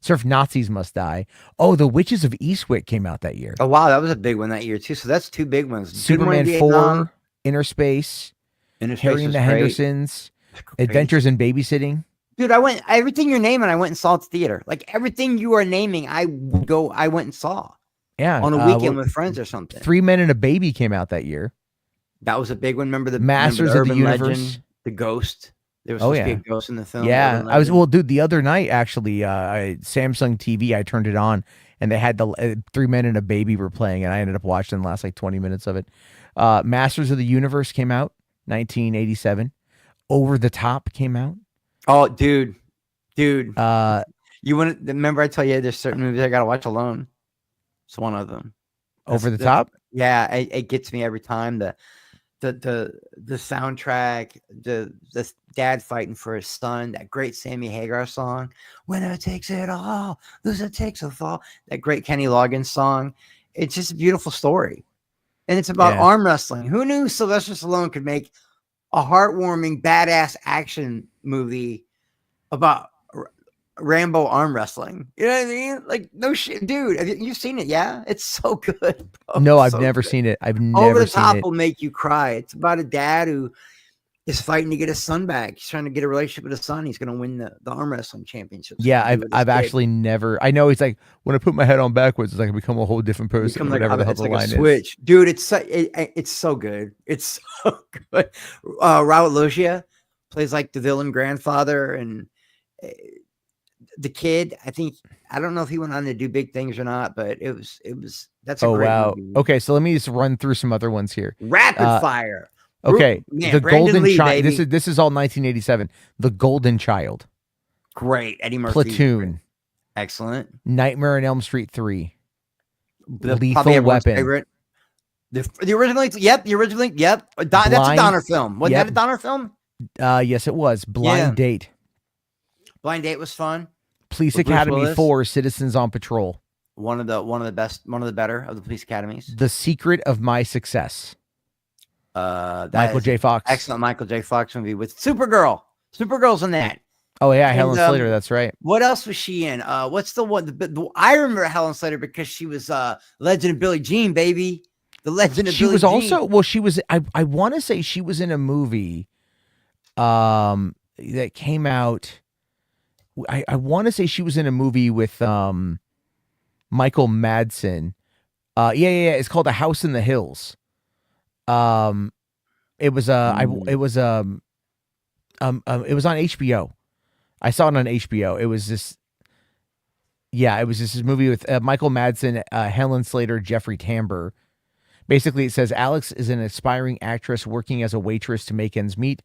Surf Nazis Must Die. Oh, The Witches of Eastwick came out that year. Oh, wow. That was a big one that year, too. So that's two big ones. Superman 4, Inner Space, Harry and the Hendersons, Adventures in Babysitting. Dude, everything you're naming, I went and saw at the theater. Like everything you are naming, I went and saw. Yeah. On a weekend with friends or something. 3 Men and a Baby came out that year. That was a big one. Remember the Masters of the Universe? Legend, the Ghost. There was supposed to be a ghost in the film. Yeah, dude, the other night, actually, Samsung TV, I turned it on, and they had the 3 Men and a Baby were playing, and I ended up watching the last, 20 minutes of it. Masters of the Universe came out, 1987. Over the Top came out. Oh, dude. You want to remember I tell you there's certain movies I got to watch alone? It's one of them. Over the Top? Yeah, it gets me every time. The soundtrack, the dad fighting for his son, that great Sammy Hagar song, Winner Takes It All, Loser Takes a Fall, that great Kenny Loggins song. It's just a beautiful story. And it's about arm wrestling. Who knew Sylvester Stallone could make a heartwarming, badass action movie about Rambo arm wrestling? You know what I mean? Like, no shit, dude. You've seen it, yeah? It's so good, bro. No, I've never seen it. I've never seen it. Over the Top will make you cry. It's about a dad who is fighting to get his son back. He's trying to get a relationship with his son. He's going to win the arm wrestling championship. Yeah, I've actually never. I know he's like, when I put my head on backwards, it's like I become a whole different person. Whatever the hell the line is. Switch, dude. It's so good. It's so good. Raul Loggia plays like the villain grandfather, and the kid, I don't know if he went on to do big things or not, but that's a great movie. Okay, so let me just run through some other ones here. Rapid fire. Okay, man, The Brandon Golden Lee, Child. baby. This is all 1987. The Golden Child. Great. Eddie Murphy. Platoon. Excellent. Nightmare on Elm Street 3. Lethal Weapon. The original. Yep. The original. Yep. That's a Donner film. Wasn't that a Donner film? Yes, it was. Blind Date. Blind Date was fun. Police Academy 4, Citizens on Patrol. One of the best, one of the better of the police academies. The Secret of My Success. Michael J. Fox. Excellent Michael J. Fox movie with Supergirl. Supergirl's in that. Oh yeah, Helen Slater. That's right. What else was she in? What's the one? I remember Helen Slater because she was Legend of Billie Jean, baby. The Legend of Billie Jean. She was also, well, she was. I want to say she was in a movie, that came out. I want to say she was in a movie with Michael Madsen. Yeah. It's called A House in the Hills. It was it was on HBO. I saw it on HBO. It was this movie with Michael Madsen, Helen Slater, Jeffrey Tambor. Basically, it says Alex is an aspiring actress working as a waitress to make ends meet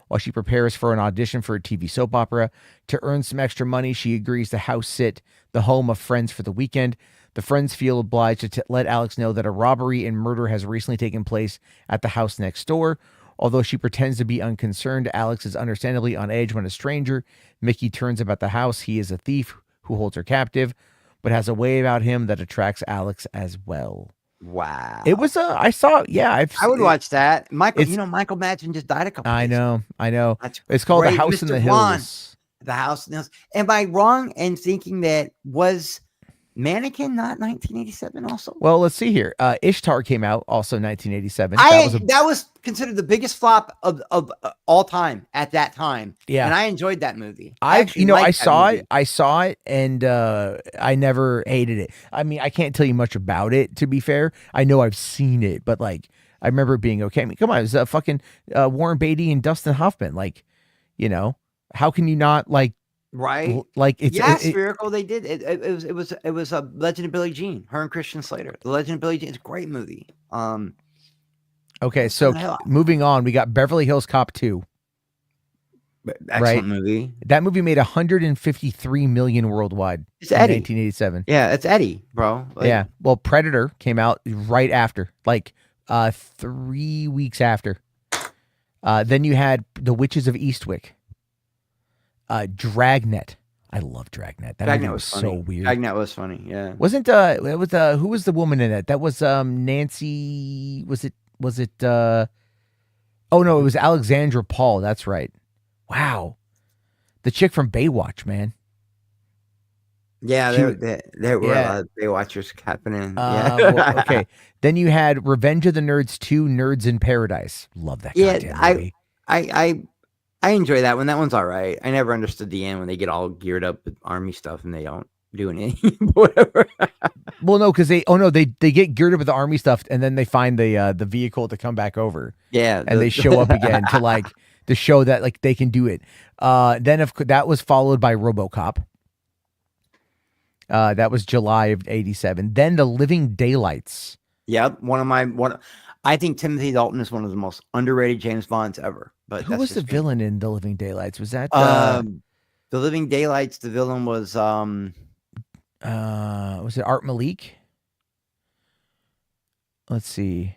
while she prepares for an audition for a TV soap opera. To earn some extra money, she agrees to house sit the home of friends for the weekend. The friends feel obliged to let Alex know that a robbery and murder has recently taken place at the house next door. Although she pretends to be unconcerned, Alex is understandably on edge when a stranger, Mickey, turns about the house. He is a thief who holds her captive, but has a way about him that attracts Alex as well. Wow. It was I saw, yeah, I would watch that. Michael, it's- Michael Madsen just died a couple I days ago. know. That's It's called The great. House in Mr. the Blonde. Hills. The House in the Hills. Am I wrong in thinking that was Mannequin not 1987 also? Well, let's see here. Ishtar came out also 1987. That was considered the biggest flop of all time at that time. Yeah. And I enjoyed that movie. I saw movie. it. I saw it, and I never hated it. I mean, I can't tell you much about it, to be fair. I know I've seen it, but like, I remember it being okay. I mean, come on, it was fucking Warren Beatty and Dustin Hoffman. Like, how can you not like? Right. Like it's Spherical. They did it was a Legend of Billie Jean. Her and Christian Slater. The Legend of Billie Jean. It's a great movie. Okay, so moving on, we got Beverly Hills Cop 2. Excellent movie. That movie made 153 million worldwide. It's Eddie. 1987. Yeah, it's Eddie, bro. Yeah. Well, Predator came out right after, like 3 weeks after. Then you had The Witches of Eastwick. Dragnet. I love Dragnet. That movie was so weird. Dragnet was funny. Yeah. Wasn't it was who was the woman in it? That was Nancy. Was it? Oh no, it was Alexandra Paul. That's right. Wow, the chick from Baywatch, man. Yeah, there were a lot of Baywatchers happening. Well, okay. Then you had Revenge of the Nerds 2, Nerds in Paradise. Love that. Yeah, movie. I enjoy that one. That one's all right. I never understood the end when they get all geared up with army stuff and they don't do anything. Whatever. Well, no, because they get geared up with the army stuff and then they find the vehicle to come back over. Yeah, and they show up again to show that like they can do it. Then that was followed by RoboCop. That was July of 87. Then The Living Daylights. Yep, I think Timothy Dalton is one of the most underrated James Bonds ever. But who was the villain in The Living Daylights? Was that The Living Daylights? The villain was it Art Malik? Let's see.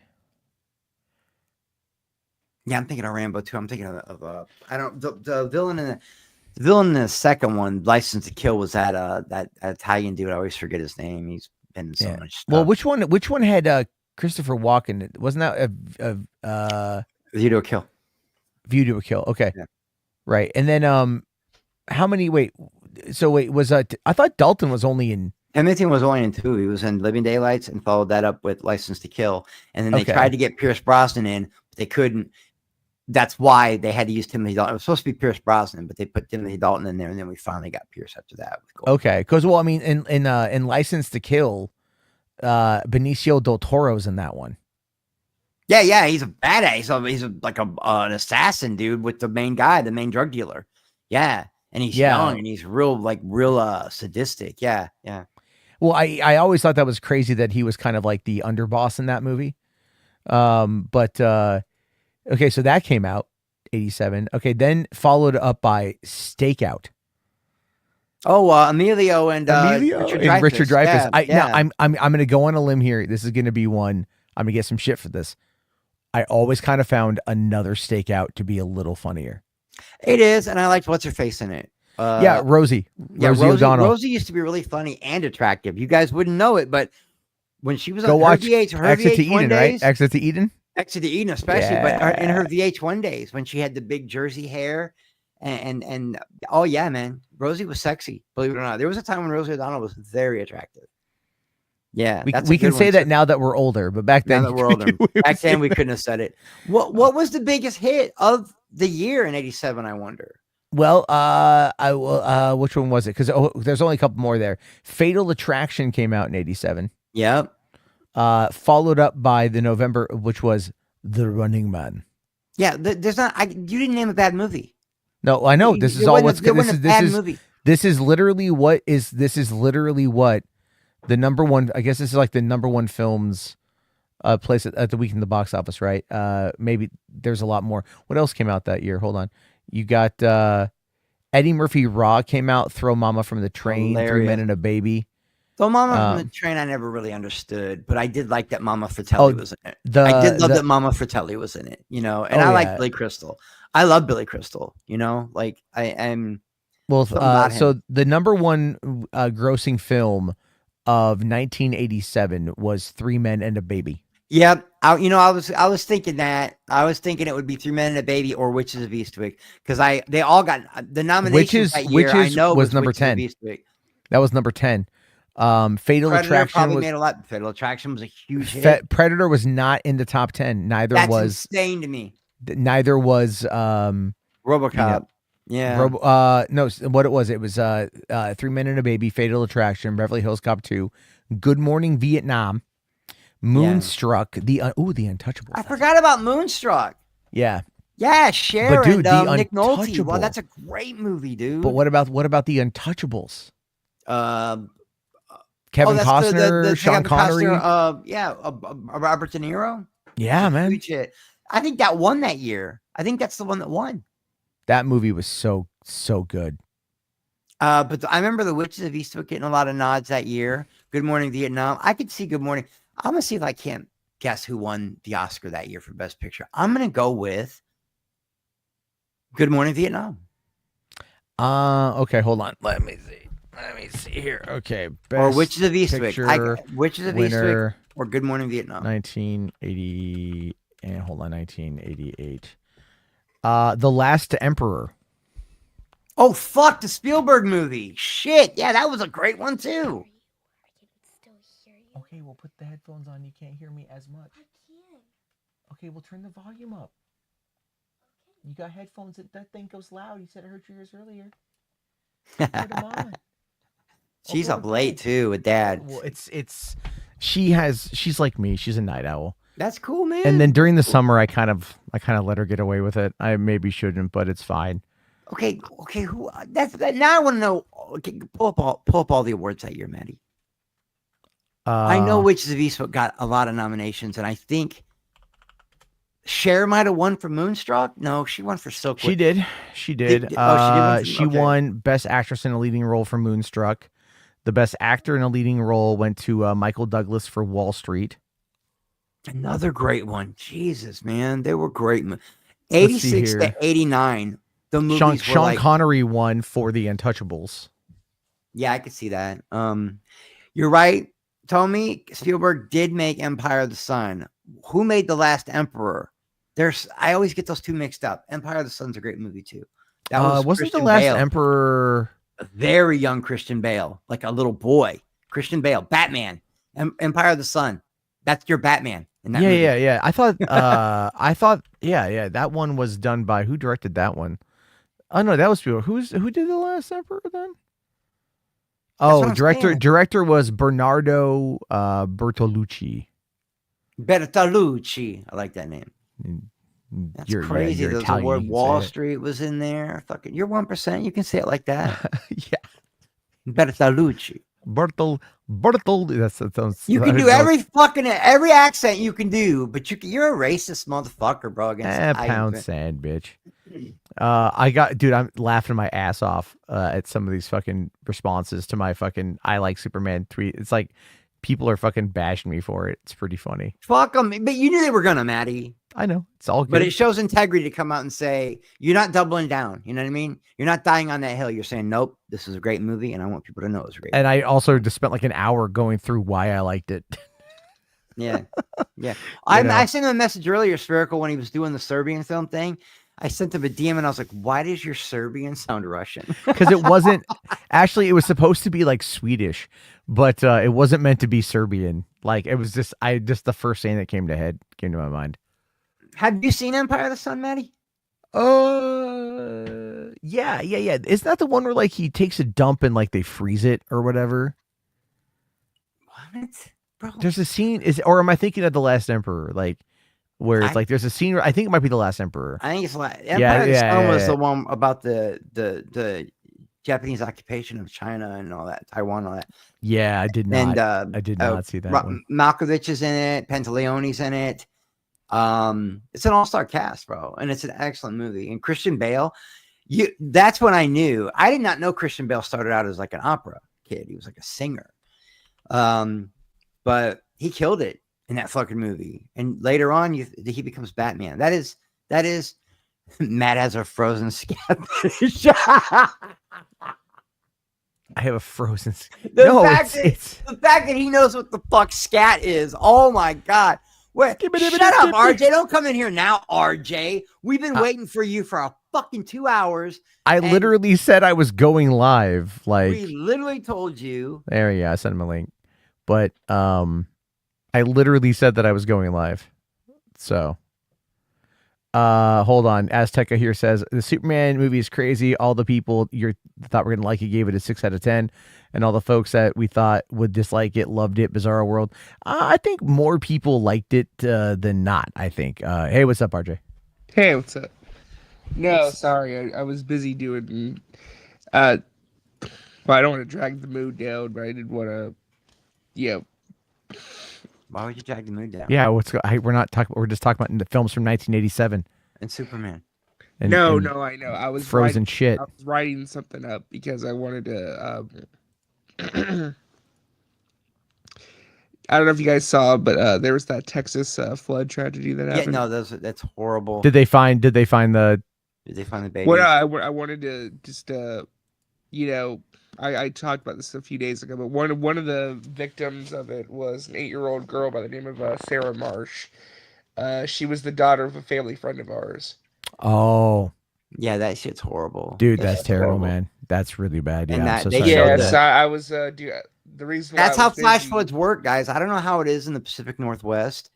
Yeah, I'm thinking of Rambo too. I'm thinking of the villain in the second one, License to Kill, was that Italian dude. I always forget his name. He's been in so much stuff. Well, which one had Christopher Walken? Wasn't that View to a Kill? View to a Kill. Okay. Yeah. Right. And then how many was I thought Dalton was only in Timothy was only in 2. He was in Living Daylights and followed that up with License to Kill. And then they tried to get Pierce Brosnan in, but they couldn't. That's why they had to use Timothy Dalton. It was supposed to be Pierce Brosnan, but they put Timothy Dalton in there, and then we finally got Pierce after that. Okay, because I mean, in License to Kill, Benicio del Toro's in that one. Yeah, he's a badass. He's like an assassin, dude, with the main guy, the main drug dealer. Yeah, and he's young and he's real sadistic. Yeah. Well, I always thought that was crazy that he was kind of like the underboss in that movie. Okay, so that came out 87. Okay, then followed up by Stakeout. Oh, Emilio and Richard Dreyfuss. Yeah. Now I'm going to go on a limb here. This is going to be one. I'm going to get some shit for this. I always kind of found another Stakeout to be a little funnier. It is, and I liked what's her face in it. Rosie O'Donnell. Rosie used to be really funny and attractive. You guys wouldn't know it, but when she was on her Exit to Eden, right? Exit to Eden, especially, but in her VH1 days when she had the big Jersey hair, and oh yeah, man, Rosie was sexy. Believe it or not, there was a time when Rosie O'Donnell was very attractive. Yeah, we can say that now that we're older, but back then, back then we couldn't have said it. What was the biggest hit of the year in 87? I wonder. Well, I will. Which one was it? Because there's only a couple more there. Fatal Attraction came out in 87. Yep. Followed up by the November, which was The Running Man. Yeah, there's not. You didn't name a bad movie. No, I know. This is all what's good. This is literally what the number one. I guess this is like the number one films place at the week in the box office, right? Maybe there's a lot more. What else came out that year? Hold on. You got Eddie Murphy Raw came out. Throw Mama from the Train. Hilarious. 3 Men and a Baby. So Mama from the Train, I never really understood, but I did like that Mama Fratelli Oh, was in it. the I did love the that Mama Fratelli was in it, you know, and oh I like yeah. Billy Crystal. I love Billy Crystal, you know, like I am Well, something about him. so the number one grossing film of 1987 was Three Men and a Baby. Yep. I was thinking that. I was thinking it would be Three Men and a Baby or Witches of Eastwick because they all got the nominations that year. I know was was number Witches of 10. Eastwick. That was number 10. Fatal Predator Attraction probably was made a lot. Fatal Attraction was a huge hit. Predator was not in the top 10. That's insane to me. Neither was RoboCop. Yeah. no, what it was Three Men and a Baby, Fatal Attraction, Beverly Hills Cop 2, Good Morning Vietnam, Moonstruck, the Untouchables. I forgot about Moonstruck. Yeah. Yeah, Cher But dude, and the Nick Nolte. Untouchable. Well, that's a great movie, dude. But what about the Untouchables? Kevin Costner, Sean Connery. Robert De Niro. Yeah, man. Huge hit. I think that won that year. I think that's the one that won. That movie was so good. But I remember The Witches of Eastwick getting a lot of nods that year. Good Morning Vietnam. I could see Good Morning. I'm gonna see if I can't guess who won the Oscar that year for Best Picture. I'm gonna go with Good Morning Vietnam. Okay, hold on. Let me see here. Okay, Best or Witches of Eastwick. Witches of Eastwick or Good Morning Vietnam. 1980. And hold on, 1988. The Last Emperor. Oh fuck, the Spielberg movie. Shit, yeah, that was a great one too. Okay, we'll put the headphones on. You can't hear me as much. I can. Okay, we'll turn the volume up. You got headphones. That thing goes loud. You said it hurt your ears earlier. Put them on. She's up late too with Dad. Well, she's like me. She's a night owl. That's cool, man. And then during the summer, I kind of let her get away with it. I maybe shouldn't, but it's fine. Okay. Who? Now I want to know. Okay, pull up all the awards that year, Maddie. I know Witches of Eastwick got a lot of nominations, and I think Cher might have won for Moonstruck. No, she won for Silk. She did. She did. She won Best Actress in a Leading Role for Moonstruck. The Best Actor in a Leading Role went to Michael Douglas for Wall Street. Another great one. Jesus, man, they were great. 86 to 89. The movies were Sean Connery won for The Untouchables. Yeah, I could see that. You're right, Tommy. Spielberg did make Empire of the Sun. Who made The Last Emperor? I always get those two mixed up. Empire of the Sun's a great movie too. That wasn't Christian The Last Bale. Emperor a very young Christian Bale, like a little boy. Christian Bale, Batman, Empire of the Sun. That's your Batman. In that movie. Yeah. I thought that one was done by who directed that one? Oh no, that was Spielberg. Who did The Last Emperor then? Oh, director was Bernardo Bertolucci. Bertolucci. I like that name. That's crazy. You're There's a word. Wall Street was in there. Fucking, you're 1%. You can say it like that. Yeah. Bertolucci. Bertel. That sounds. You can do every accent you can do, but you're a racist motherfucker, bro. Pound sand, bitch. I'm laughing my ass off at some of these fucking responses to my fucking I like Superman tweet. It's like people are fucking bashing me for it. It's pretty funny. Fuck them, but you knew they were gonna, Maddie. I know, it's all good. But it shows integrity to come out and say you're not doubling down. You know what I mean? You're not dying on that hill. You're saying, nope, this is a great movie, and I want people to know it's great. And I also just spent like an hour going through why I liked it. Yeah. I sent him a message earlier, Spherical, when he was doing the Serbian film thing. I sent him a DM and I was like, why does your Serbian sound Russian? Because it wasn't actually, it was supposed to be like Swedish, but it wasn't meant to be Serbian. Like it was just the first thing that came to my mind. Have you seen Empire of the Sun, Maddie? Yeah. Isn't that the one where like he takes a dump and like they freeze it or whatever? What? Bro. There's a scene or am I thinking of The Last Emperor? Like where it's like there's a scene where I think it might be The Last Emperor. I think it's Empire of the Sun was the one about the Japanese occupation of China and all that, Taiwan, all that. Yeah, I did not. And, I did not see that one. Malkovich is in it. Pantaleone's in it. It's an all-star cast, bro, and it's an excellent movie. And Christian Bale, that's when I knew. I did not know Christian Bale started out as like an opera kid. He was like a singer. But he killed it in that fucking movie. And later on, he becomes Batman. That is Matt has a frozen scat fetish. I have a frozen. The fact that he knows what the fuck scat is. Oh my god. Wait, shut up, RJ. Don't come in here now, RJ. We've been waiting for you for a fucking 2 hours. I literally said I was going live. Like, we literally told you. There, yeah, I sent him a link. But I literally said that I was going live. So hold on. Azteca here says the Superman movie is crazy. All the people you thought were gonna like it gave it a 6 out of 10, and all the folks that we thought would dislike it loved it. Bizarro World. I think more people liked it than not. I think. Hey, what's up, RJ? Hey, what's up? No, sorry, I was busy doing. Well, I don't want to drag the mood down, but I did want to. Yeah. Why would you drag the mood down? Yeah, we're not talking. We're just talking about the films from 1987 and Superman. And, no, I know. I was frozen shit. I was writing something up because I wanted to. I don't know if you guys saw, but there was that Texas flood tragedy that happened. Yeah, no, that's horrible. Did they find the? Did they find the baby? Well, I wanted to just I talked about this a few days ago, but one of the victims of it was an 8-year-old girl by the name of Sarah Marsh. She was the daughter of a family friend of ours. Oh, yeah, that shit's horrible, dude. That's terrible, man. That's really bad. Yeah, and so sorry. Yes, I was. The reason that's how flash floods work, guys. I don't know how it is in the Pacific Northwest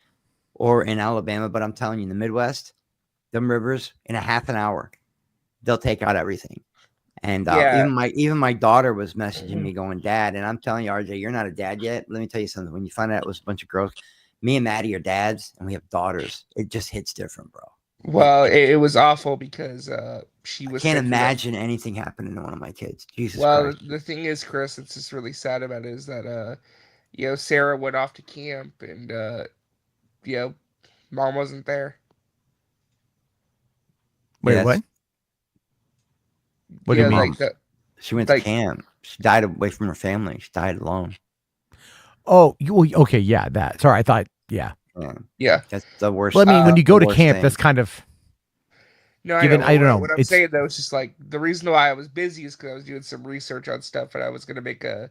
or in Alabama, but I'm telling you, in the Midwest, them rivers in a half an hour, they'll take out everything. And even my daughter was messaging me going, Dad, and I'm telling you, RJ, you're not a dad yet. Let me tell you something. When you find out it was a bunch of girls, me and Maddie are dads, and we have daughters. It just hits different, bro. Well, it was awful because she was. I can't imagine anything happening to one of my kids. Jesus Well, Christ. the thing is, Chris, it's just really sad about it is that Sarah went off to camp and Mom wasn't there. Wait, what? What do you mean? She went to camp. She died away from her family. She died alone. Oh, okay, yeah, that. Sorry, I thought, yeah. That's the worst. Well, I mean, when you go to camp, that's kind of. No, I don't know. What I'm saying though is just like the reason why I was busy is because I was doing some research on stuff, and I was gonna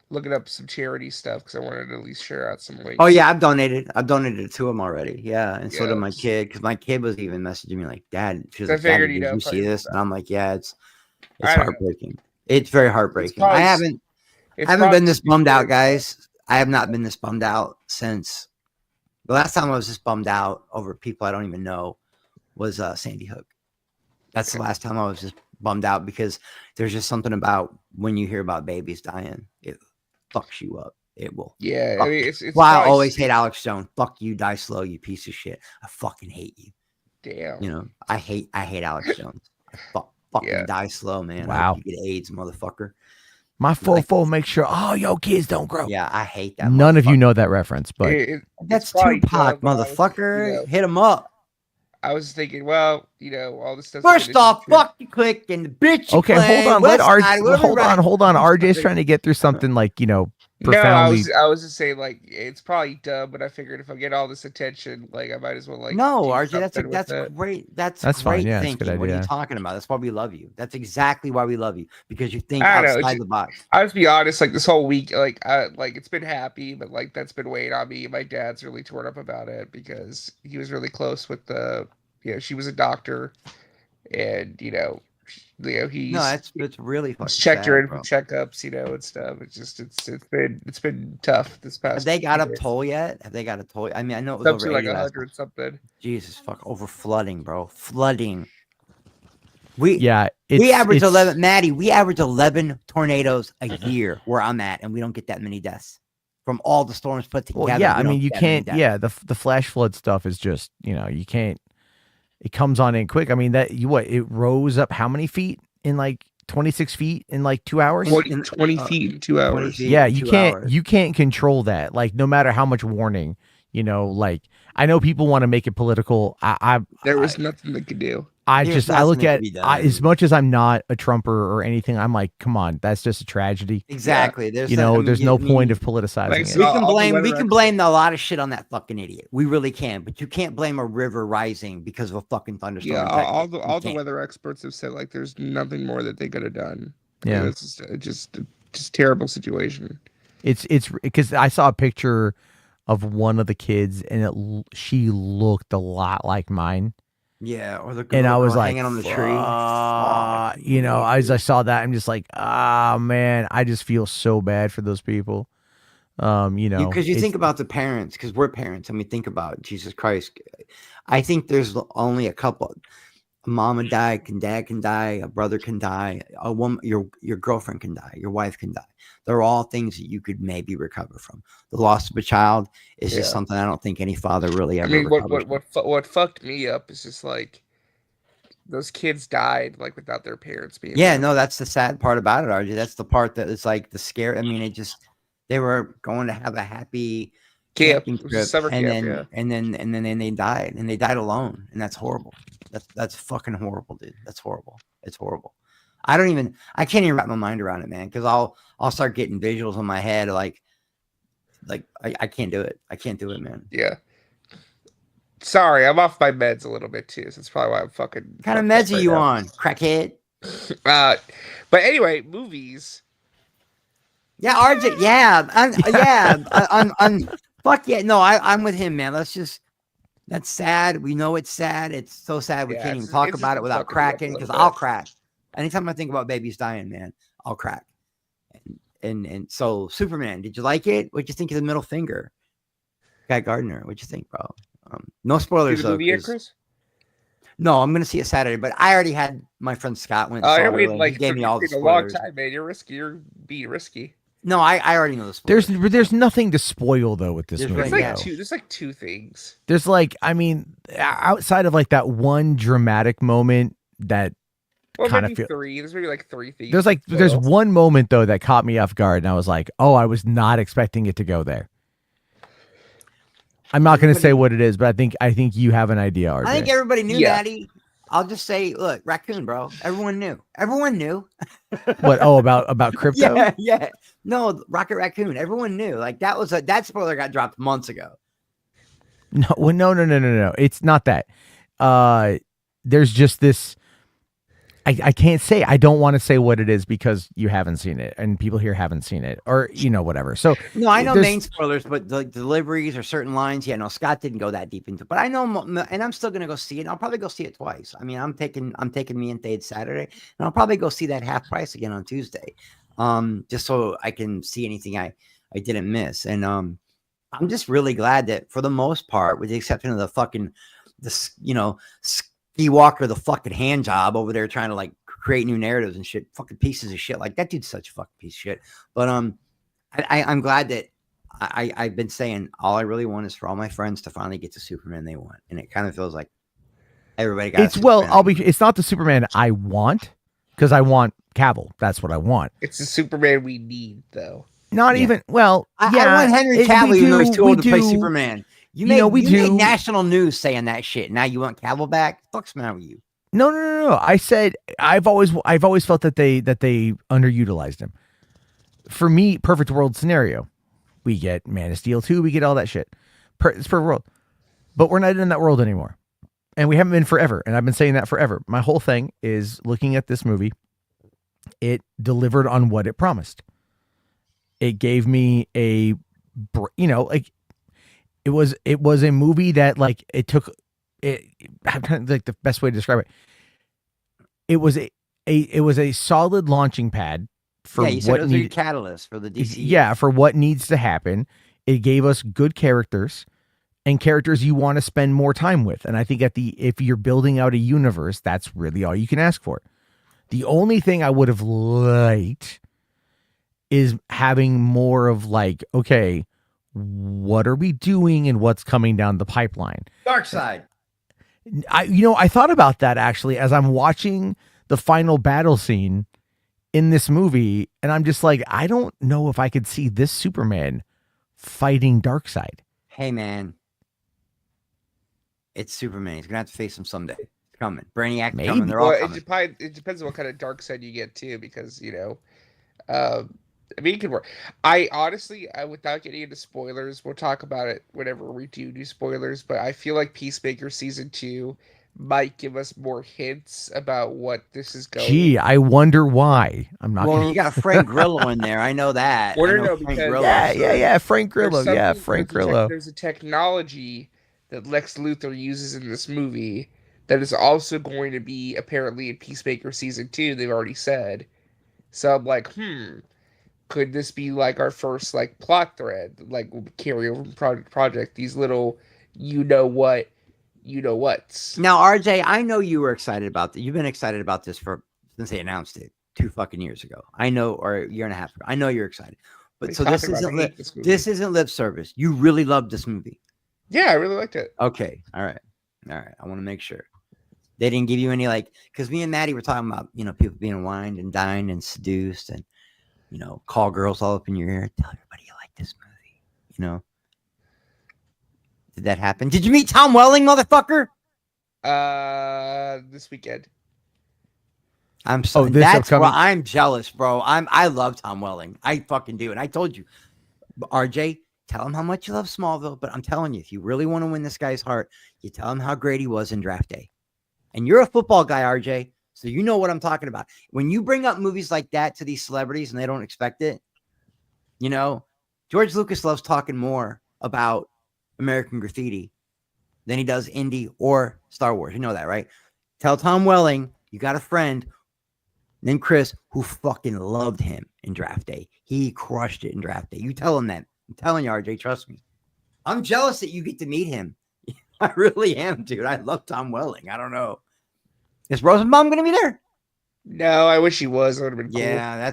looking up some charity stuff because I wanted to at least share out some links. Oh yeah, I've donated to 2 of them already. Yeah, and so did my kid, because my kid was even messaging me like, Dad, she was like, Dad, did you see this? And I'm like, yeah, it's heartbreaking. It's very heartbreaking. I haven't been this bummed out, guys. I have not been this bummed out since the last time I was just bummed out over people I don't even know was Sandy Hook. That's the last time I was just bummed out, because there's just something about when you hear about babies dying, it fucks you up. It will. Yeah, I mean, it's why I always hate Alex Jones. Fuck you, die slow, you piece of shit. I fucking hate you. Damn. You know, I hate Alex Jones. Fucking die slow, man. Wow. I hope you get AIDS, motherfucker. My fofo make sure all your kids don't grow. Yeah, I hate that. None of you know that reference, but that's Tupac, motherfucker. Hit him up. I was thinking, well, all this stuff. First off, fuck you, click, and the bitch. Okay, hold on. Let RJ. Hold on. RJ's trying to get through something like profoundly. No, I was just saying, like, it's probably dumb, but I figured if I get all this attention, like, I might as well, like. No, RJ, that's great. That's great fine. Yeah, thinking. That's what are you talking about? That's why we love you. That's exactly why we love you, because you think outside the box. I'll just be honest. Like this whole week, like it's been happy, but like that's been weighing on me. My dad's really torn up about it because he was really close with she was a doctor, and he's it's really fucking checked her in for checkups, and stuff. It's just it's been tough this past. Have they got a toll yet? I mean, I know it was over like 100 something. Jesus fuck, over flooding, bro. Flooding. We average 11, Maddie. We average 11 tornadoes a year where I'm at, and we don't get that many deaths from all the storms put together. Well, yeah, I mean, you can't. Yeah, the flash flood stuff is just you can't. It comes on in quick. I mean, it rose up how many feet in like 26 feet in like 2 hours? 20 feet in 2 hours. Yeah, you can't control that. Like, no matter how much warning, like I know people want to make it political. There was nothing they could do. I There's look nothing that at can be as done. much as I'm not a Trumper or anything, I'm like, come on, that's just a tragedy. Exactly. There's You no- know, I mean, there's you- no I point mean, of politicizing Like, it. we All can the blame weather we can experts- blame a lot of shit on that fucking idiot. We really can, but you can't blame a river rising because of a fucking thunderstorm. Yeah, in all Texas. the You all the can't. weather experts have said like there's nothing more that they could have done. I Yeah. mean, it's just terrible situation. It's because I saw a picture of one of the kids, and she looked a lot like mine. Yeah, or the And little I was girl like, hanging on the tree. "Fuck," you know, as I saw that, I'm just like, ah, man, I just feel so bad for those people. You know, Because you it's- think about the parents, because we're parents, and we think about Jesus Christ. I think there's only a couple. A mom and dad can die, a brother can die, a woman, your girlfriend can die, your wife can die. They're all things that you could maybe recover from. The loss of a child is just Yeah. something I don't think any father really I ever mean, recovers from. what fucked me up is just like those kids died like without their parents being Yeah, there. no, that's the sad part about it, RJ. That's the part that is like the scare. I mean, they were going to have a happy Camp. camping It was a trip, summer and camp, then yeah. and then they died, and they died alone, and that's horrible. That's fucking horrible, dude. That's horrible. It's horrible. I can't even wrap my mind around it, man, because I'll start getting visuals in my head like I can't do it. I can't do it, man. Yeah. Sorry, I'm off my meds a little bit too, so that's probably why I'm fucking. What kind of fucked up meds are right you now. on, crackhead? But anyway, movies. Yeah, RJ. Yeah, I'm fuck yeah. No, I'm with him, man. That's sad. We know it's sad. It's so sad we Yeah, can't it's even just- talk it's about just it without fucking me up a cracking, little because I'll bit. crack. Anytime I think about babies dying, man, I'll crack. And so Superman, did you like it? What'd you think of the middle finger? Guy Gardner, what'd you think, bro? No See spoilers the though. movie yet, 'Cause- Chris? No, I'm gonna see it Saturday, but I already had my friend Scott went and Oh, saw you're it waiting earlier. like He gave me all the a long spoilers. time, man. You're risky. You're being risky. No, I already know the spoilers. there's nothing to spoil though with this There's movie. really- There's yeah. like two. There's like two things. There's like, I mean, outside of like that one dramatic moment that Well, Kinda maybe feel- three. There's maybe like three things. there's Well, one moment though that caught me off guard, and I was like, oh, I was not expecting it to go there. I'm not going to say what it is, but I think you have an idea, RJ. I think everybody knew, Yeah. Natty. I'll just say, look, raccoon, bro. Everyone knew. Everyone knew. What? Oh, about crypto? Yeah, yeah. No, Rocket Raccoon. Everyone knew. Like that spoiler got dropped months ago. No, well, no. It's not that. There's just this. I can't say. I don't want to say what it is because you haven't seen it, and people here haven't seen it, or whatever. So No, I know there's- main spoilers, but the deliveries or certain lines. Yeah, no, Scott didn't go that deep into. But I know, and I'm still gonna go see it. And I'll probably go see it twice. I mean, I'm taking me and Thade Saturday, and I'll probably go see that half price again on Tuesday, just so I can see anything I didn't miss. And I'm just really glad that for the most part, with the exception of Ski Walker, the fucking hand job over there trying to like create new narratives and shit, fucking pieces of shit. Like that dude's such a fucking piece of shit. But I'm glad that I've been saying all I really want is for all my friends to finally get the Superman they want, and it kind of feels like everybody got. It's not the Superman I want because I want Cavill. That's what I want. it's the Superman we need, though. Not Yeah. even well. I yeah, want Henry we Cavill, even though he's too we old to play do- Superman. You know, we made do- national news saying that shit. Now you want Cavill back? Fuck's the matter with you? No. I said I've always felt that they underutilized him. For me, perfect world scenario. We get Man of Steel 2, we get all that shit. It's perfect world. But we're not in that world anymore. And we haven't been forever. And I've been saying that forever. My whole thing is looking at this movie. It delivered on what it promised. It gave me it was a movie that like it took it. I'm trying to like the best way to describe it. It was a solid launching pad for Yeah, you said what it was a needed. catalyst for the DC. Yeah, for what needs to happen. It gave us good characters and characters you want to spend more time with. And I think if you're building out a universe, that's really all you can ask for. The only thing I would have liked is having more of like, okay, what are we doing and what's coming down the pipeline? Dark Side. I thought about that actually as I'm watching the final battle scene in this movie, and I'm just like, I don't know if I could see this Superman fighting Darkseid. Hey man, it's Superman. He's gonna have to face him someday. It's coming. Brainiac Maybe. coming. They're Well, all it coming. depends on what kind of dark side you get too, because I mean, it could work. I honestly, without getting into spoilers, we'll talk about it whenever we do spoilers. But I feel like Peacemaker season 2 might give us more hints about what this is going. Gee, I wonder why. I'm not. Well, gonna... you got Frank Grillo in there. I know that. Well, I no, know no, Frank because Grillo. Yeah. Frank there's Grillo. Yeah, something Frank Grillo. there's a technology that Lex Luthor uses in this movie that is also going to be apparently in Peacemaker season 2. They've already said. So I'm like, could this be like our first like plot thread, like carry over from project? These little, what's. Now, RJ, I know you were excited about that. You've been excited about this since they announced it 2 fucking years ago. I know, or a year and a half ago. I know you're excited. But so this isn't lip service. You really loved this movie. Yeah, I really liked it. Okay. All right. I want to make sure. They didn't give you any because me and Maddie were talking about, people being wined and dined and seduced and, call girls all up in your ear. Tell everybody you like this movie. Did that happen? Did you meet Tom Welling, motherfucker? This weekend. I'm so that's why I'm jealous, bro. I love Tom Welling. I fucking do. And I told you, RJ, tell him how much you love Smallville. But I'm telling you, if you really want to win this guy's heart, you tell him how great he was in Draft Day. And you're a football guy, RJ, so you know what I'm talking about. When you bring up movies like that to these celebrities and they don't expect it, George Lucas loves talking more about American Graffiti than he does Indy or Star Wars. You know that, right? Tell Tom Welling you got a friend named Chris who fucking loved him in Draft Day. He crushed it in Draft Day. You tell him that. I'm telling you, RJ, trust me. I'm jealous that you get to meet him. I really am, dude. I love Tom Welling. I don't know. Is Rosenbaum going to be there? No, I wish he was. That would have been cool. Yeah,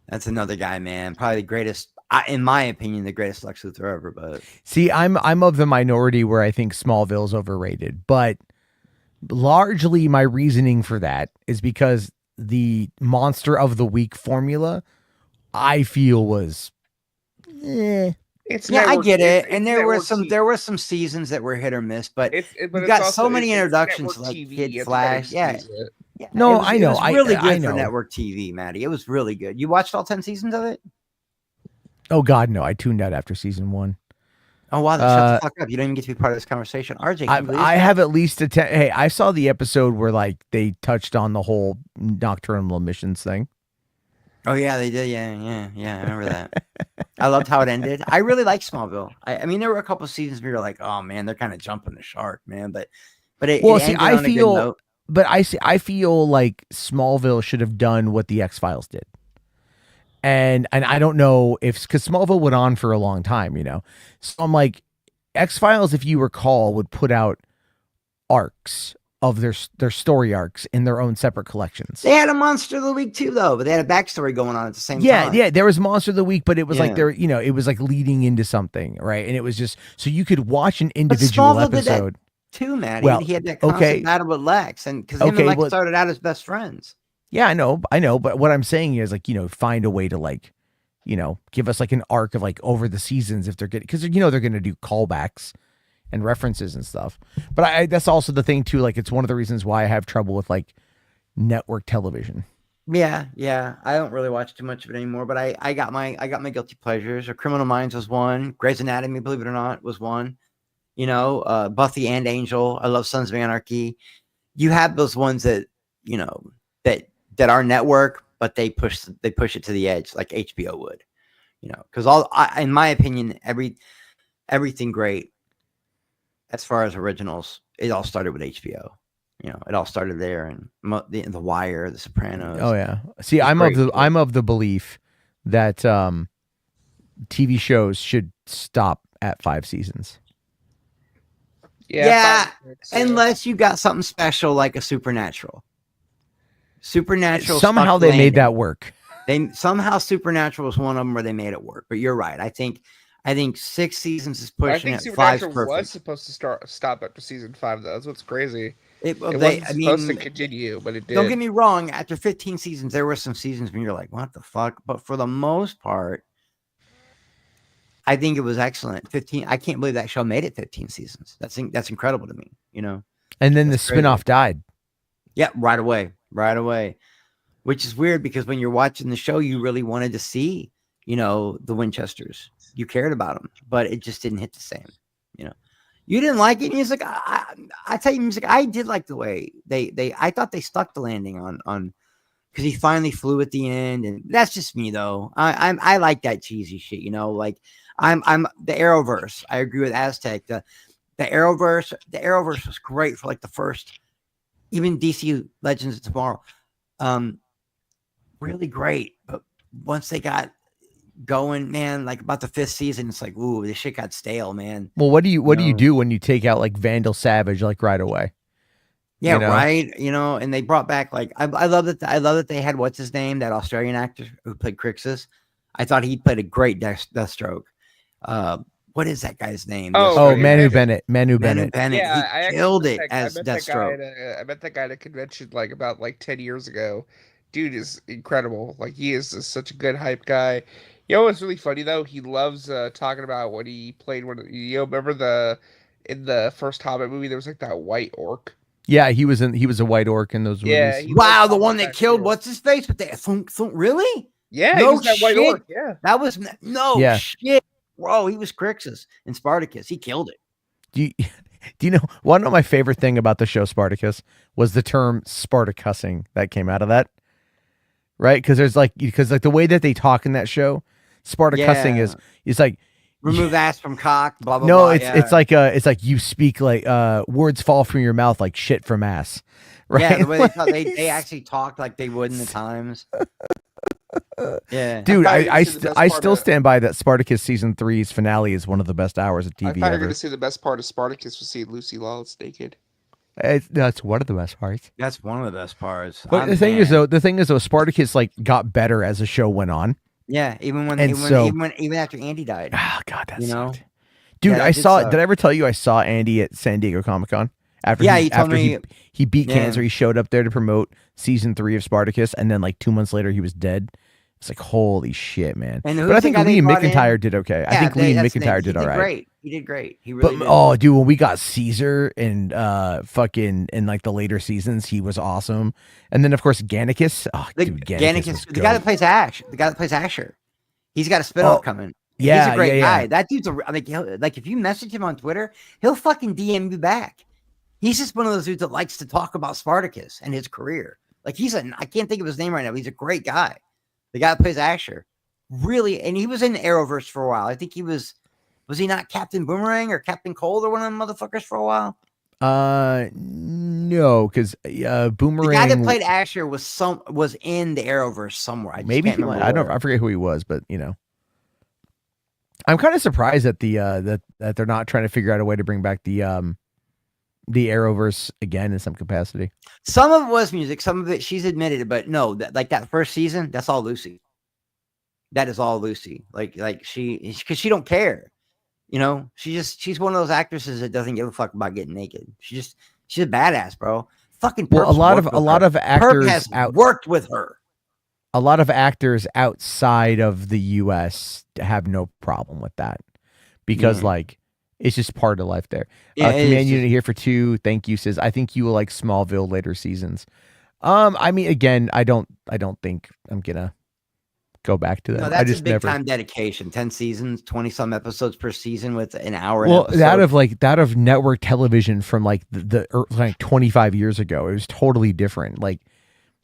that's another guy, man. Probably the greatest, in my opinion, the greatest Lex Luthor ever. But see, I'm of the minority where I think Smallville's overrated, but largely my reasoning for that is because the Monster of the Week formula, I feel was, I get it, and there were some seasons that were hit or miss, but we got so many introductions like Kid Flash. Yeah. No, I know. It was really good I know. for network TV, Maddie. It was really good. You watched all 10 seasons of it? Oh God, no! I tuned out after season 1. Oh wow! Shut the fuck up! You don't even get to be part of this conversation, RJ. I have at least Hey, I saw the episode where they touched on the whole nocturnal emissions thing. Oh yeah, they did. Yeah. I remember that. I loved how it ended. I really like Smallville. I mean, there were a couple seasons where you're like, oh man, they're kind of jumping the shark, man. But it ended on a good note. But I feel like Smallville should have done what the X-Files did. And I don't know because Smallville went on for a long time, So I'm like, X-Files, if you recall, would put out arcs of their story arcs in their own separate collections. They had a Monster of the Week too, though, but they had a backstory going on at the same time. Yeah, there was Monster of the Week, but it was like it was like leading into something, right? And it was just so you could watch an individual episode. Too, Maddie. Well, he had that constant battle with Lex, and because him and Lex started out as best friends. Yeah, I know. But what I'm saying is find a way to give us an arc of over the seasons if they're getting, because they're going to do callbacks and references and stuff. But that's also the thing too. It's one of the reasons why I have trouble with network television. Yeah. I don't really watch too much of it anymore, but I got my guilty pleasures. Or Criminal Minds was one. Grey's Anatomy, believe it or not, was one. Buffy and Angel. I love Sons of Anarchy. You have those ones that that are network, but they push it to the edge like HBO would. Because in my opinion, everything great as far as originals, it all started with HBO. It all started there, and the Wire, The Sopranos. Oh yeah. See, I'm of the belief that TV shows should stop at 5 seasons. Yeah, unless you got something special like a Supernatural. Somehow they made that work. Supernatural was one of them where they made it work. But you're right. I think 6 seasons is pushing it. 5's perfect. Supernatural was supposed to stop after season 5, though. That's what's crazy. It wasn't supposed to continue, but it did. Don't get me wrong. After 15 seasons, there were some seasons when you're like, "What the fuck?" But for the most part, I think it was excellent. 15. I can't believe that show made it 15 seasons. That's incredible to me. And then That's the crazy. spinoff died. Yeah, right away. Which is weird because when you're watching the show, you really wanted to see, the Winchesters. You cared about them, but it just didn't hit the same. You didn't like it. Music. I tell you, music. I did like the way they. I thought they stuck the landing on because he finally flew at the end, and that's just me though. I like that cheesy shit. Like I'm the Arrowverse. I agree with Aztec. The Arrowverse was great for like the first, even DC Legends of Tomorrow. Really great. But once they got going, man, like about the 5th season, it's like, ooh, this shit got stale, man. Well, what do you do when you take out like Vandal Savage like right away? Yeah, right. And they brought back like I love that they had what's his name, that Australian actor who played Crixus. I thought he played a great Deathstroke. What is that guy's name? Oh, Manu Bennett. Manu Bennett. Bennett. Yeah, I He actually killed met it that, as Deathstroke. I met that guy at a convention like about 10 years ago. Dude is incredible. Like he is such a good hype guy. You know what's really funny though? He loves talking about when he played remember in the first Hobbit movie there was like that white orc. Yeah, he was a white orc in those Yeah, movies. he loves Wow, the talking one about that killed shit. what's his face with that thunk, really? Yeah, he No was that white shit. orc. Yeah. That was no Yeah. shit. Bro, he was Crixus in Spartacus. He killed it. Do you know one of my favorite thing about the show Spartacus was the term Spartacussing that came out of that? Right? Because the way that they talk in that show, Spartacussing is like remove ass from cock, blah blah no, blah. it's like you speak like words fall from your mouth like shit from ass. Right? Yeah, the way they actually talked like they would in the times. Yeah. Dude, I thought you were I gonna see the best I part still of- stand by that Spartacus season 3's finale is one of the best hours of I TV thought you were ever. gonna see the best part of Spartacus was seeing Lucy Lawless naked. That's one of the best parts. That's one of the best parts. But the thing is though, Spartacus like got better as the show went on. Yeah, even after Andy died. Oh God, that You know? sucked. Dude, Yeah, I that did saw. suck. Did I ever tell you I saw Andy at San Diego Comic-Con? After Yeah, he, you told after me. he beat Yeah. cancer, he showed up there to promote season 3 of Spartacus, and then like 2 months later he was dead. It's like holy shit, man. And But I think Liam McIntyre did okay. I think Liam that's the thing. McIntyre He did all right. Great. He did great. He really But did. oh, dude, when we got Caesar and fucking in like the later seasons, he was awesome. And then of course Gannicus. Oh, dude, Gannicus was the guy that plays Asher. He's got a spinoff coming. Yeah, he's a great guy. yeah. That dude's like if you message him on Twitter, he'll fucking DM you back. He's just one of those dudes that likes to talk about Spartacus and his career. Like I can't think of his name right now. But he's a great guy. The guy that plays Asher. Really, and he was in the Arrowverse for a while. I think he was he not Captain Boomerang or Captain Cold or one of them motherfuckers for a while? No, because Boomerang. The guy that played Asher was in the Arrowverse somewhere. I forget who he was, but I'm kind of surprised that that they're not trying to figure out a way to bring back the Arrowverse again in some capacity. Some of it was music, some of it she's admitted it, but no, that first season, that's all Lucy. That is all Lucy. Like because she don't care. She's one of those actresses that doesn't give a fuck about getting naked. She's a badass, bro. Fucking well, a lot of actors has worked with her. A lot of actors outside of the U.S. have no problem with that because it's just part of life there. Command Unit here for 2. Thank you, says. I think you will like Smallville later seasons. I mean, again, I don't think I'm gonna go back to that. No, that's I just a big never. time dedication. 10 seasons, 20 some episodes per season with an hour. Well, that of network television from like the 25 years ago, it was totally different. Like,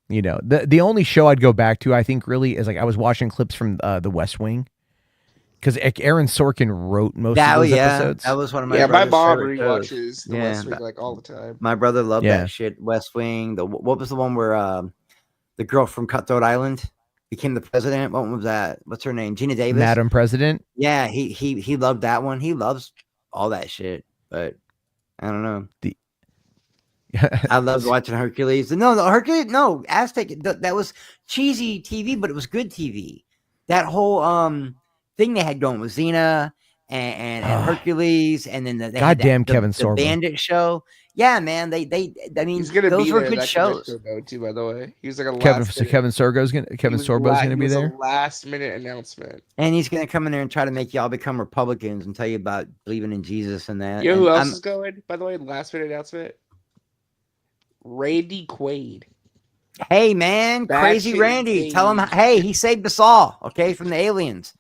the only show I'd go back to, I think, really is like I was watching clips from the West Wing because Aaron Sorkin wrote most of those episodes. That was one of my my mom favorite rewatches the West Wing like all the time. My brother loved that shit. West Wing. What was the one where the girl from Cutthroat Island became the president? What was that? What's her name? Gina Davis. Madam President. Yeah, he loved that one. He loves all that shit. But I don't know. I loved watching Hercules. No, Aztec. That was cheesy TV, but it was good TV. That whole thing they had going with Xena and Hercules, and then they goddamn Kevin Sorbo. The Bandit show. Yeah, man. I mean, he's gonna those be were there, good shows. Too, by the way, he was like a Kevin Sorbo's gonna be there. Last minute announcement, and he's gonna come in there and try to make y'all become Republicans and tell you about believing in Jesus and that. You know who else is going? By the way, last minute announcement. Randy Quaid. Hey, man, Crazy Batshit Randy. Tell him, insane. hey, he saved us all, okay, from the aliens.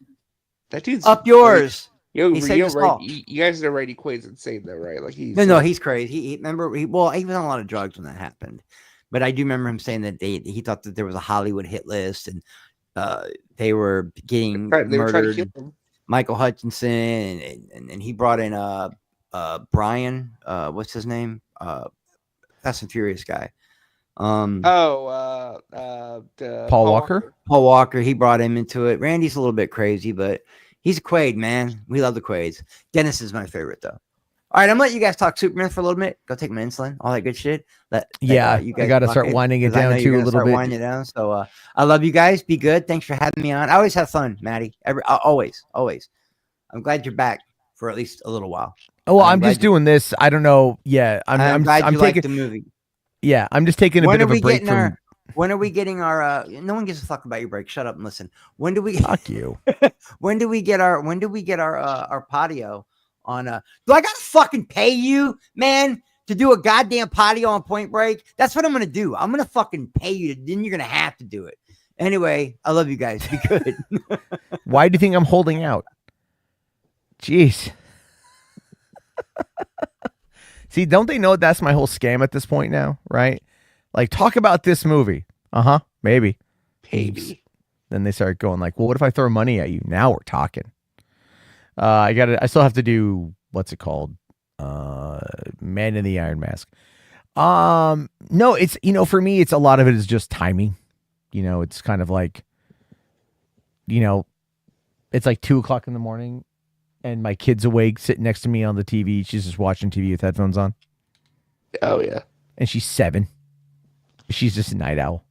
That dude's Up yours. Yo, He saved us all. you guys know Randy Quaid's insane though, right? Like he's No, he's crazy. He remember he was on a lot of drugs when that happened, but I do remember him saying that he thought that there was a Hollywood hit list and they were getting they were trying to kill murdered. him. Michael Hutchinson and he brought in Brian what's his name Fast and Furious guy. Paul Walker? Paul Walker. He brought him into it. Randy's a little bit crazy, but he's a Quaid, man. We love the Quaids. Dennis is my favorite though. All right, I'm gonna let you guys talk Superman for a little bit. Go take my insulin, all that good shit. You got to start winding it down too a little bit. Winding it down. So I love you guys. Be good. Thanks for having me on. I always have fun, Maddie. Always. I'm glad you're back for at least a little while. Oh, well, I'm just doing this. I don't know. Yeah, I'm glad you like the movie. Yeah, I'm just taking a bit of a break from. When are we getting our? No one gives a fuck about your break. Shut up and listen. When do we? Fuck you. When do we get our patio on? Do I gotta fucking pay you, man, to do a goddamn patio on Point Break? That's what I'm gonna do. I'm gonna fucking pay you. Then you're gonna have to do it. Anyway, I love you guys. Be good. Why do you think I'm holding out? Jeez. See, don't they know that's my whole scam at this point now, right? Like, talk about this movie. Maybe. Then they start going like, well, what if I throw money at you? Now we're talking. I still have to do, what's it called? Man in the Iron Mask. No, it's, for me, it's a lot of it is just timing. It's kind of like, it's like 2:00 in the morning and my kid's awake sitting next to me on the TV. She's just watching TV with headphones on. Oh yeah. And she's 7. She's just a night owl.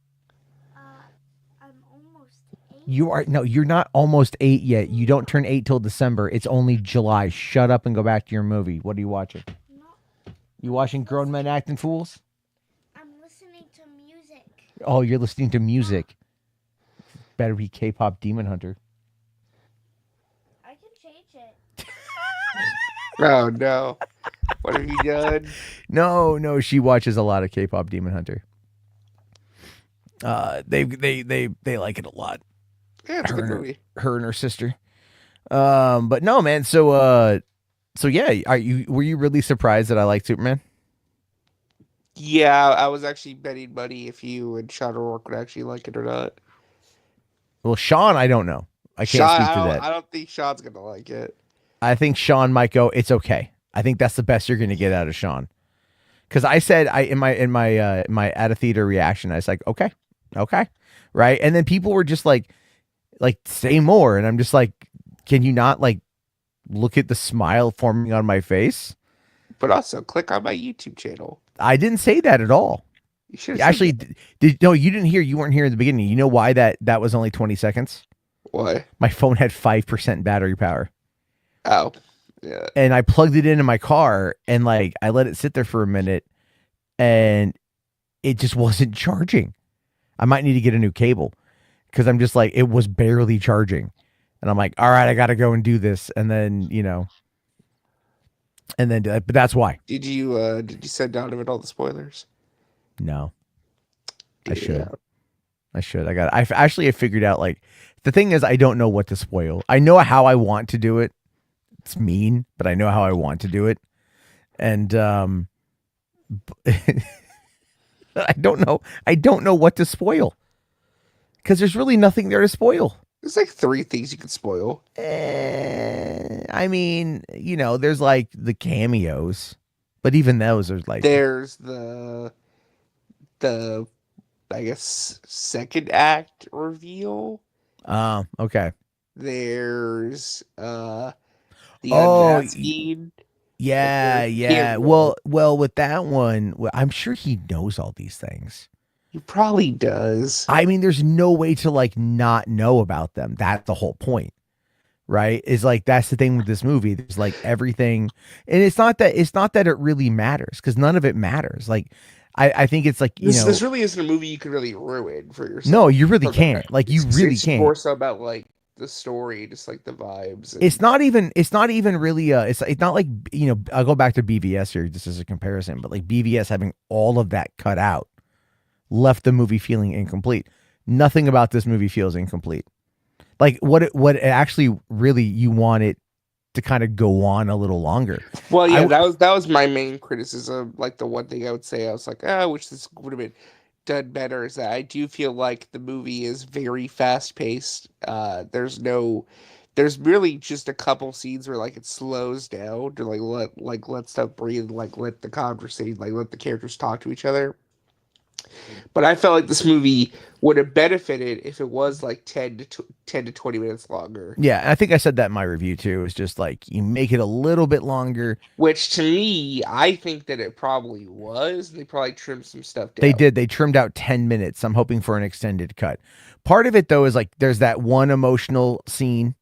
I'm almost 8. You're not almost 8 yet. You don't turn 8 till December. It's only July. Shut up and go back to your movie. What are you watching? You watching Grown Men Acting Fools? I'm listening to music. Oh, you're listening to music. Better be K-pop Demon Hunter. I can change it. Oh no. What have you done? No, she watches a lot of K-pop Demon Hunter. They like it a lot. Yeah, it's a good movie. Her and her sister. But no, man. So yeah, were you really surprised that I liked Superman? Yeah, I was actually betting money if you and Sean O'Rourke would actually like it or not. Well, Sean, I don't know. I can't speak to that. I don't think Sean's gonna like it. I think Sean might go, it's okay. I think that's the best you're gonna get out of Sean. Because I said in my at a theater reaction, I was like, okay, right. And then people were just like say more, and I'm just like, can you not like look at the smile forming on my face? But also click on my YouTube channel. I didn't say that at all. You should actually no, you didn't hear. You weren't here in the beginning. You know why that was only 20 seconds? Why? My phone had 5% battery power. Oh, yeah. And I plugged it into my car, and like I let it sit there for a minute, and it just wasn't charging. I might need to get a new cable because I'm just like, it was barely charging, and I'm like, all right, I got to go and do this, and then but that's why. Did you send Donovan all the spoilers? No, I should. Yeah. I figured out, like, the thing is, I don't know what to spoil. I know how I want to do it. It's mean, but I know how I want to do it. And I don't know what to spoil. Because there's really nothing there to spoil. There's like 3 things you could spoil. I mean, there's like the cameos. But even those are like, there's the I guess second act reveal. Okay. There's the unmasking. Yeah. Well, with that one, I'm sure he knows all these things. He probably does. I mean, there's no way to like not know about them. That's the whole point, right? Is like, that's the thing with this movie. There's like everything, and it's not that it really matters, because none of it matters. Like, I think it's like, this really isn't a movie you can really ruin for yourself. No, you really can't. Like, you really can't. More so about like the story, just like the vibes. It's not even really it's not like, I'll go back to BVS here just as a comparison, but like BVS having all of that cut out left the movie feeling incomplete. Nothing about this movie feels incomplete. Like what it actually really, you want it to kind of go on a little longer. Well, yeah, that was my main criticism. Like the one thing I would say, I was like, I wish this would have been done better. Is that I do feel like the movie is very fast paced. There's really just a couple scenes where like it slows down to let stuff breathe, like let the conversation, like let the characters talk to each other. But I felt like this movie would have benefited if it was like 10 to 20 minutes longer. Yeah, and I think I said that in my review too. It's just like you make it a little bit longer. Which to me, I think that it probably was. They probably trimmed some stuff down. They did. They trimmed out 10 minutes. I'm hoping for an extended cut. Part of it though is like there's that one emotional scene,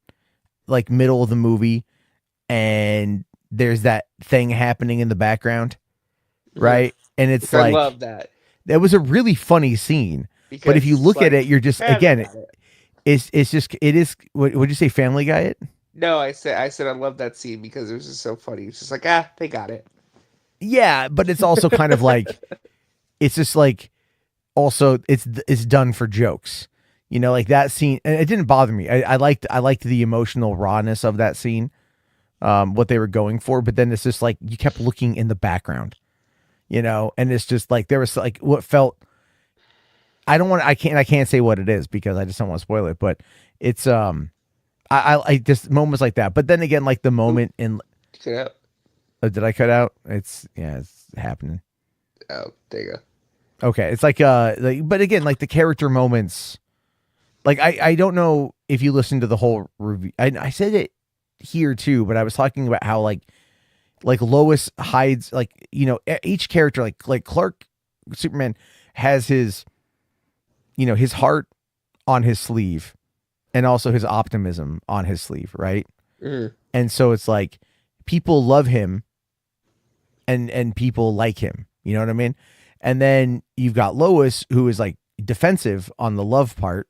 like middle of the movie, and there's that thing happening in the background, right? And it's like, I love that. That was a really funny scene. Because but if you look at it, you're just, again, it is, what would you say, Family Guy it? No, I said I love that scene because it was just so funny. It's just like, they got it. Yeah, but it's also kind of like, it's just like, also it's done for jokes. Like that scene, and it didn't bother me. I liked the emotional rawness of that scene, what they were going for, but then it's just like you kept looking in the background. And it's just like there was like what felt. I can't say what it is because I just don't want to spoil it. But it's I just moments like that. But then again, like the moment in. Cut out. Did I cut out? It's happening. Oh, there you go. Okay, it's like but again, like the character moments. Like I don't know if you listened to the whole review. I said it here too, but I was talking about how like Lois hides, like, each character, like Clark, Superman has his, his heart on his sleeve and also his optimism on his sleeve. Right. Mm. And so it's like people love him and people like him, you know what I mean? And then you've got Lois, who is like defensive on the love part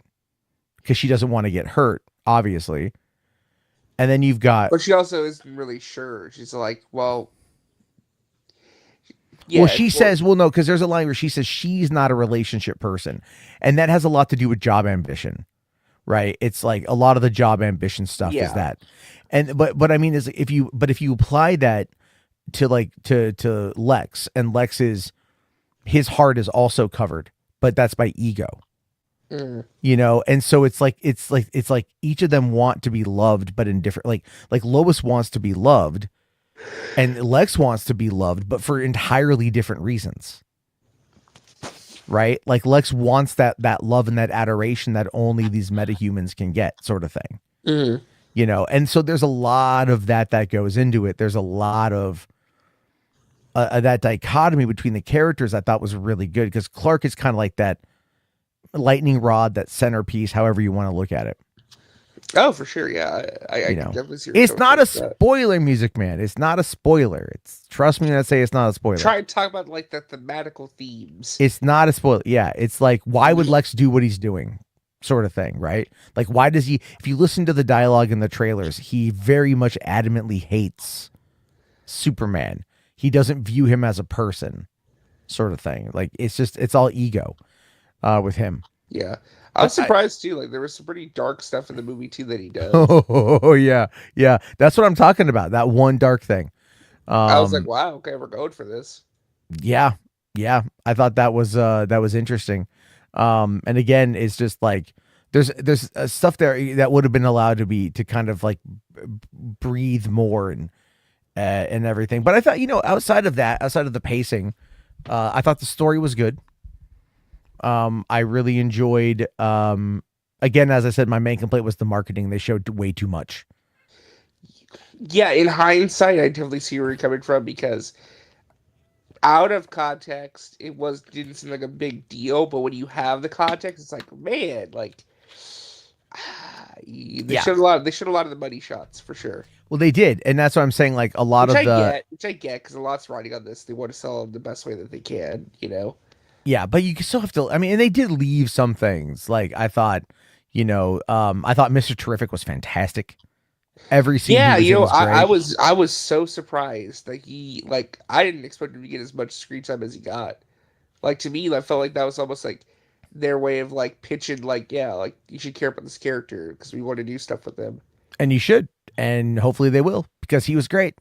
because she doesn't want to get hurt, obviously. And then you've got... But she also isn't really sure. She's like, well... Yeah, well, she says, well, no, because there's a line where she says she's not a relationship person. And that has a lot to do with job ambition, right? It's like a lot of the job ambition stuff is that. And but I mean, is if you apply that to like to Lex, and Lex is, his heart is also covered, but that's by ego. And so it's like each of them want to be loved, but in different, like Lois wants to be loved and Lex wants to be loved, but for entirely different reasons. Right? Like Lex wants that love and that adoration that only these metahumans can get, sort of thing. And so there's a lot of that goes into it. There's a lot of that dichotomy between the characters I thought was really good, because Clark is kind of like that lightning rod, that centerpiece, however you want to look at it. Oh, for sure. Yeah. I can definitely see. It's not a spoiler, Music Man. It's not a spoiler. Trust me when I say it's not a spoiler. Try and talk about like the thematical themes. It's not a spoiler. Yeah. It's like, why would Lex do what he's doing? Sort of thing, right? Like, why does he, if you listen to the dialogue in the trailers, he very much adamantly hates Superman. He doesn't view him as a person, sort of thing. Like, it's all ego with him. Yeah. I was surprised too. Like, there was some pretty dark stuff in the movie too that he does. Oh yeah. Yeah. That's what I'm talking about. That one dark thing. I was like, wow, okay, we're going for this. Yeah. Yeah. I thought that was interesting. And again, it's just like, there's stuff there that would have been allowed to kind of like breathe more and everything. But I thought, outside of the pacing, I thought the story was good. I really enjoyed, again, as I said, my main complaint was the marketing. They showed way too much. Yeah, in hindsight, I definitely see where you're coming from, because out of context, it didn't seem like a big deal, but when you have the context, it's like, man, like, they showed a lot of the money shots, for sure. Well, they did, and that's what I'm saying, like, a lot which I get, because a lot's riding on this. They want to sell them the best way that they can, Yeah, but you still have to, I mean, and they did leave some things. Like, I thought, I thought Mr. Terrific was fantastic. Every scene he Yeah, was in was I great. was so surprised. Like I didn't expect him to get as much screen time as he got. Like to me, I felt like that was almost like their way of like pitching, like, yeah, like you should care about this character because we want to do stuff with them. And you should, and hopefully they will, because he was great.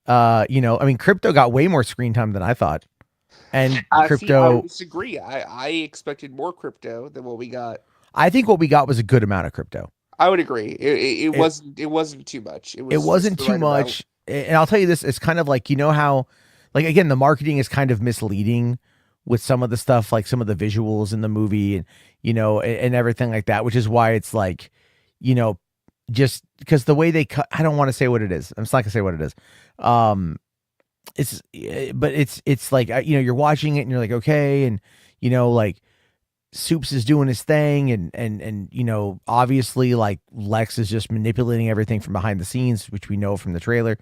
I mean, Crypto got way more screen time than I thought. And See, I would Crypto, disagree. I expected more Crypto than what we got. I think what we got was a good amount of Crypto. I would agree. It It wasn't too much. It it was just wasn't the too right amount. much. And I'll tell you this, it's kind of like, how, like, again, the marketing is kind of misleading with some of the stuff, like some of the visuals in the movie, and and everything like that, which is why it's like, you know just because the way they cut, I don't want to say what it is. I'm just not gonna say what it is. But it's like, you're watching it and you're like, okay, and like, Soups is doing his thing, and obviously, like, Lex is just manipulating everything from behind the scenes, which we know from the trailer.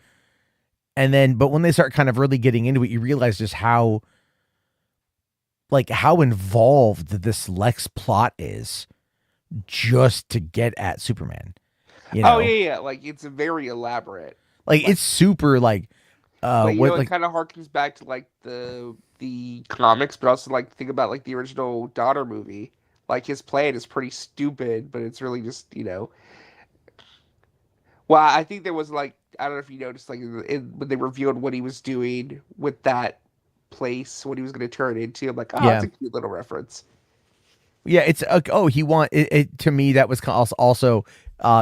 And then, but when they start kind of really getting into it, you realize just how involved this Lex plot is, just to get at Superman. Oh yeah. Like it's very elaborate. Like, it's super, like, Like what, it kind of harkens back to like the comics, but also like think about like the original Daughter movie. Like his plan is pretty stupid, but it's really just Well, I think there was like I don't know if you noticed like when they revealed what he was doing with that place, what he was going to turn it into. I'm like, oh, Yeah. that's a cute little reference. Yeah, it's he want it to me, that was also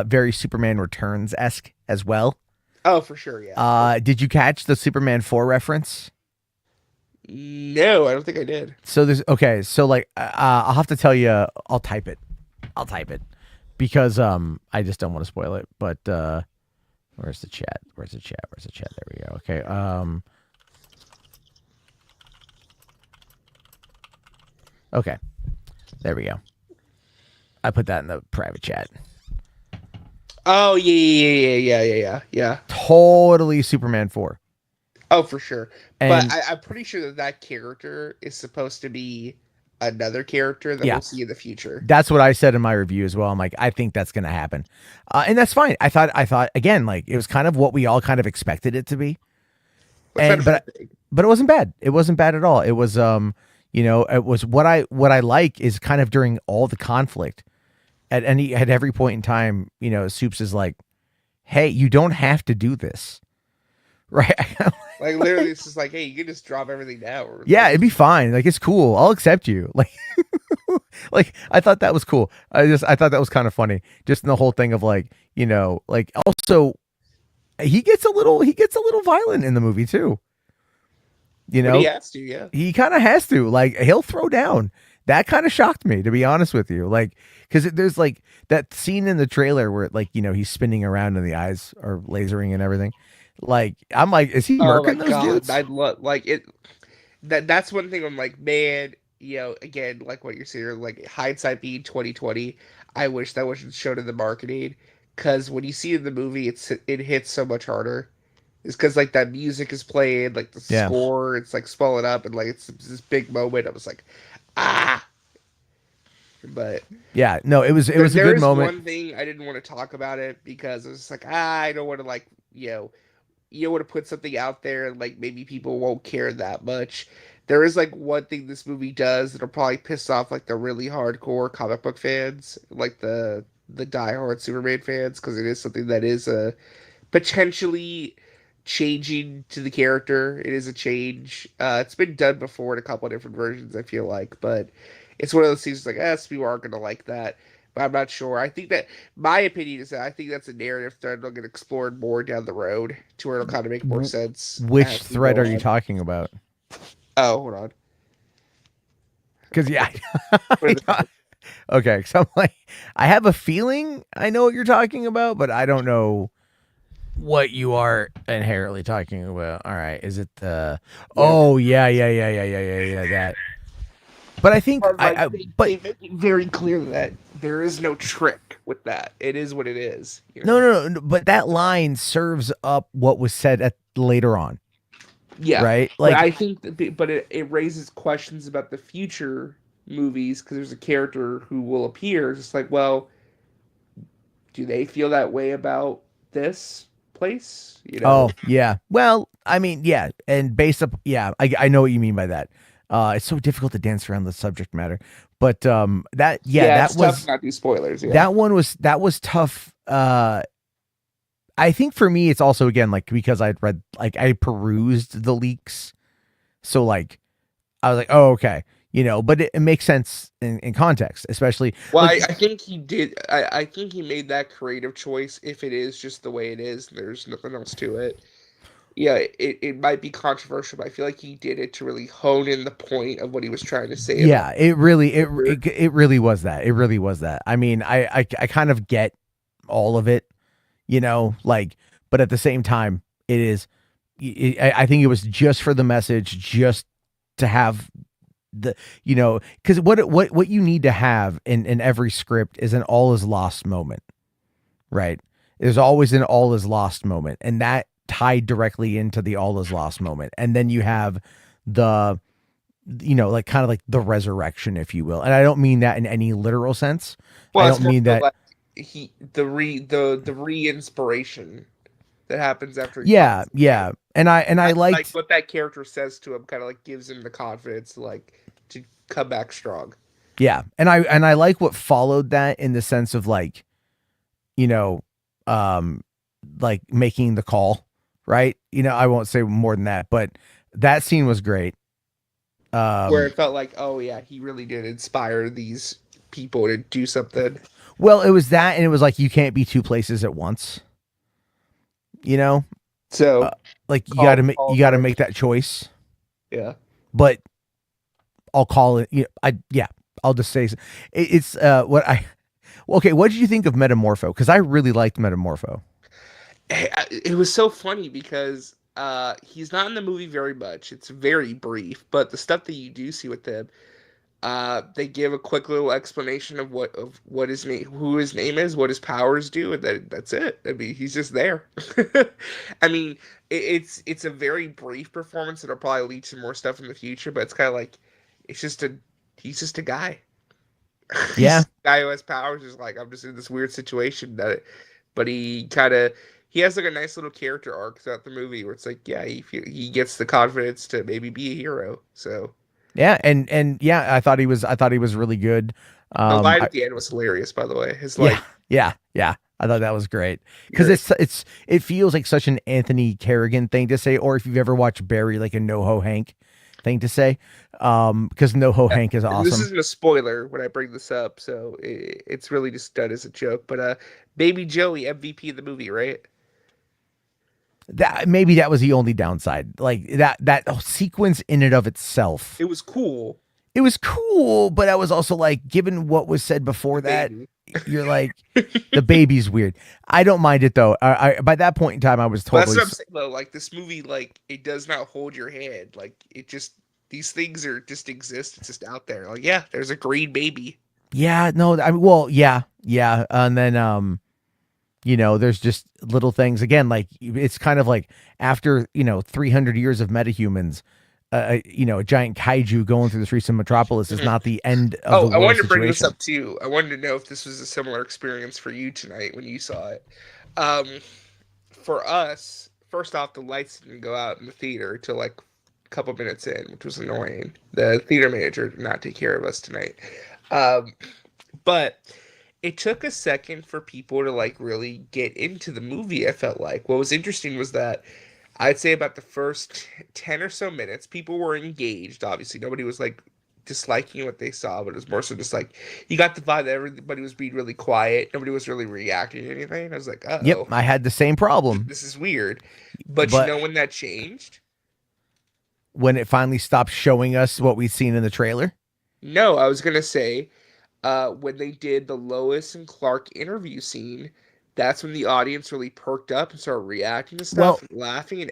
very Superman Returns esque as well. Oh, for sure, yeah. Did you catch the Superman 4 reference? No, I don't think I did. So there's okay, so like, I'll have to tell you. I'll type it because I just don't want to spoil it. But where's the chat? Where's the chat? There we go. Okay. Okay. There we go. I put that in the private chat. Oh yeah. Totally Superman 4. Oh, for sure. And But I'm pretty sure that that character is supposed to be another character that Yeah. we'll see in the future. that's what I said in my review as well. I'm like, I think that's going to happen. And that's fine. I thought again, like, it was kind of what we all kind of expected it to be. What's But it wasn't bad. It wasn't bad at all. It was it was what I like is kind of during all the conflict, at every point in time, Soups is like, hey, you don't have to do this. Right. Like literally, it's just like, hey, you can just drop everything now. Or, Yeah, like, it'd be fine. Like, it's cool. I'll accept you. Like, like, I thought that was cool. I thought that was kind of funny. Just in the whole thing of, like, like, also, he gets a little violent in the movie too. but he has to, yeah. He kind of has to. Like, he'll throw down. That kind of shocked me, to be honest with you. Like, because there's like that scene in the trailer where, like, he's spinning around and the eyes are lasering and everything. Like, I'm like, is he murking those dudes? I love like it. That's one thing I'm like, man. Again, like what you're saying, like hindsight being 2020. I wish that was shown in the marketing, because when you see it in the movie, it hits so much harder. It's because like that music is playing, like the Yeah. score, it's like swelling up, and like it's this big moment. I was like, ah. But Yeah, no, it was a good there is moment. one thing I didn't want to talk about it because it was just like, I don't want to like you don't want to put something out there and like maybe people won't care that much. There is like one thing this movie does that'll probably piss off like the really hardcore comic book fans, like the diehard Superman fans, because it is something that is potentially changing to the character. It is a change. It's been done before in a couple of different versions, I feel like, but it's one of those things like, people aren't gonna like that. But I'm not sure. I think that my opinion is that I think that's a narrative thread they'll get explored more down the road to where it'll kind of make more sense. Which as we thread go are you on. talking about? Oh, hold on. Because yeah, What is it? okay. So I'm like, I have a feeling I know what you're talking about, but I don't know what you are inherently talking about. All right, is it the? Oh yeah. That. But I think They make it very clear that there is no trick with that. It is what it is. No. But that line serves up what was said later on. Yeah, right. Like, Like, I think, it raises questions about the future movies because there's a character who will appear. Just like, well, do they feel that way about this place? You know? Oh, yeah. Well, I mean, yeah, and based up, yeah, I know what you mean by that. It's so difficult to dance around the subject matter, but that, yeah, Yeah, that it's tough was not to do spoilers. Yeah. that was tough. I think for me, it's also again like because I'd read like I perused the leaks, so like I was like, oh, okay, but it makes sense in context, especially Well, like I think he did. I think he made that creative choice. If it is just the way it is, there's nothing else to it. Yeah, it might be controversial, but I feel like he did it to really hone in the point of what he was trying to say about yeah, it really gender. it really was that. It really was that. I mean, I kind of get all of it, like, but at the same time, it is. I think it was just for the message, just to have the, because what you need to have in every script is an all is lost moment, right? There's always an all is lost moment, and that tied directly into the all is lost moment, and then you have the like kind of like the resurrection, if you will. And I don't mean that in any literal sense. I Well, it's don't more mean so that. like the re-inspiration that happens after he Yeah, finds the kid. yeah. And I Like liked. what that character says to him, kind of like gives him the confidence, to come back strong. Yeah. And I like what followed that in the sense of like, you know, um like making the call, right? I won't say more than that, but that scene was great. Where Um it felt like, oh yeah, he really did inspire these people to do something. well, it was that, and it was like you can't be two places at once, you know? Uh, So like call you got to hard. make that choice. Yeah. But I'll call it, yeah, I'll just say it's what I okay, what did you think of Metamorpho? Cuz I really liked Metamorpho. It was so funny because he's not in the movie very much. It's very brief, but the stuff that you do see with him, they give a quick little explanation of what his name, who his name is, what his powers do, and that's it. I mean, he's just there. I mean, it's a very brief performance that'll probably lead to more stuff in the future, but it's kind of like it's just a he's just a guy. He's Yeah. a guy who has powers. Just like I'm just in this weird situation but he has like a nice little character arc throughout the movie where it's like, yeah, he gets the confidence to maybe be a hero. So Yeah, and yeah, I thought he was really good. the line I, at the end was hilarious, by the way. His yeah, like, yeah, yeah. I thought that was great because you're it feels like such an Anthony Kerrigan thing to say, or if you've ever watched Barry, like a NoHo Hank thing to say, because NoHo Hank is and this awesome. isn't a spoiler when I bring this up, so it's really just done as a joke. But Baby Joey MVP of the movie, right? That maybe that was the only downside, like that sequence in and of itself. It was cool. It was cool, but I was also like, given what was said before The that, baby. you're like, the baby's weird. I don't mind it though. I by that point in time, I was Well, that's totally what I'm saying though. Like this movie, like it does not hold your hand. Like it just these things are just exist. It's just out there. Like yeah, there's a green baby. yeah, no, I mean, well, yeah, yeah, and then there's just little things again, like it's kind of like after 300 years of metahumans, a giant kaiju going through the streets of Metropolis is Mhm. not the end of the Oh, I world wanted to bring this situation. up too. I wanted to know if this was a similar experience for you tonight when you saw it. Um, for us, first off, the lights didn't go out in the theater till like a couple minutes in, which was annoying. The theater manager did not take care of us tonight. Um, but it took a second for people to like really get into the movie. I felt like what was interesting was that I'd say about the first 10 or so minutes, people were engaged. Obviously, nobody was like disliking what they saw, but it was more so just like you got the vibe that everybody was being really quiet. Nobody was really reacting to anything. I was like, Yep, oh, I had the same problem, this is weird. But you but know when that changed? when it finally stopped showing us what we'd seen in the trailer. No, I was gonna say, when they did the Lois and Clark interview scene, that's when the audience really perked up and started reacting to stuff Well, and laughing. And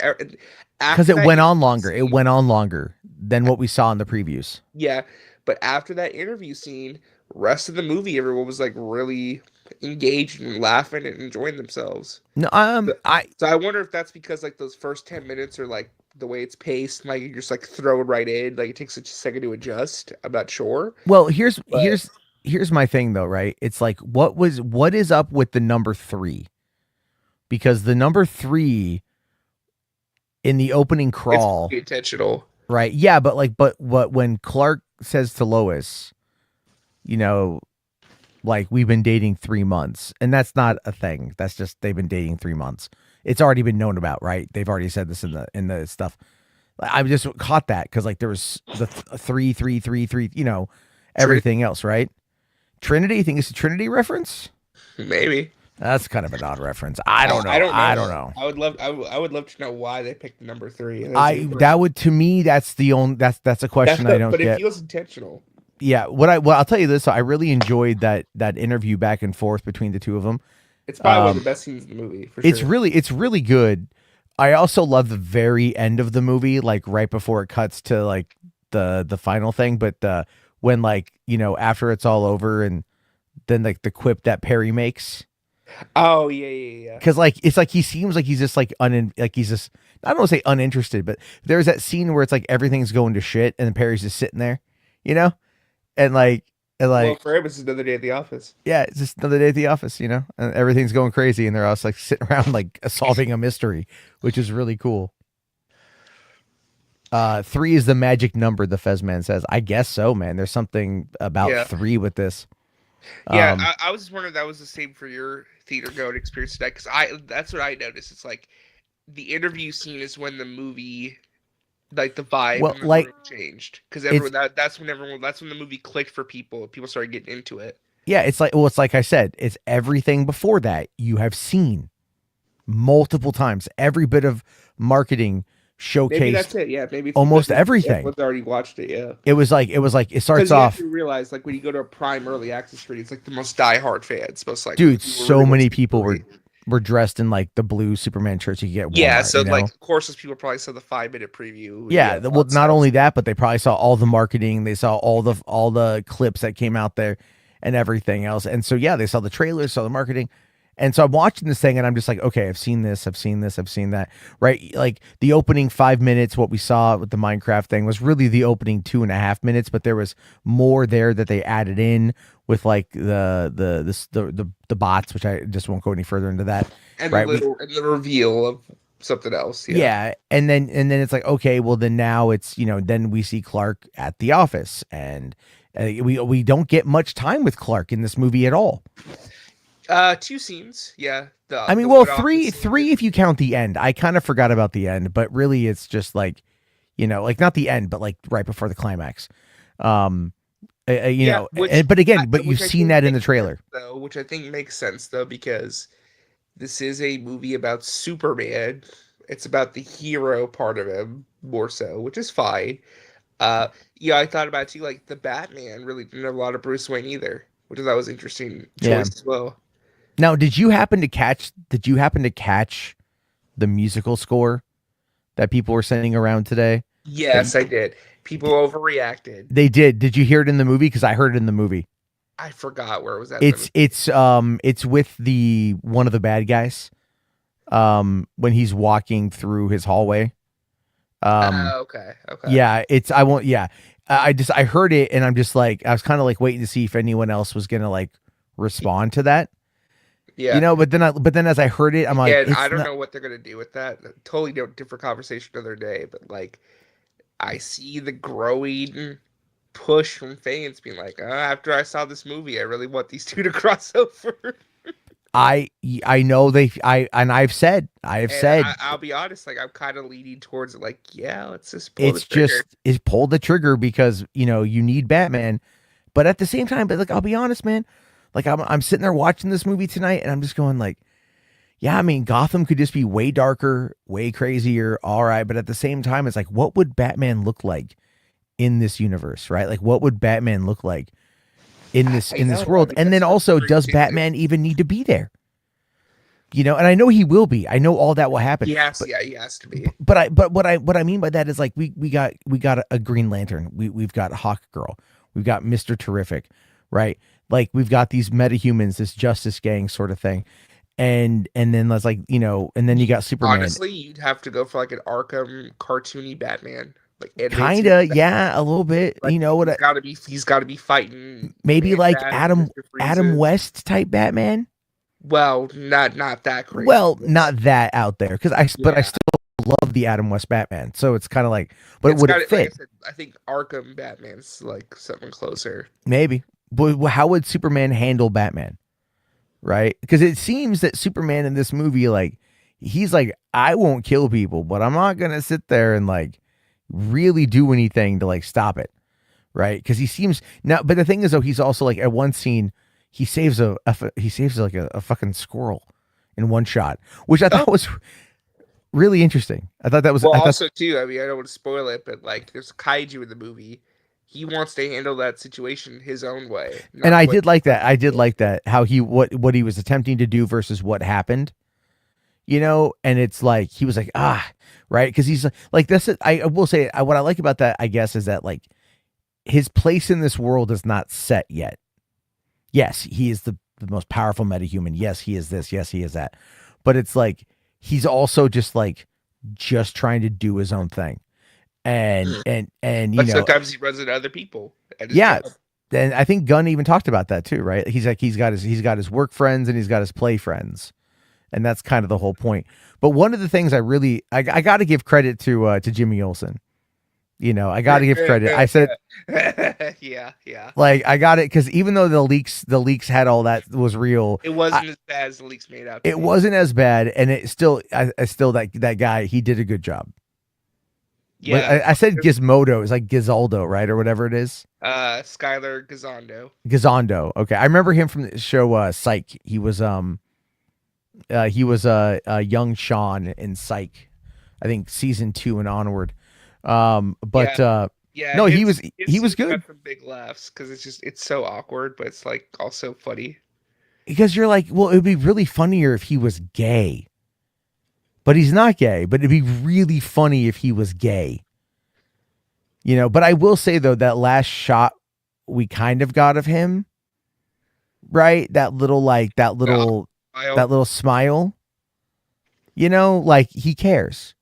because after it that went on interview longer. It scene, went on longer than what we saw in the previews. yeah, but after that interview scene, rest of the movie, everyone was like really engaged and laughing and enjoying themselves. No, So I so I wonder if that's because like those first 10 minutes are like the way it's paced, like you just like throw it right in, like it takes such a second to adjust. I'm not sure, well, here's but here's here's my thing though, right? It's like what is up with the number 3? Because the number 3 in the opening crawl, It's intentional. right? Yeah, but what when Clark says to Lois, like we've been dating 3 months, and that's not a thing. That's just they've been dating 3 months. It's already been known about, right? They've already said this in the stuff. I just caught that because like there was the 3, 3, 3, 3, everything else, right? Trinity, you think it's a Trinity reference? Maybe. That's kind of an odd reference. I don't know. I don't know. I would love to know why they picked the number 3. That would, to me, that's the only that's a question I don't but get. It feels intentional. Yeah, I'll tell you this. I really enjoyed that interview back and forth between the two of them. It's probably one of the best scenes in the movie. For sure. It's really good. I also love the very end of the movie, like right before it cuts to like the final thing. But when like after it's all over, and then like the quip that Perry makes. Oh yeah. Because like it's like he seems like he's just like he's just, I don't want to say uninterested, but there's that scene where it's like everything's going to shit, and Perry's just sitting there, and like. Well, for him, it's another day at the office. Yeah, it's just another day at the office, and everything's going crazy, and they're all like sitting around like solving a mystery, which is really cool. 3 is the magic number, the Fez man says. I guess so, man. There's something about 3 with this. Yeah, I was just wondering if that was the same for your theater going experience today, because that's what I noticed. It's like the interview scene is when the movie, like the vibe, changed, because that's when the movie clicked for people. People started getting into it. Yeah, it's like I said, it's everything before that you have seen multiple times. Every bit of marketing showcased. Maybe that's it. Yeah, maybe almost everything. Everyone's already watched it. Yeah, it was like it starts off. You realize like when you go to a Prime early access screen, it's like the most diehard fans. Most like dude, so many people were dressed in like the blue Superman shirts you get. Yeah, so like of course those people probably saw the 5-minute preview. Yeah, well, not only that, but they probably saw all the marketing. They saw all the clips that came out there and everything else. And so yeah, they saw the trailers, saw the marketing. And so I'm watching this thing and I'm just like, okay, I've seen this, I've seen that, right? Like the opening 5 minutes, what we saw with the Minecraft thing was really the opening 2.5 minutes, but there was more there that they added in with like the bots, which I just won't go any further into that. And right? and the reveal of something else. Yeah. And then it's like, okay, well then now it's, then we see Clark at the office, and we don't get much time with Clark in this movie at all. 2 scenes, yeah. Three if you count the end. I kind of forgot about the end, but really it's just like, like not the end, but like right before the climax. But you've seen that in the trailer, though, which I think makes sense though, because this is a movie about Superman. It's about the hero part of him more so, which is fine. I thought about it too, like the Batman really didn't have a lot of Bruce Wayne either, which I thought was interesting choice as well. Now, did you happen to catch the musical score that people were sending around today? Yes, I did. People overreacted. They did. Did you hear it in the movie? Because I heard it in the movie. I forgot where it was at. It's with one of the bad guys. When he's walking through his hallway. Okay. Yeah, I heard it, and I'm just like, I was kind of like waiting to see if anyone else was gonna like respond to that. Yeah, but then as I heard it, I'm like, I don't know what they're gonna do with that. Totally different conversation the other day, but like, I see the growing push from fans being like, after I saw this movie, I really want these two to cross over. I know I've said I'll be honest, like I'm kind of leaning towards it, like, yeah, let's just pull the trigger. Pull the trigger because you need Batman, but at the same time, but like I'll be honest, man. Like I'm sitting there watching this movie tonight, and I'm just going like, yeah, I mean, Gotham could just be way darker, way crazier, all right. But at the same time, it's like, what would Batman look like in this universe, right? Like, what would Batman look like in this world? And then also, does Batman even need to be there? And I know he will be. I know all that will happen. He has to be. But what I mean by that is like we got a Green Lantern. We've got Hawk Girl. We've got Mr. Terrific, right? Like we've got these metahumans, this Justice Gang sort of thing, and then that's like and then you got Superman. Honestly, you'd have to go for like an Arkham cartoony Batman. Like animated Kinda, series. yeah, a little bit. Like You know what? he's got to be fighting Maybe like Man-Bat and Adam Mr. Adam Freeze. West type Batman. Well, not that crazy. Well, not that out there because but I Yeah, still love the Adam West Batman. So it's kind of like, but it's would got it it. Like I fit? said, I think Arkham Batman's like something closer. Maybe. But how would Superman handle Batman? Right? Because it seems that Superman in this movie, like, he's like, I won't kill people, but I'm not gonna sit there and like really do anything to like stop it. Right? Because he seems now, but the thing is though, he's also like at one scene, he saves he saves like a fucking squirrel in one shot, which I thought Oh, was really interesting. I thought that was well, I thought also too. I mean, I don't want to spoil it, but like, there's kaiju in the movie. He wants to handle that situation his own way, and not I the way did like the that. I person did did. like that how he what he was attempting to do versus what happened. You know, and it's like he was like right because he's like this. I will say what I like about that I guess is that like his place in this world is not set yet. Yes, he is the most powerful metahuman. Yes, he is this. Yes, he is that. But it's like he's also just trying to do his own thing. And you But know, sometimes he runs into other people at his yeah. job. And I think Gunn even talked about that too, right? He's like he's got his work friends and he's got his play friends. And that's kind of the whole point. But one of the things I got to give credit to Jimmy Olsen. You know, I got to give credit. I said Yeah, yeah. like I got it because even though the leaks had all that was real, It wasn't as bad as the leaks made out to it be. wasn't as bad, and it still I still that guy he did a good job. But Yeah, I said Gizmodo, it's like Gizaldo, right, or whatever it is. Skylar Gazondo. Gizondo. Okay, I remember him from the show Psych. He was young Sean in Psych, I think season 2 and onward. But Yeah, no, he his was got good some big laughs because it's so awkward, but it's like also funny. because you're like, well, it would be really funnier if he was gay, but he's not gay. But it'd be really funny if he was gay, you know. But I will say though, that last shot we kind of got of him, right? That little that little smile, you know, like he cares.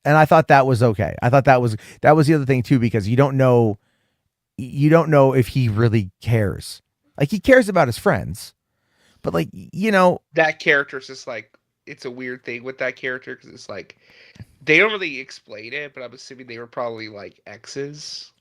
And I thought that was okay. I thought that was the other thing too, because you don't know if he really cares. Like he cares about his friends, but like you know, That character's just like it's a weird thing with that character because it's like they don't really explain it, but I'm assuming they were probably like exes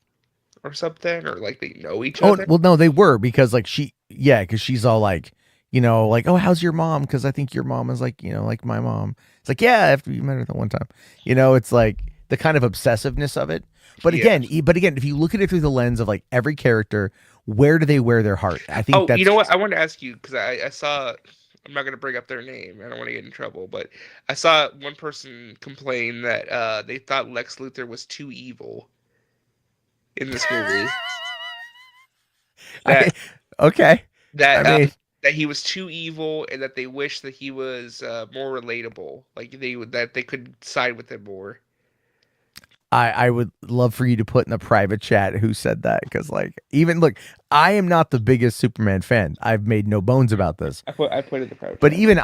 or something, or like they know each oh other. well, no, they were because like because she's all like, you know, like oh, how's your mom? Because I think your mom is like like my mom. It's like yeah, after you met her the one time, you know, it's like the kind of obsessiveness of it. But Yeah. again, if you look at it through the lens of like every character, where do they wear their heart? I think Oh, that's you know what? I wanted to ask you because I saw. I'm not going to bring up their name. I don't want to get in trouble, but I saw one person complain that they thought Lex Luthor was too evil in this movie. I, That okay. I that mean, that he was too evil, and that they wish that he was more relatable. Like they could side with him more. I would love for you to put in the private chat who said that because like even look, I am not the biggest Superman fan. I've made no bones about this. I put it in the private. But chat. even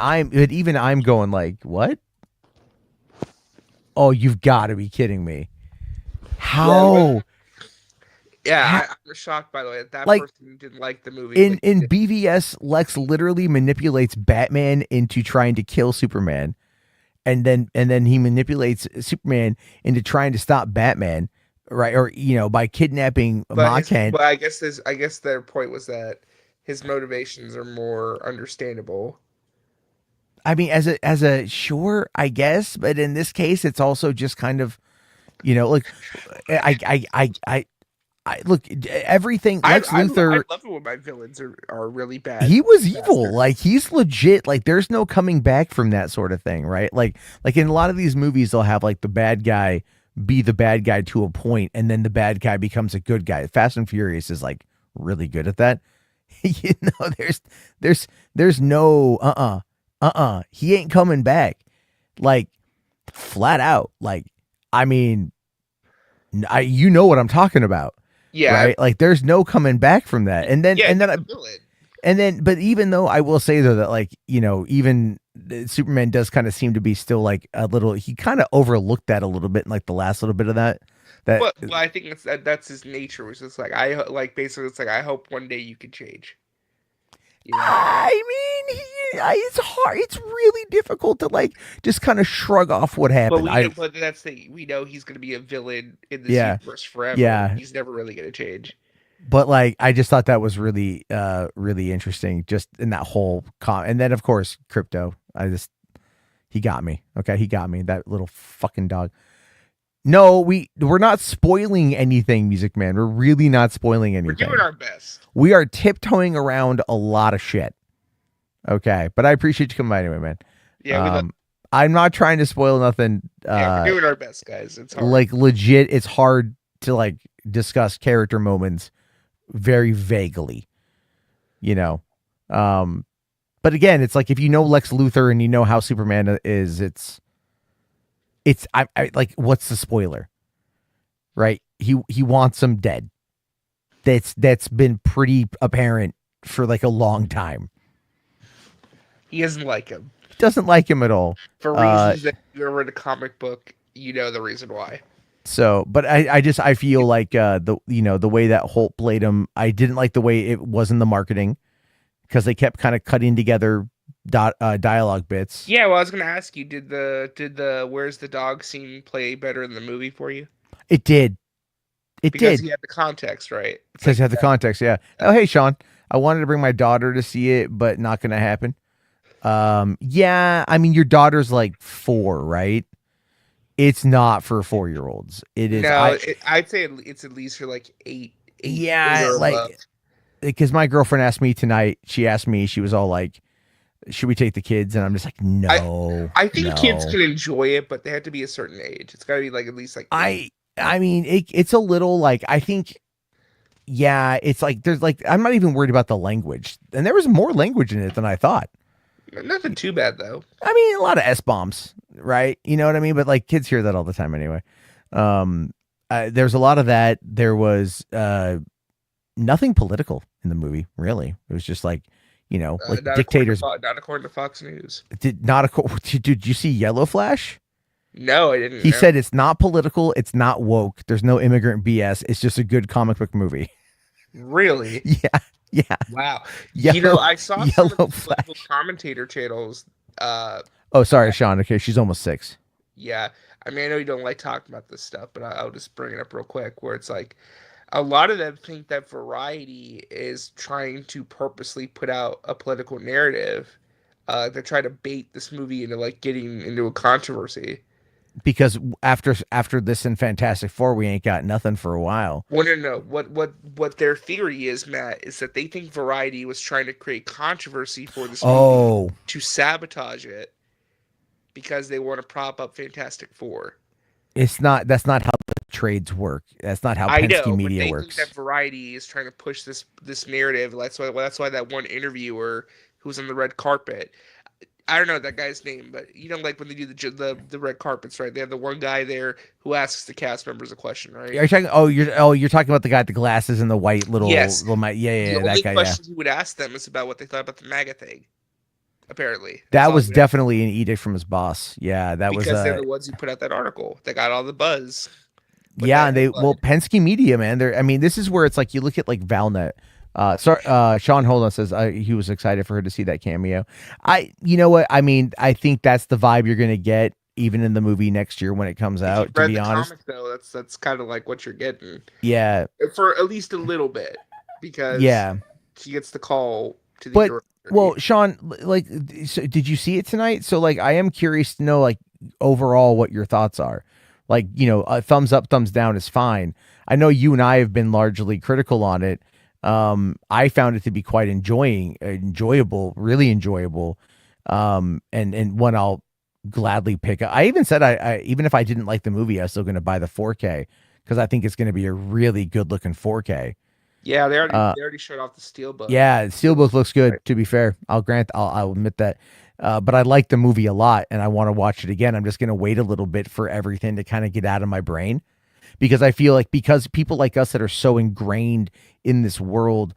I'm going like, what? Oh, you've got to be kidding me. How? Yeah, I'm shocked by the way that like, person didn't like the movie. In BVS, Lex literally manipulates Batman into trying to kill Superman. And then he manipulates Superman into trying to stop Batman, right? Or by kidnapping Ma Kent. But I guess their point was that his motivations are more understandable. I mean, as a sure, I guess, but in this case, it's also just kind of, look, I look everything. Lex Luthor. I love it when my villains are really bad. He was evil. Like he's legit. Like there's no coming back from that sort of thing, right? Like in a lot of these movies, they'll have like the bad guy be the bad guy to a point, and then the bad guy becomes a good guy. Fast and Furious is like really good at that. There's no he ain't coming back. Like flat out. Like I mean, you know what I'm talking about. Yeah. Right. Like there's no coming back from that. And then, but even though I will say though that like, even Superman does kind of seem to be still like a little, he kind of overlooked that a little bit in like the last little bit of that. But I think that's his nature, which is like basically it's like I hope one day you can change. You know? I mean, it's hard. It's really difficult to like just kind of shrug off what happened. But that's we know he's going to be a villain in this Yeah. universe forever. Yeah. He's never really going to change. But like, I just thought that was really, really interesting, just in that whole and then of course, Crypto. He got me. Okay, he got me. That little fucking dog. No, we're not spoiling anything, Music Man. We're really not spoiling anything. We're doing our best. We are tiptoeing around a lot of shit. Okay, but I appreciate you coming by anyway, man. Yeah, I'm not trying to spoil nothing. Yeah, we're doing our best, guys. It's hard. Like legit, it's hard to like discuss character moments very vaguely, you know. But again, it's like if you know Lex Luthor and you know how Superman is, it's I like, what's the spoiler? Right? He wants him dead. That's been pretty apparent for like a long time. He doesn't like him. He doesn't like him at all. For reasons that if you ever read a comic book, you know the reason why. So, but I feel like the way that Holt played him, I didn't like the way it was in the marketing, because they kept kind of cutting together dialogue bits. Yeah, well, I was going to ask you, did the where's the dog scene play better in the movie for you? It did. Because he had the context, right? Because he had the context, yeah. Oh, hey, Sean. I wanted to bring my daughter to see it, but not going to happen. Yeah, I mean, your daughter's like 4, right? It's not for 4-year-olds. It is. No, I'd say it's at least for like 8. Yeah, like, because my girlfriend asked me tonight. She asked me. She was all like, "Should we take the kids?" And I'm just like, "No." I think kids can enjoy it, but they have to be a certain age. It's got to be like at least like 8. I mean, it's a little like, I think. Yeah, it's like there's like, I'm not even worried about the language, and there was more language in it than I thought. Nothing too bad though. I mean, a lot of S-bombs, right? You know what I mean? But like, kids hear that all the time anyway. There's a lot of that. There was nothing political in the movie, really. It was just like, like dictators. Not according to Fox News. Did you see Yellow Flash? No, I didn't. He said it's not political. It's not woke. There's no immigrant BS. It's just a good comic book movie. Really? Yeah. Yeah. Wow. Yellow, I saw some of the political commentator channels. Oh, sorry, Sean. Okay, she's almost 6. Yeah. I mean, I know you don't like talking about this stuff, but I'll just bring it up real quick, where it's like a lot of them think that Variety is trying to purposely put out a political narrative. They try to bait this movie into like getting into a controversy. Because after this and Fantastic Four, we ain't got nothing for a while. Well, no. What their theory is, Matt, is that they think Variety was trying to create controversy for this movie to sabotage it because they want to prop up Fantastic Four. That's not how the trades work. That's not how Penske Media works. Think that Variety is trying to push this narrative. That's why that one interviewer who's on the red carpet. I don't know that guy's name, but like when they do the red carpets, right? They have the one guy there who asks the cast members a question, right? Are you talking? You're talking about the guy with the glasses and the white little. Yes. Yeah, the that only guy. questions he would ask them is about what they thought about the MAGA thing. Apparently, that was definitely an edict from his boss. Yeah, because they're the ones who put out that article. They got all the buzz. Yeah, and Penske Media, man. This is where it's like you look at like Valnet. Sean Holden says he was excited for her to see that cameo. You know what? I mean, I think that's the vibe you're gonna get even in the movie next year when it comes out. To be honest, comic, though, that's kind of like what you're getting. Yeah, for at least a little bit, because she gets the call to the. But well, Sean, like, so did you see it tonight? So like, I am curious to know like overall what your thoughts are. Like, a thumbs up, thumbs down is fine. I know you and I have been largely critical on it. I found it to be quite enjoyable, really enjoyable. And one I'll gladly pick up. I even said I even if I didn't like the movie, I was still going to buy the 4K because I think it's going to be a really good looking 4K. Yeah, they already showed off the Steelbook. Yeah, the Steelbook looks good. To be fair, I'll admit that. But I like the movie a lot, and I want to watch it again. I'm just going to wait a little bit for everything to kind of get out of my brain. Because I feel like because people like us that are so ingrained in this world,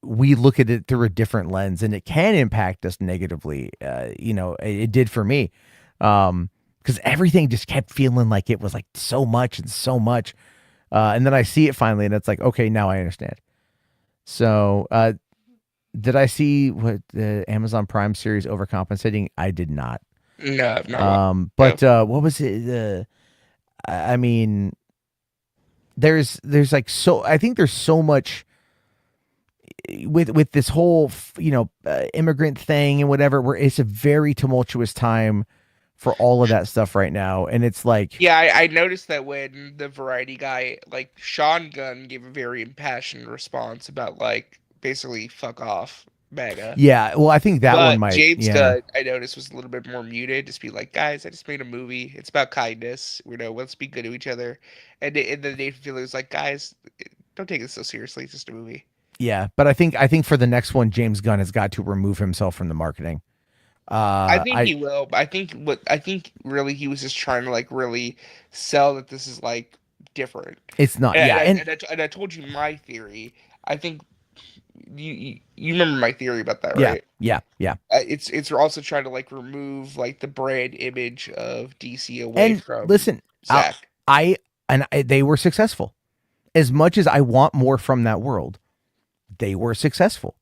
we look at it through a different lens, and it can impact us negatively. It did for me. because everything just kept feeling like it was like so much and so much. And then I see it finally, and it's like, okay, now I understand. So, did I see what the Amazon Prime series Overcompensating? I did not. No, not But what was it? I mean, there's like so. I think there's so much with this whole immigrant thing and whatever. Where it's a very tumultuous time for all of that stuff right now, and it's like, Yeah, I noticed that when the Variety guy, like Sean Gunn, gave a very impassioned response about like basically fuck off, MAGA. yeah. Well, I think that one But might, James yeah. Gunn, I noticed, was a little bit more muted. Just be like, guys, I just made a movie. It's about kindness. Let's be good to each other. And then Nathan Fillion like, guys, don't take this so seriously. It's just a movie. Yeah, but I think for the next one, James Gunn has got to remove himself from the marketing. I think he will. But I think really he was just trying to like really sell that this is like different. It's not. And, Yeah, and I told you my theory. I think you remember my theory about that, yeah, right? yeah, yeah. It's also trying to like remove like the brand image of DC away And from listen, Zack. they were successful. As much as I want more from that world, they were successful.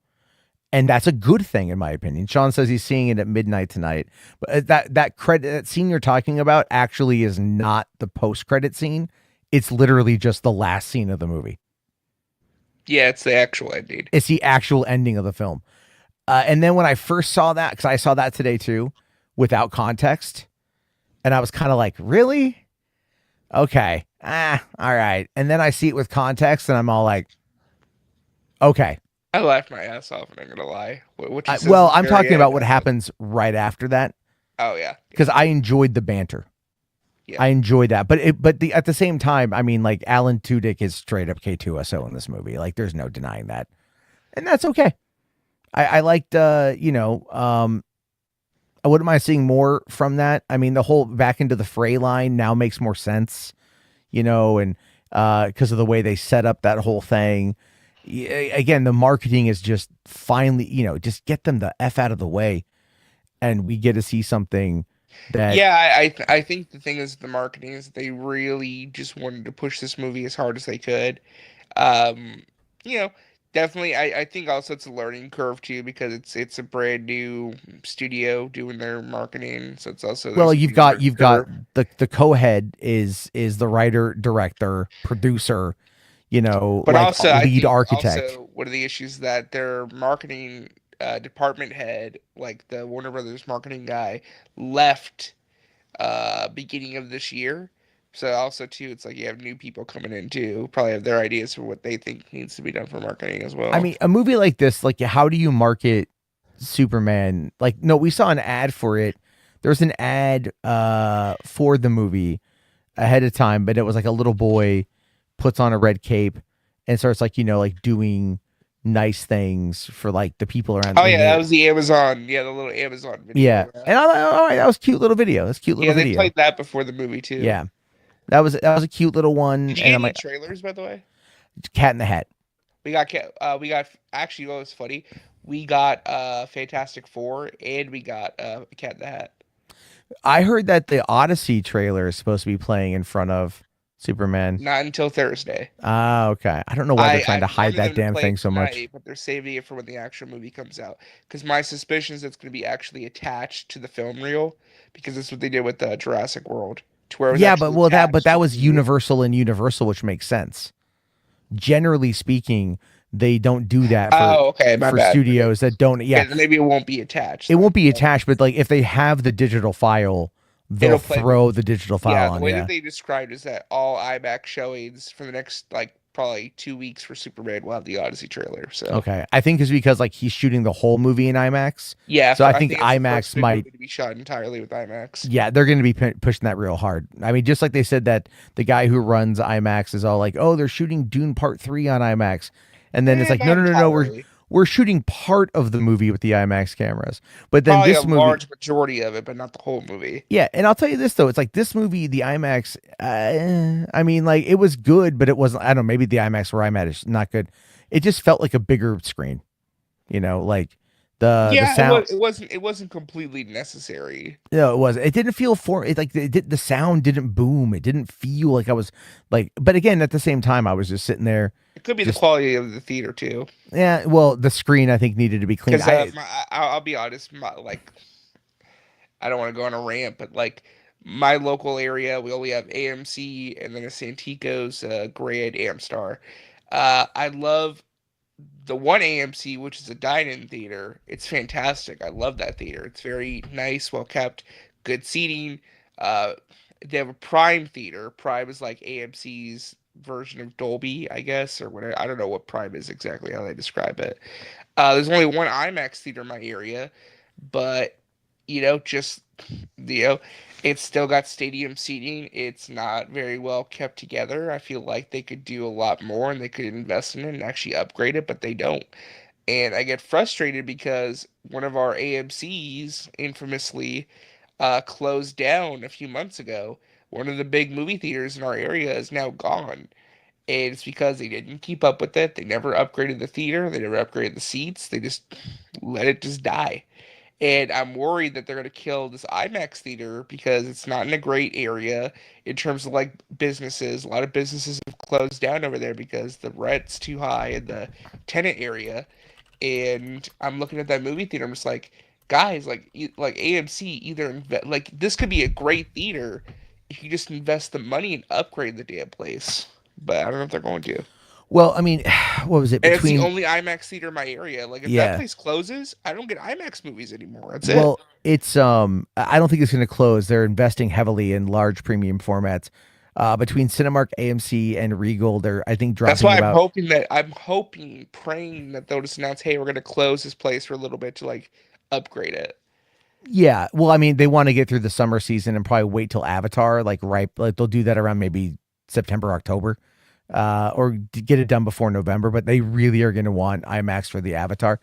And that's a good thing, in my opinion. Sean says he's seeing it at midnight tonight. But that scene you're talking about actually is not the post-credit scene. It's literally just the last scene of the movie. Yeah, it's the actual ending. It's the actual ending of the film. And then when I first saw that, because I saw that today too, without context, and I was kind of like, really? Okay. All right. And then I see it with context, and I'm all like, okay. I laughed my ass off, and I'm gonna lie. I'm talking about what happens right after that. Oh yeah, because I enjoyed the banter. Yeah. I enjoyed that, but at the same time, I mean, like Alan Tudyk is straight up K2SO in this movie. Like, there's no denying that, and that's okay. I liked, I wouldn't mind seeing more from that. I mean, the whole back into the fray line now makes more sense, and because of the way they set up that whole thing. Again, the marketing is just finally, just get them the F out of the way, and we get to see something that. Yeah, I think the thing is the marketing is they really just wanted to push this movie as hard as they could. Definitely. I think also it's a learning curve too because it's a brand new studio doing their marketing, so it's also Well, you've got the co-head is the writer, director, producer. But like also, lead architect. Also, one of the issues that their marketing department head, like the Warner Brothers marketing guy, left beginning of this year. So also too, it's like you have new people coming in too, probably have their ideas for what they think needs to be done for marketing as well. I mean, a movie like this, like how do you market Superman? Like, no, we saw an ad for it. There was an ad for the movie ahead of time, but it was like a little boy puts on a red cape and starts like doing nice things for like the people around. Oh yeah, that was the Amazon. Yeah, the little Amazon video. Yeah, and I'm like, all right, that was a cute little video. That's a cute little video. Yeah, they played that before the movie too. Yeah, that was a cute little one. Did you and get I'm any like, trailers by the way? Cat in the Hat. We got actually what was funny. We got Fantastic Four and we got Cat in the Hat. I heard that the Odyssey trailer is supposed to be playing in front of Superman. Not until Thursday. Ah, okay. I don't know why they're trying to hide that damn thing so much. But they're saving it for when the actual movie comes out. Because my suspicion is it's going to be actually attached to the film reel. Because that's what they did with the Jurassic World. To where that was Universal and Universal, which makes sense. Generally speaking, they don't do that for studios that don't. Yeah, maybe it won't be attached. It won't be attached, but like if they have the digital file, they'll throw the digital file on. The way that they described is that all IMAX showings for the next like probably 2 weeks for Superman will have the Odyssey trailer. So okay, I think it's because like he's shooting the whole movie in IMAX. Yeah, so I think IMAX might be shot entirely with IMAX. Yeah, they're going to be pushing that real hard. I mean, just like they said that the guy who runs IMAX is all like, "Oh, they're shooting Dune Part 3 on IMAX," and then it's like, no, we're shooting part of the movie with the IMAX cameras, but then probably this movie, large majority of it, but not the whole movie. Yeah, and I'll tell you this though, it's like this movie, the IMAX. I mean, like it was good, but it wasn't. I don't know. Maybe the IMAX where I'm at is not good. It just felt like a bigger screen, like The Yeah, sound. it wasn't completely necessary. No, it was. It didn't feel the sound didn't boom. It didn't feel like I was like. But again, at the same time, I was just sitting there, It could be the just quality of the theater too. yeah. Well, the screen I think needed to be cleaned. Because I'll be honest, like I don't want to go on a rant, but like my local area, we only have AMC and then a Santikos, Grade, Amstar. I love the one AMC, which is a dine-in theater. It's fantastic. I love that theater. It's very nice, well kept, good seating. Uh, they have a Prime theater. Prime is like AMC's version of Dolby, I guess, or whatever. I don't know what Prime is exactly, how they describe it. There's only one IMAX theater in my area, but just you know, it's still got stadium seating. It's not very well kept together. I feel like they could do a lot more and they could invest in it and actually upgrade it, but they don't. And I get frustrated because one of our AMCs infamously closed down a few months ago. One of the big movie theaters in our area is now gone. And it's because they didn't keep up with it. They never upgraded the theater. They never upgraded the seats. They just let it just die. And I'm worried that they're going to kill this IMAX theater because it's not in a great area in terms of like businesses. A lot of businesses have closed down over there because the rent's too high in the tenant area. And I'm looking at that movie theater. I'm just like, guys, like AMC, like this could be a great theater if you just invest the money and upgrade the damn place. But I don't know if they're going to. Well, I mean, what was it And it's the between? only IMAX theater in my area. Like if that Yeah. place closes, I don't get IMAX movies anymore. That's it. Well, it's I don't think it's going to close. They're investing heavily in large premium formats. Between Cinemark, AMC, and Regal, they're I think That's dropping why about. I'm hoping, praying that they'll just announce, hey, we're gonna close this place for a little bit to like upgrade it. Yeah, well, I mean, they want to get through the summer season and probably wait till Avatar, like right, like they'll do that around maybe September, October, or get it done before November. But they really are going to want IMAX for the Avatar.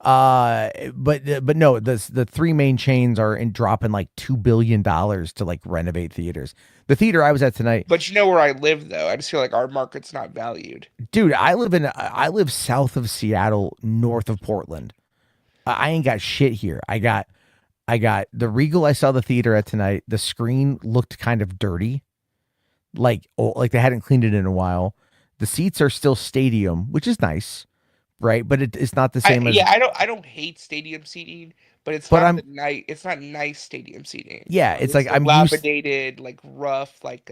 But no, the three main chains are in dropping like $2 billion to like renovate theaters. The theater I was at tonight, But you know where I live though. I just feel like our market's not valued. dude, I live south of Seattle, north of Portland. I ain't got shit here. I got the Regal I saw the theater at tonight. The screen looked kind of dirty, like they hadn't cleaned it in a while. The seats are still stadium, which is nice, right? But it's not the same as. I don't hate stadium seating, but But I'm it's not nice stadium seating. yeah, Like it's it's like I'm used. dilapidated, like rough, like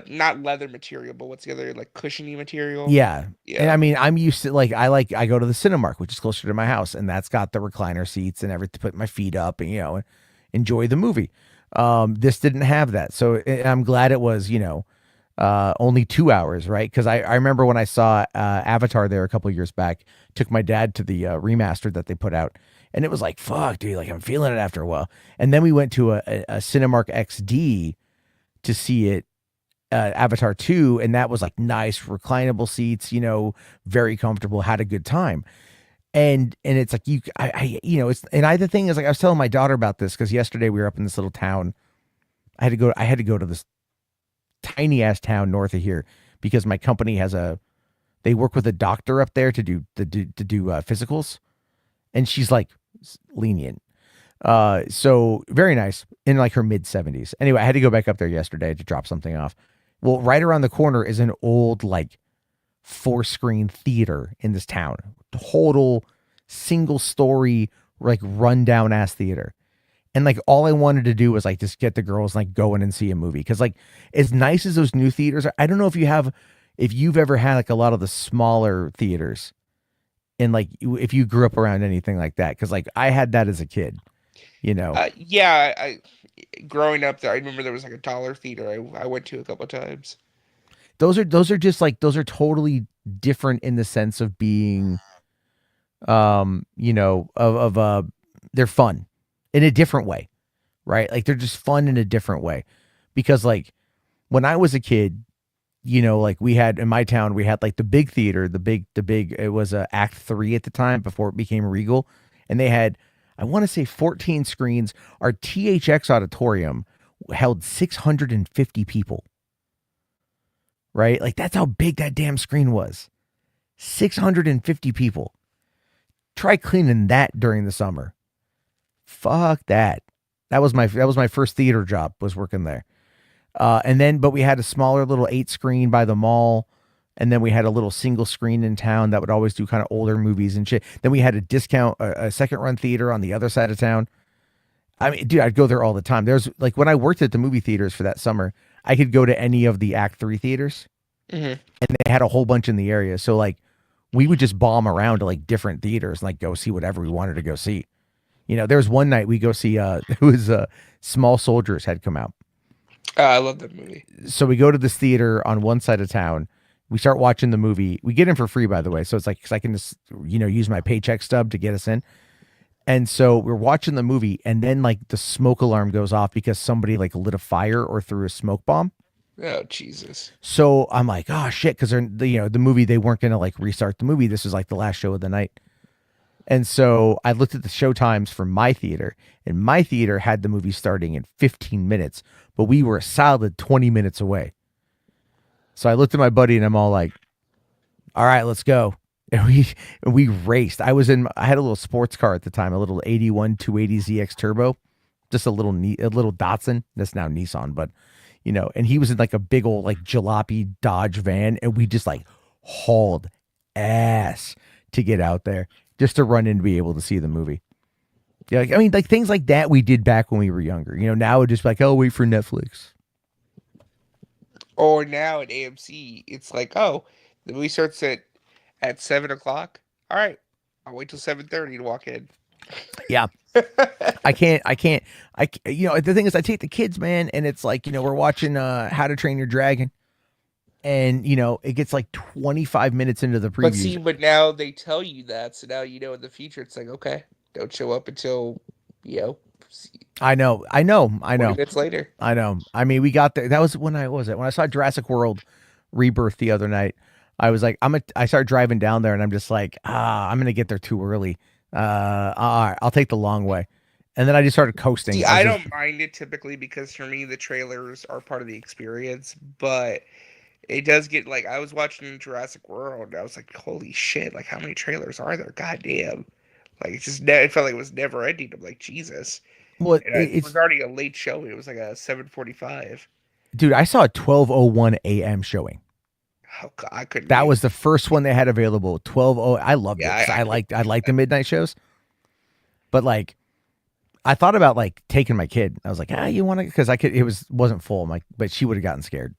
not leather material, but what's the other like cushiony material? Yeah. And Yeah. I mean, I'm used to I go to the Cinemark, which is closer to my house, and that's got the recliner seats and everything to put my feet up and enjoy the movie. This didn't have that. So I'm glad it was, only 2 hours, right? Because I remember when I saw Avatar there a couple of years back, took my dad to the remaster that they put out, and it was like, fuck, dude, like I'm feeling it after a while. And then we went to a Cinemark XD to see it, Avatar 2, and that was like nice reclinable seats, very comfortable, had a good time. And it's like it's and I the thing is like I was telling my daughter about this because yesterday we were up in this little town. I had to go to this tiny ass town north of here because my company they work with a doctor up there to do physicals, and she's like lenient. So very nice in like her mid 70s. Anyway, I had to go back up there yesterday to drop something off. Well, right around the corner is an old like 4-screen theater in this town. Total single story, like rundown ass theater. And like all I wanted to do was like just get the girls like going and see a movie. Cause like as nice as those new theaters are, I don't know if you've ever had like a lot of the smaller theaters and like if you grew up around anything like that. Cause like I had that as a kid, you know. Yeah, growing up there, I remember there was like a dollar theater I went to a couple of times. Those are just like those are totally different in the sense of being they're fun in a different way, right? Like they're just fun in a different way. Because like when I was a kid, like we had in my town, we had like the big theater, the big it was Act 3 at the time before it became Regal, and they had I want to say 14 screens. Our THX auditorium held 650 people. Right? Like that's how big that damn screen was. 650 people. Try cleaning that during the summer. Fuck that. That was my first theater job, was working there. But we had a smaller little 8 screen by the mall. And then we had a little single screen in town that would always do kind of older movies and shit. Then we had a second run theater on the other side of town. I mean, dude, I'd go there all the time. There's like when I worked at the movie theaters for that summer, I could go to any of the Act 3 theaters, and they had a whole bunch in the area. So like, we would just bomb around to like different theaters and like go see whatever we wanted to go see. You know, there was one night we go see it was Small Soldiers had come out. I love that movie. So we go to this theater on one side of town. We start watching the movie. We get in for free, by the way. So it's like, cause I can just, use my paycheck stub to get us in. And so we're watching the movie, and then like the smoke alarm goes off because somebody like lit a fire or threw a smoke bomb. Oh, Jesus. So I'm like, oh shit. Cause the movie, they weren't going to like restart the movie. This was like the last show of the night. And so I looked at the show times for my theater, and my theater had the movie starting in 15 minutes, but we were a solid 20 minutes away. So I looked at my buddy and I'm all like, all right, let's go. And we raced. I had a little sports car at the time, a little 81 280ZX Turbo, just a little Datsun. That's now Nissan, but and he was in like a big old like jalopy Dodge van, and we just like hauled ass to get out there just to run in to be able to see the movie. Yeah, I mean, like things like that we did back when we were younger. Now it'd just be like, oh, wait for Netflix. Or now at AMC, it's like, oh, the movie starts at 7:00. All right, I'll wait till 7:30 to walk in. Yeah. I can't. The thing is, I take the kids, man, and it's like, we're watching How to Train Your Dragon, and it gets like 25 minutes into the preview. But now they tell you that, so now in the future it's like, okay, don't show up until I know. 20 minutes later. I know. I mean, we got there. That was when I saw Jurassic World Rebirth the other night. I was like, I started driving down there, and I'm just like, I'm gonna get there too early. All right, I'll take the long way. And then I just started coasting. See, I don't mind it typically because for me the trailers are part of the experience, but it does get like, I was watching Jurassic World and I was like, holy shit, like how many trailers are there? Goddamn. Like it felt like it was never ending. I'm like, Jesus. Well, it was already a late showing. It was like a 7:45. Dude, I saw a 12:01 a.m. showing. Oh God, I couldn't. That was the first one they had available. 12:00. I loved it. I liked the midnight shows. But like, I thought about like taking my kid. I was like, you want to? Because I could. It wasn't full. But she would have gotten scared.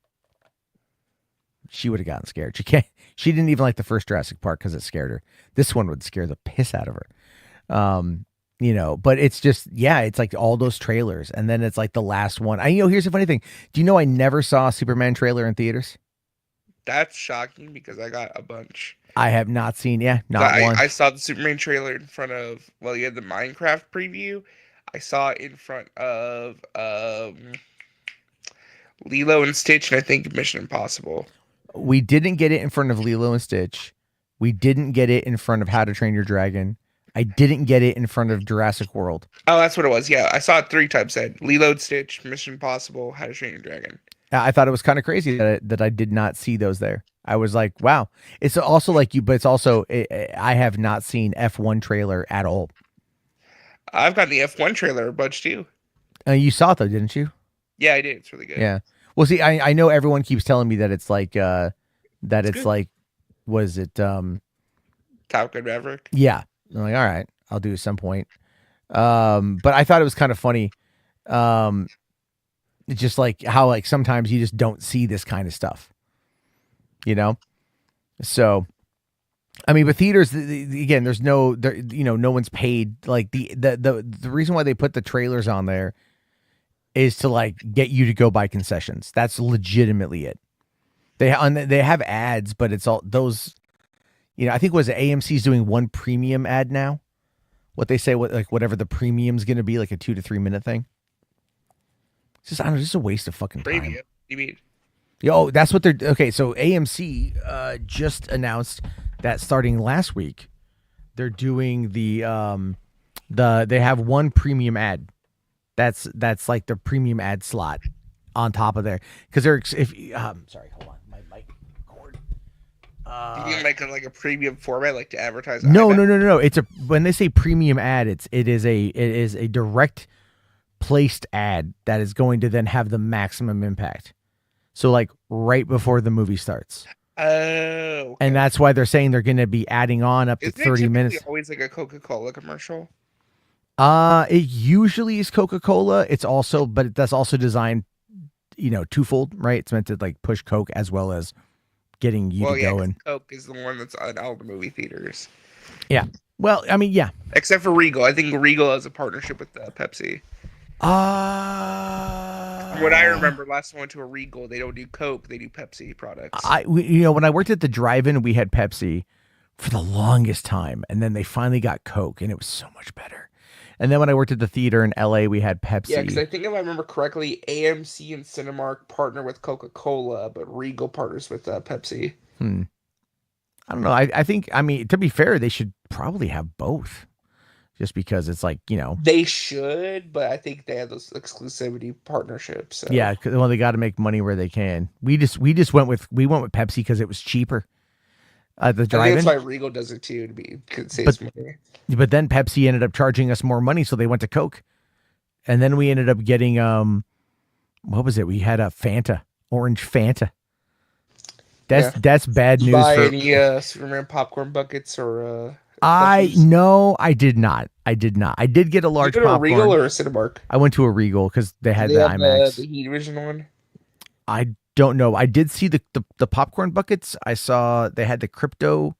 She can't. She didn't even like the first Jurassic Park because it scared her. This one would scare the piss out of her. But it's just, it's like all those trailers, and then it's like the last one. Here's the funny thing. Do you know I never saw a Superman trailer in theaters? That's shocking because I got a bunch. I have not seen, one. I saw the Superman trailer in front of, you had the Minecraft preview. I saw it in front of Lilo and Stitch, and I think Mission Impossible. We didn't get it in front of Lilo and Stitch. We didn't get it in front of How to Train Your Dragon. I didn't get it in front of Jurassic World. Oh, that's what it was. Yeah, I saw it 3 times. Said Lilo and Stitch, Mission Impossible, How to Train Your Dragon. I thought it was kind of crazy that I did not see those there. I was like, wow. It's also like you, but it's also, I have not seen F1 trailer at all. I've got the F1 trailer a bunch too. You saw it though, didn't you? Yeah, I did. It's really good. Yeah. Well, see, I know everyone keeps telling me that it's like, it's like, was it, Top Gun Maverick? Yeah. I'm like, all right, I'll do at some point. But I thought it was kind of funny. It's just like how like sometimes you just don't see this kind of stuff, So, I mean, but theaters again, there's no one's paid. Like the reason why they put the trailers on there is to like get you to go buy concessions. That's legitimately it. They have ads, but it's all those. I think AMC's doing one premium ad now. What they say, whatever the premium's going to be, like a 2 to 3 minute thing. It's just, I don't know, just a waste of fucking time. Premium? You mean? Yo, that's what they're, okay, so AMC just announced that starting last week, they're doing they have one premium ad. That's like the premium ad slot on top of there. Because sorry, hold on, my mic cord. Do you mean like a premium format, like to advertise? No, IMAX? no. It's a when they say premium ad, it is a direct placed ad that is going to then have the maximum impact. So like right before the movie starts. Oh, okay. And that's why they're saying they're going to be adding on up to Isn't it 30 typically minutes. always like a Coca-Cola commercial? It usually is Coca-Cola. It's also, but that's also designed, twofold, right? It's meant to like push Coke as well as getting you to go 'cause in. Coke is the one that's on all the movie theaters. Yeah. Well, I mean, yeah. Except for Regal. I think Regal has a partnership with Pepsi. From what I remember, last time I went to a Regal, they don't do Coke, they do Pepsi products. When I worked at the drive-in, we had Pepsi for the longest time, and then they finally got Coke, and it was so much better. And then when I worked at the theater in LA, we had Pepsi. Yeah, because I think if I remember correctly, AMC and Cinemark partner with Coca-Cola, but Regal partners with Pepsi. I don't know. I think, to be fair, they should probably have both. Just because it's like, They should, but I think they have those exclusivity partnerships. So. Yeah, well, they got to make money where they can. We went with Pepsi because it was cheaper. The I think drive-in. that's why Regal does it too, to save money. But then Pepsi ended up charging us more money, so they went to Coke, and then we ended up getting what was it? We had a Fanta, orange Fanta. That's bad news. Buy any Superman popcorn buckets or? I did not. I did get a large popcorn. A Regal or a Cinemark? I went to a Regal because they had the IMAX. The Heat Vision one. I don't know. I did see the popcorn buckets. I saw they had the crypto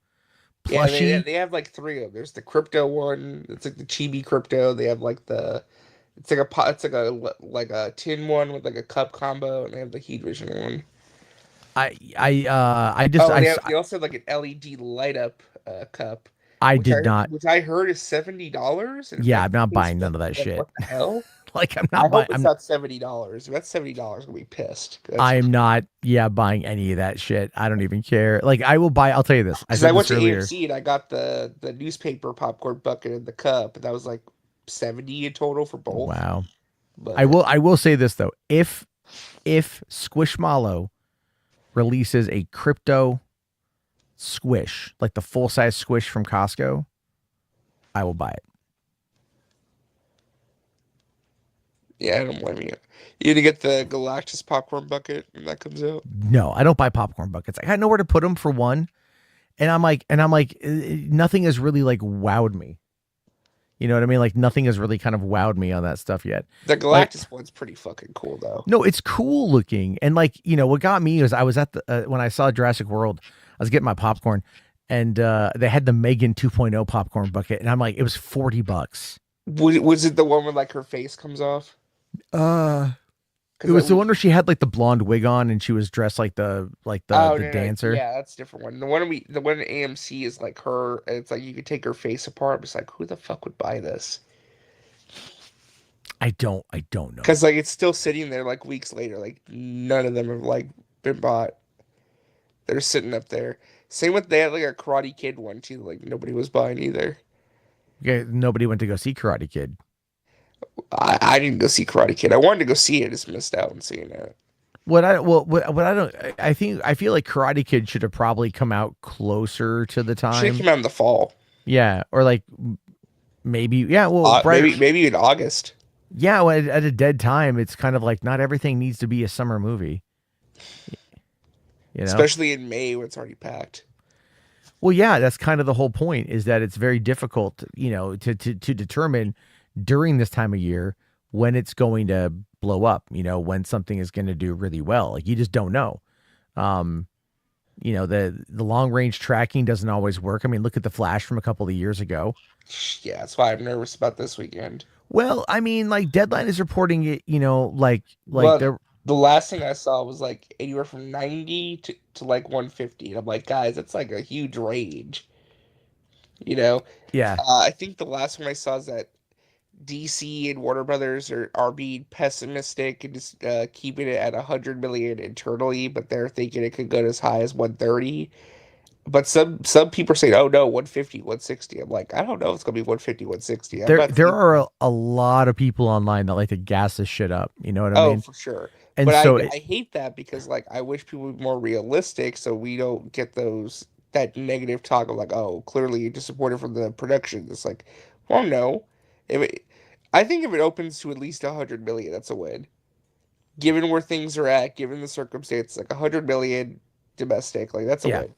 plushie. Yeah, they have like three of them. There's the crypto one. It's like the chibi crypto. They have like it's like a tin one with like a cup combo, and they have the Heat Vision one. They also have like an LED light up cup. I did not. Which I heard is $70. Yeah, I'm not buying none of that shit. What the hell? Like I'm not buying. It's not $70. If that's $70, I'm gonna be pissed. I am not. Yeah, buying any of that shit. I don't even care. Like I will buy. I'll tell you this. Because I went to AMC and I got the newspaper popcorn bucket and the cup, and that was like $70 in total for both. Wow. But I will say this though. If Squishmallow releases a crypto squish, like the full size squish from Costco, I will buy it. Yeah, I don't blame you. You gonna get the Galactus popcorn bucket when that comes out? No, I don't buy popcorn buckets. I got nowhere to put them for one, and I'm like, nothing has really like wowed me. You know what I mean? Like nothing has really kind of wowed me on that stuff yet. The Galactus one's pretty fucking cool though. No, it's cool looking, and like what got me was I was at the when I saw Jurassic World, I was getting my popcorn, and they had the Megan 2.0 popcorn bucket, and I'm like, it was $40. Was it the one where like her face comes off? It was the one where she had like the blonde wig on and she was dressed like the dancer. Yeah, that's a different one. The one at AMC is like her, and it's like you could take her face apart. It's like, who the fuck would buy this? I don't know. Because like it's still sitting there like weeks later. Like none of them have like been bought. They're sitting up there. Same with they had like a Karate Kid one too. Like nobody was buying either. Yeah, nobody went to go see Karate Kid. I didn't go see Karate Kid. I wanted to go see it, just missed out on seeing it. I feel like Karate Kid should have probably come out closer to the time. Should have come out in the fall. Yeah, or like maybe maybe in August. Yeah, well, at a dead time, it's kind of like not everything needs to be a summer movie. Especially in May when it's already packed. Well, yeah, that's kind of the whole point. Is that it's very difficult, to determine during this time of year when it's going to blow up, when something is going to do really well. Like you just don't know. The long range tracking doesn't always work. I mean, look at the Flash from a couple of years ago. Yeah, that's why I'm nervous about this weekend. Well, I mean, like Deadline is reporting it, the last thing I saw was like anywhere from 90 to like 150. And I'm like, guys, that's like a huge range. Yeah. I think the last one I saw is that DC and Warner Brothers are being pessimistic and just keeping it at 100 million internally, but they're thinking it could go as high as 130. But some people are saying, oh no, 150, 160. I'm like, I don't know if it's gonna be 150, 160. There are a lot of people online that like to gas this shit up. You know what I mean? Oh, for sure. And but so I hate that because like I wish people would be more realistic so we don't get those that negative talk of like, oh, clearly you're disappointed from the production. It's like, well, no. If it, I think if it opens to at least 100 million, that's a win. Given where things are at, given the circumstances, like 100 million domestic, like that's a Yeah. win.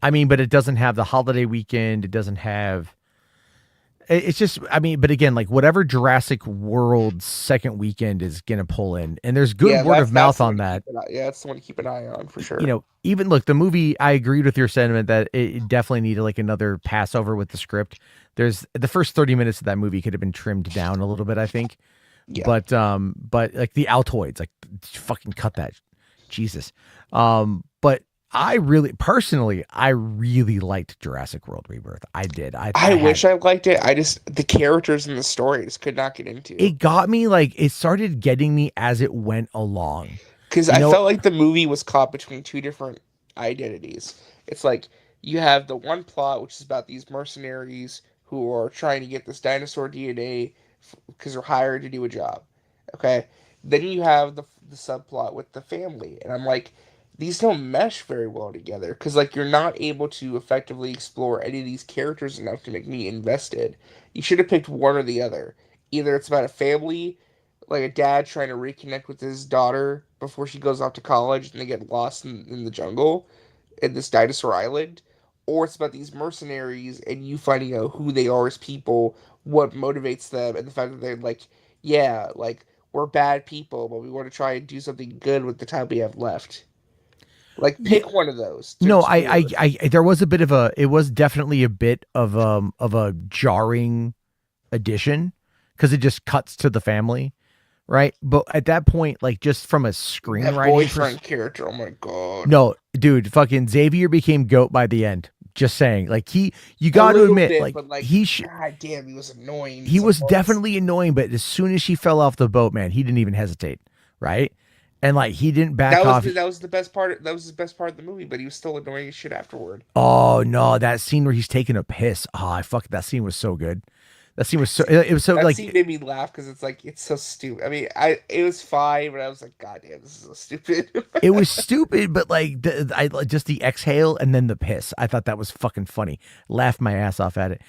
I mean, but it doesn't have the holiday weekend. It doesn't have. It's just, I mean, but again, like whatever Jurassic World second weekend is gonna pull in, and there's good Yeah, word of mouth the on one to that. keep an eye- yeah, that's the one to keep an eye on for sure. You know, even look, the movie. I agreed with your sentiment that it definitely needed like another Passover with the script. There's the first 30 minutes of that movie could have been trimmed down a little bit, I think. Yeah. But like the Altoids, like fucking cut that, Jesus. But I really liked Jurassic World Rebirth. I did. I wish I liked it. I just the characters and the story I just could not get into. It got me, like it started getting me as it went along. Because I felt like the movie was caught between two different identities. It's like you have the one plot, which is about these mercenaries who are trying to get this dinosaur DNA because they're hired to do a job. Okay. Then you have the subplot with the family. And I'm like, these don't mesh very well together because, like, you're not able to effectively explore any of these characters enough to make me invested. You should have picked one or the other. Either it's about a family, like a dad trying to reconnect with his daughter before she goes off to college and they get lost in the jungle in this dinosaur island, or it's about these mercenaries and you finding out who they are as people, what motivates them, and the fact that they're like, yeah, like we're bad people, but we want to try and do something good with the time we have left. Like pick one of those. No, I there was a bit of a, it was definitely a bit of a jarring addition because it just cuts to the family. Right. But at that point, like just from a screenwriting boyfriend character, oh my god. No, dude, fucking Xavier became GOAT by the end. Just saying. Like you got to admit, bit, like, but like god damn, he was annoying. He was definitely annoying, but as soon as she fell off the boat, man, he didn't even hesitate. Right. And like he didn't back off. That was the best part. That was the best part of the movie, but he was still annoying as shit afterward. Oh no, that scene where he's taking a piss. Oh, that scene was so good. That scene was so. It was so that like. Scene made me laugh because it's like it's so stupid. I mean, it was fine, but I was like, God damn, this is so stupid. It was stupid, but like just the exhale and then the piss. I thought that was fucking funny. Laughed my ass off at it.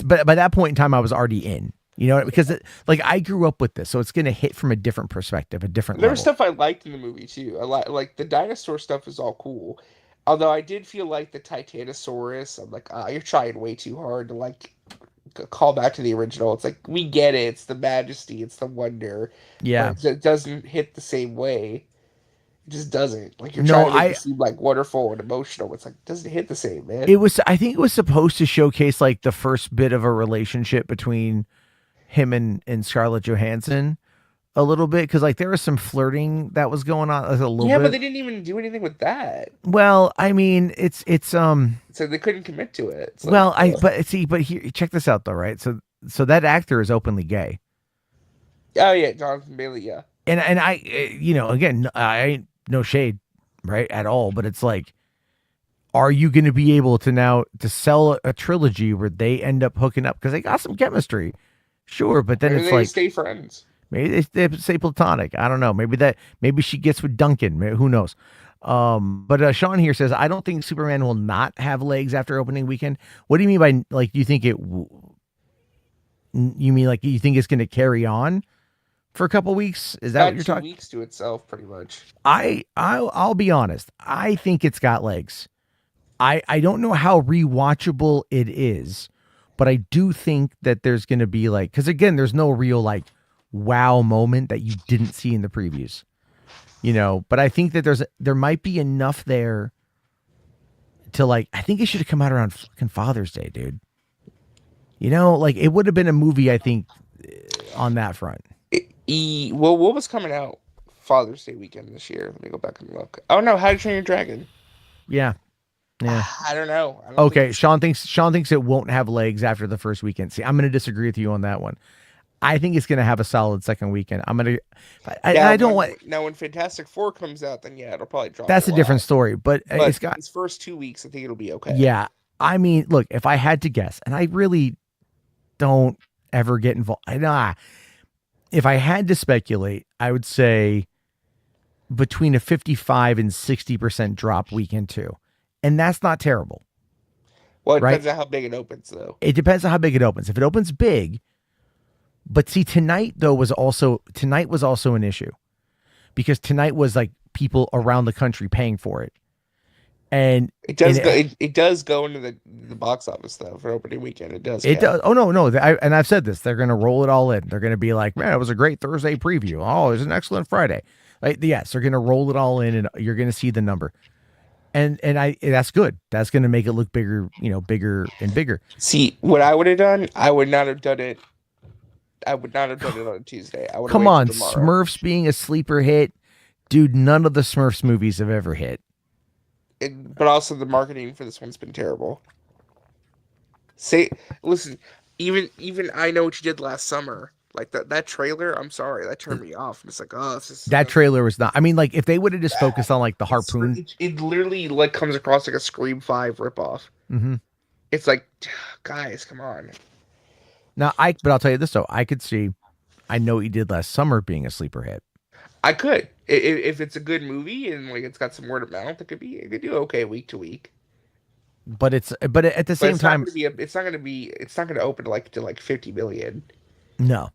But by that point in time, I was already in. You know, because like I grew up with this, so it's gonna hit from a different perspective, a different. There was stuff I liked in the movie too. Like the dinosaur stuff is all cool. Although I did feel like the Titanosaurus, I'm like, you're trying way too hard to like call back to the original. It's like we get it. It's the majesty. It's the wonder. Yeah, but it doesn't hit the same way. It just doesn't. Like you're trying to make it seem like wonderful and emotional. It's like it doesn't hit the same, man. It was. I think it was supposed to showcase like the first bit of a relationship between him and Scarlett Johansson a little bit, because like there was some flirting that was going on a little bit. Yeah, but they didn't even do anything with that. Well, I mean, it's so they couldn't commit to it. It's well, but here, check this out though, right? So that actor is openly gay. Oh yeah, Jonathan Bailey, yeah. And I, you know, again, I ain't no shade, right, at all, but it's like, are you going to be able to now to sell a trilogy where they end up hooking up because they got some chemistry? Sure, but then maybe it's they like stay friends. Maybe they stay platonic. I don't know. Maybe she gets with Duncan. Who knows? But Sean here says, I don't think Superman will not have legs after opening weekend. What do you mean by like? Do you think you mean like you think it's going to carry on for a couple weeks? Is that what you're talking? 2 weeks to itself, pretty much. I'll be honest. I think it's got legs. I don't know how rewatchable it is, but I do think that there's going to be like, because again, there's no real like wow moment that you didn't see in the previews, you know, but I think that there might be enough there to like, I think it should have come out around fucking Father's Day, dude. You know, like it would have been a movie, I think, on that front. Well, what was coming out Father's Day weekend this year? Let me go back and look. Oh no, How to Train Your Dragon. Yeah. I don't know. Okay, Sean thinks it won't have legs after the first weekend. See, I'm going to disagree with you on that one. I think it's going to have a solid second weekend. I don't want. Now, when Fantastic Four comes out, then yeah, it'll probably drop. That's a different story, but it's got its first 2 weeks. I think it'll be okay. Yeah, I mean, look, if I had to guess, and I really don't ever get involved. If I had to speculate, I would say between a 55 and 60% drop weekend two, and that's not terrible. Well, it right? depends on how big it opens, though. It depends on how big it opens. If it opens big, but see, tonight was also an issue because tonight was like people around the country paying for it, and It does and go. It does go into the box office though for opening weekend. It does. it Count. does. Oh no, and I've said this. They're going to roll it all in. They're going to be like, man, it was a great Thursday preview. Oh, it was an excellent Friday. Like, yes, they're going to roll it all in, and you're going to see the number. And that's good. That's going to make it look bigger, bigger and bigger. See, what I would have done, I would not have done it. I would not have done it on a Tuesday. I would have Come waited on, till tomorrow. Smurfs being a sleeper hit, dude. None of the Smurfs movies have ever hit. But also the marketing for this one's been terrible. Listen, even I Know What You Did Last Summer. Like that trailer, I'm sorry, that turned me off. It's like, oh, this is That trailer was not. I mean, like if they would have just focused on like the harpoon. It literally like comes across like a Scream 5 ripoff. Mm-hmm. It's like, guys, come on. Now but I'll tell you this though, I could see I Know What You Did Last Summer being a sleeper hit. I could, if it's a good movie and like it's got some word of mouth, it could do okay week to week. But at the same time, it's not going to open to like 50 million. No.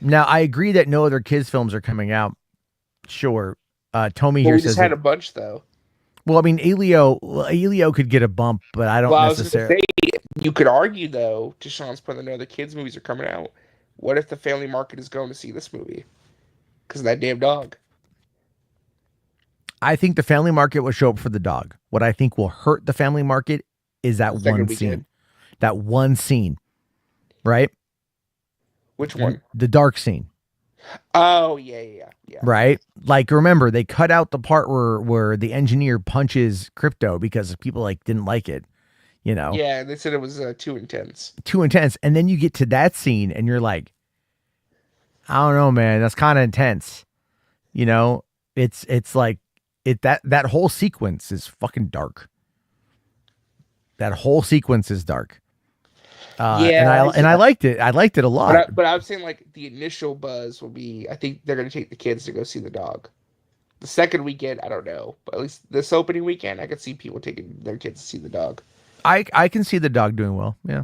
Now I agree that no other kids films are coming out. Sure, Tommy here We says just had a bunch though. Well, I mean, Elio could get a bump, but I don't necessarily. You could argue though, to Sean's point, that no other kids movies are coming out. What if the family market is going to see this movie because of that damn dog? I think the family market will show up for the dog. What I think will hurt the family market is that one scene. That one scene, right? Which one? The dark scene. Oh, yeah. Right? Like, remember, they cut out the part where the engineer punches Crypto because people didn't like it, Yeah, they said it was too intense. Too intense. And then you get to that scene and you're like, I don't know, man, that's kind of intense. It's like that whole sequence is fucking dark. That whole sequence is dark. And I liked it. I liked it a lot. But I'm saying the initial buzz will be, I think they're going to take the kids to go see the dog. The second weekend, I don't know, but at least this opening weekend, I could see people taking their kids to see the dog. I can see the dog doing well. Yeah,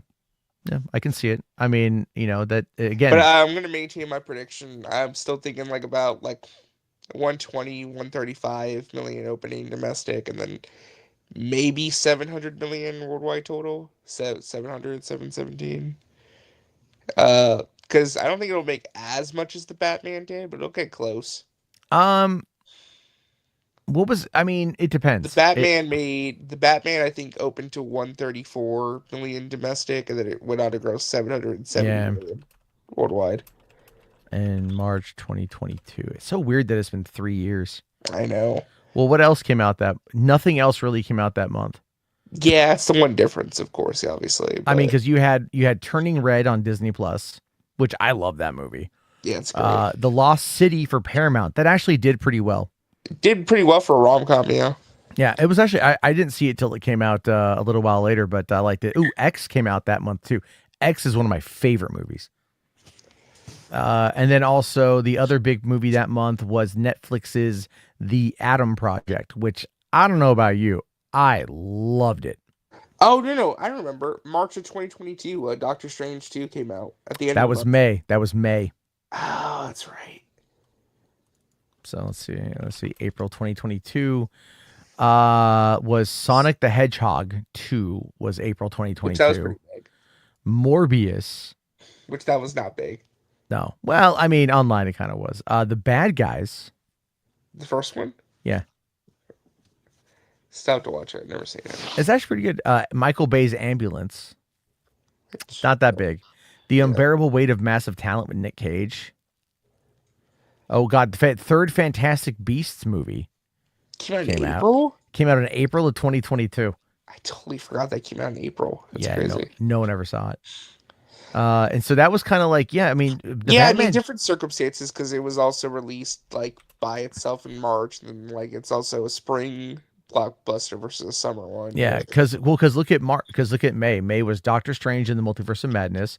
I can see it. I mean, that again. But I'm going to maintain my prediction. I'm still thinking about 120, 135 million opening domestic, and then maybe 700 million worldwide total. 700, 717. Because I don't think it'll make as much as the Batman did, but it'll get close. It depends. The Batman I think opened to 134 million domestic, and then it went on to gross 770 million worldwide. In March 2022. It's so weird that it's been 3 years. I know. Well, what else came out nothing else really came out that month. Yeah, it's the one difference, of course, obviously. But I mean, because you had Turning Red on Disney Plus, which I love that movie. Yeah, it's great. The Lost City for Paramount, that actually did pretty well. It did pretty well for a rom-com, yeah. Yeah, it was actually, I didn't see it till it came out a little while later, but I liked it. Ooh, X came out that month too. X is one of my favorite movies. And then also the other big movie that month was Netflix's The Atom Project, which I don't know about you. I loved it. Oh, no. I remember. March of 2022, Doctor Strange 2 came out at the end of the month. May. That was May. Oh, that's right. So let's see. April 2022 was Sonic the Hedgehog 2 was April 2022. Which that was pretty big. Morbius. Which that was not big. No. Well, I mean, online it kind of was. The Bad Guys. The first one? Yeah. Still have to watch it. I've never seen it. It's actually pretty good. Michael Bay's Ambulance. It's not that big. The Unbearable Weight of Massive Talent with Nick Cage. Oh, God. The third Fantastic Beasts movie. Came out in April? Came out in April of 2022. I totally forgot that came out in April. That's crazy. No one ever saw it. And so that was kind of different circumstances because it was also released by itself in March, and it's also a spring blockbuster versus a summer one. Yeah, because look at May. May was Doctor Strange in the Multiverse of Madness,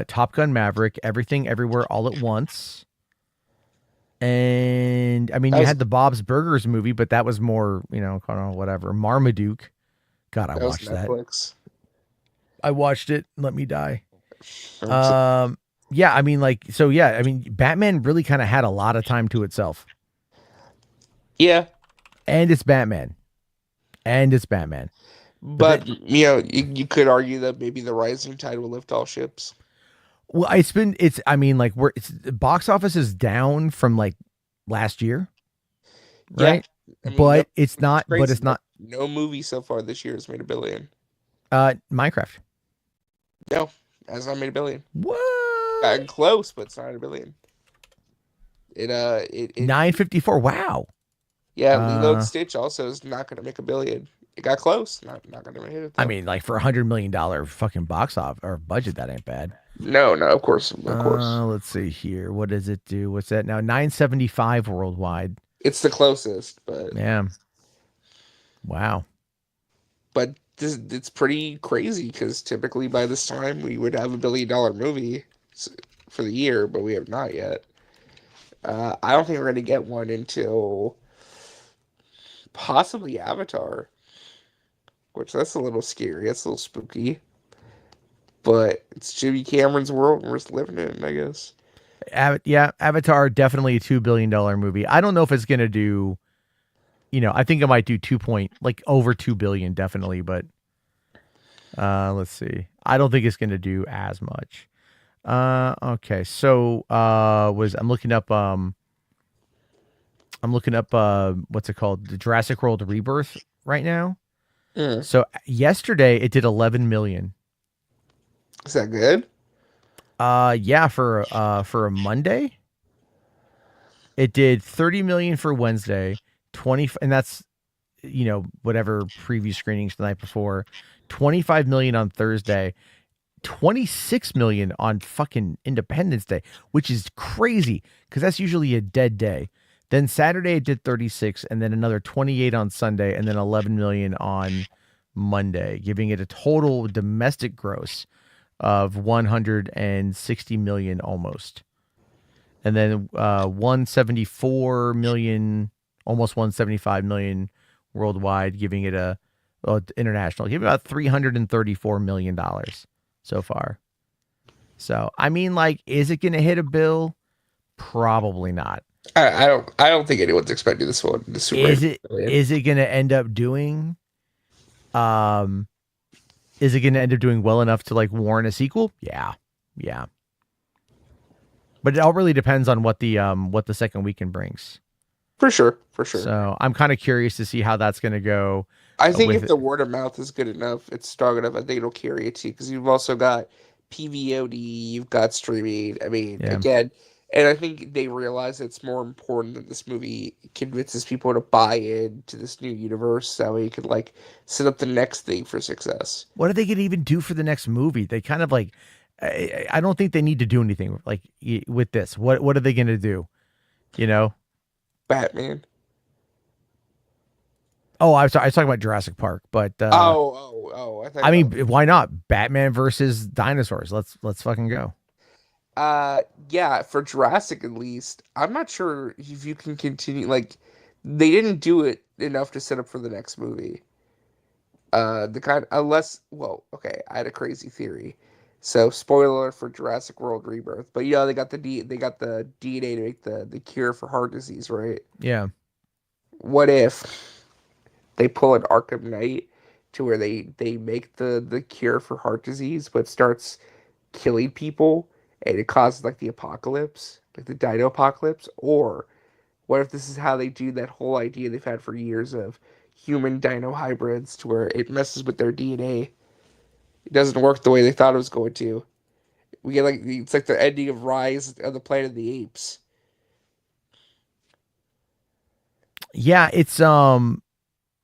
Top Gun Maverick, Everything Everywhere All at Once, and I mean you had the Bob's Burgers movie, but that was more kind of whatever. Marmaduke, God, I That was watched that. Netflix. I watched it. Let me die. I'm Yeah, I mean, like, so yeah, I mean, Batman really kind of had a lot of time to itself, yeah, and it's Batman, but but you could argue that maybe the rising tide will lift all ships. well, I mean, like, the box office is down from like last year, Yeah, right? I mean, no, which is But crazy. it's not. No movie so far this year has made $1 billion. Minecraft. No, has not made $1 billion. What? Gotten close, but it's not $1 billion. It 954. Wow. yeah. Lilo and Uh, Stitch also is not going to make $1 billion. It got close. Not going to hit it I though. mean, like for $100 million fucking box office or budget, that ain't bad. No, of course. Let's see here. What does it do? What's that now? 975 worldwide. It's the closest, Yeah. Wow. It's pretty crazy because typically by this time we would have $1 billion movie for the year, but we have not yet. I don't think we're going to get one until possibly Avatar, which that's a little scary. That's a little spooky. But it's Jimmy Cameron's world and we're just living in it, I guess. Yeah, Avatar definitely a $2 billion movie. I don't know if it's gonna do. I think it might do over 2 billion definitely, but let's see. I don't think it's gonna do as much. Okay, so I'm looking up what's it called? The Jurassic World Rebirth right now. Mm. So yesterday it did 11 million. Is that good? Yeah, for a Monday. It did 30 million for Wednesday, 20, and that's whatever preview screenings the night before, 25 million on Thursday, 26 million on fucking Independence Day, which is crazy because that's usually a dead day. Then Saturday it did 36, and then another 28 on Sunday, and then 11 million on Monday, giving it a total domestic gross of 160 million almost. And then 174 million, almost 175 million worldwide, giving it international, giving about $334 million so far. So, I mean, like, is it going to hit a bill? Probably not. I don't think anyone's expecting this one. Is it going to end up doing? Is it going to end up doing well enough to like warrant a sequel? Yeah. But it all really depends on what the second weekend brings. For sure. So I'm kind of curious to see how that's going to go. I think if the word of mouth is good enough, it's strong enough, I think it'll carry it too. Because you've also got PVOD, you've got streaming. I mean, again, and I think they realize it's more important that this movie convinces people to buy into this new universe, so you can like set up the next thing for success. What are they going to even do for the next movie? They kind of like, I don't think they need to do anything like with this. What are they going to do? Batman. Oh, I was talking about Jurassic Park, but I mean, why not Batman versus dinosaurs? Let's fucking go. Yeah, for Jurassic at least, I'm not sure if you can continue. Like, they didn't do it enough to set up for the next movie. Okay, I had a crazy theory. So, spoiler for Jurassic World Rebirth, but they got the DNA to make the cure for heart disease, right? Yeah. What if they pull an Arkham Knight to where they make the cure for heart disease, but starts killing people and it causes like the apocalypse, like the dino apocalypse? Or what if this is how they do that whole idea they've had for years of human dino hybrids, to where it messes with their DNA? It doesn't work the way they thought it was going to. We get it's like the ending of Rise of the Planet of the Apes. Yeah, it's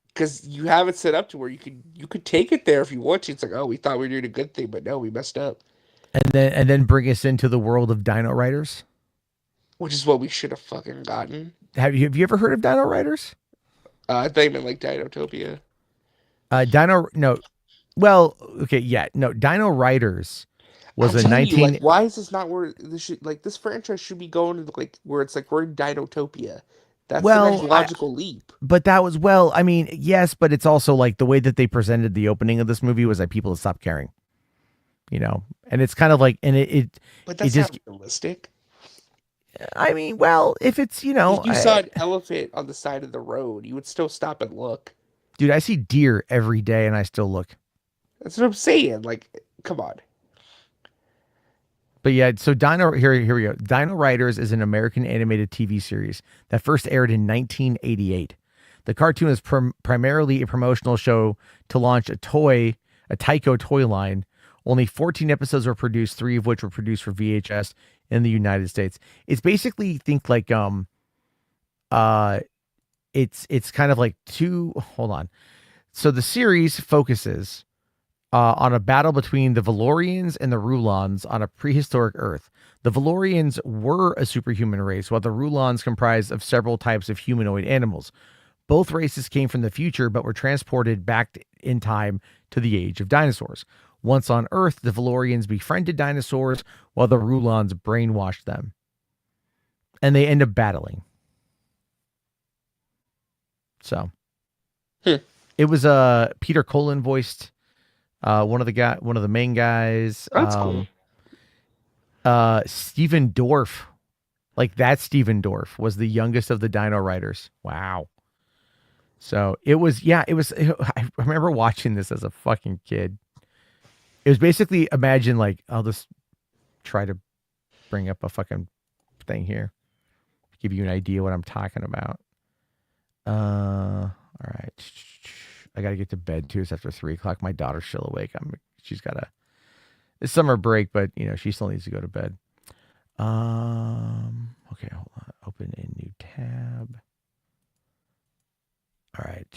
because you have it set up to where you could take it there if you want to. It's like, oh, we thought we were doing a good thing, but no, we messed up. And then bring us into the world of Dino Riders, which is what we should have fucking gotten. Have you ever heard of Dino Riders? I thought you meant like Dinotopia. No. Well, okay, yeah, no. Dino Riders was a 19. Why is this not where this franchise should be going to, like where it's like we're in Dinotopia? That's the Well, next logical leap. but that was I mean, yes, but it's also like the way that they presented the opening of this movie was like people stopped caring, and it's kind of like, and But it that's just, not realistic. I mean, well, if it's, If you saw an elephant on the side of the road, you would still stop and look. dude, I see deer every day and I still look. That's what I'm saying. Like, come on. But yeah, so here we go. Dino Riders is an American animated TV series that first aired in 1988. The cartoon is primarily a promotional show to launch a Tyco toy line. Only 14 episodes were produced, 3 of which were produced for VHS in the United States. It's basically, think like it's kind of like hold on. So the series focuses on a battle between the Valorians and the Rulons on a prehistoric Earth. The Valorians were a superhuman race, while the Rulons comprised of several types of humanoid animals. Both races came from the future, but were transported back in time to the age of dinosaurs. Once on Earth, the Valorians befriended dinosaurs, while the Rulons brainwashed them. And they end up battling. So, it was Peter Cullen voiced one of the main guys. That's cool. Steven Dorff, like that Steven Dorff was the youngest of the Dino Riders. Wow. So it was. I remember watching this as a fucking kid. It was basically, imagine, like, I'll just try to bring up a fucking thing here, give you an idea what I'm talking about. All right. I got to get to bed too. It's after 3:00. My daughter's still awake. She's got it's summer break, but she still needs to go to bed. Okay, hold on. Open a new tab. All right.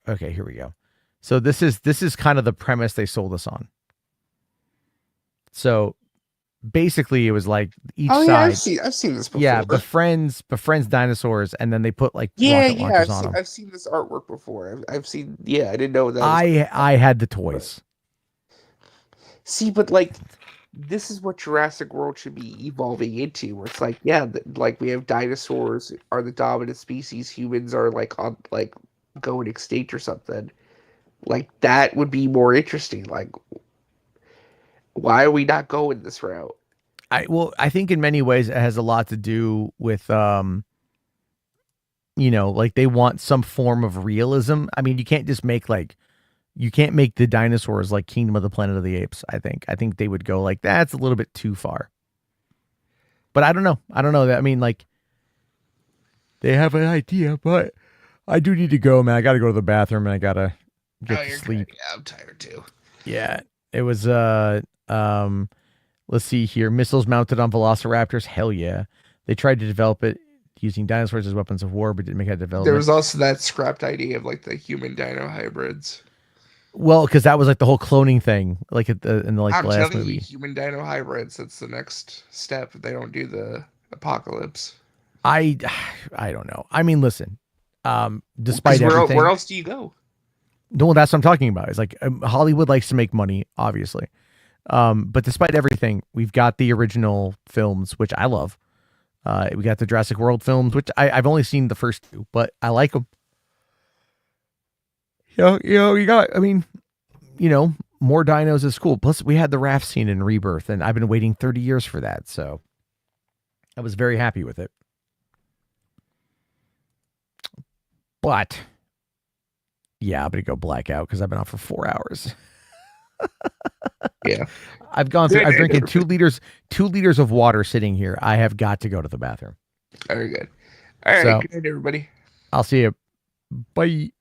Okay, here we go. So this is kind of the premise they sold us on. So basically, it was like each side. I've seen this before. Yeah, befriends dinosaurs, and then they put like rocket launchers on them. I've seen this artwork before. I've seen. Yeah, I didn't know that. I had the toys. See, but like, this is what Jurassic World should be evolving into. Where it's like, like we have dinosaurs are the dominant species. Humans are like on like going extinct or something. Like that would be more interesting. Like, why are we not going this route? I think in many ways it has a lot to do with like they want some form of realism. I mean, you can't just make the dinosaurs like Kingdom of the Planet of the Apes. I think they would go like, that's a little bit too far. But I don't know. I mean, like, they have an idea, but I do need to go, man. I got to go to the bathroom and I got to get to sleep. Yeah, I'm tired too. Yeah, it was let's see here. Missiles mounted on velociraptors. Hell yeah. They tried to develop it using dinosaurs as weapons of war, but didn't make that development. There was also that scrapped idea of like the human dino hybrids. Well, because that was like the whole cloning thing, like in the last movie. Human dino hybrids. That's the next step if they don't do the apocalypse. I don't know. I mean, listen. Despite everything, where else do you go? No, that's what I'm talking about. It's like Hollywood likes to make money, obviously. But despite everything, we've got the original films, which I love. We got the Jurassic World films, which I've only seen the first 2, but I like them. You got, I mean, more dinos is cool. Plus, we had the raft scene in Rebirth, and I've been waiting 30 years for that. So I was very happy with it. But yeah, I'm going to go blackout because I've been out for 4 hours. Yeah. I've drinking 2 liters of water sitting here. I have got to go to the bathroom. Very good. All right. Good night, everybody. I'll see you. Bye.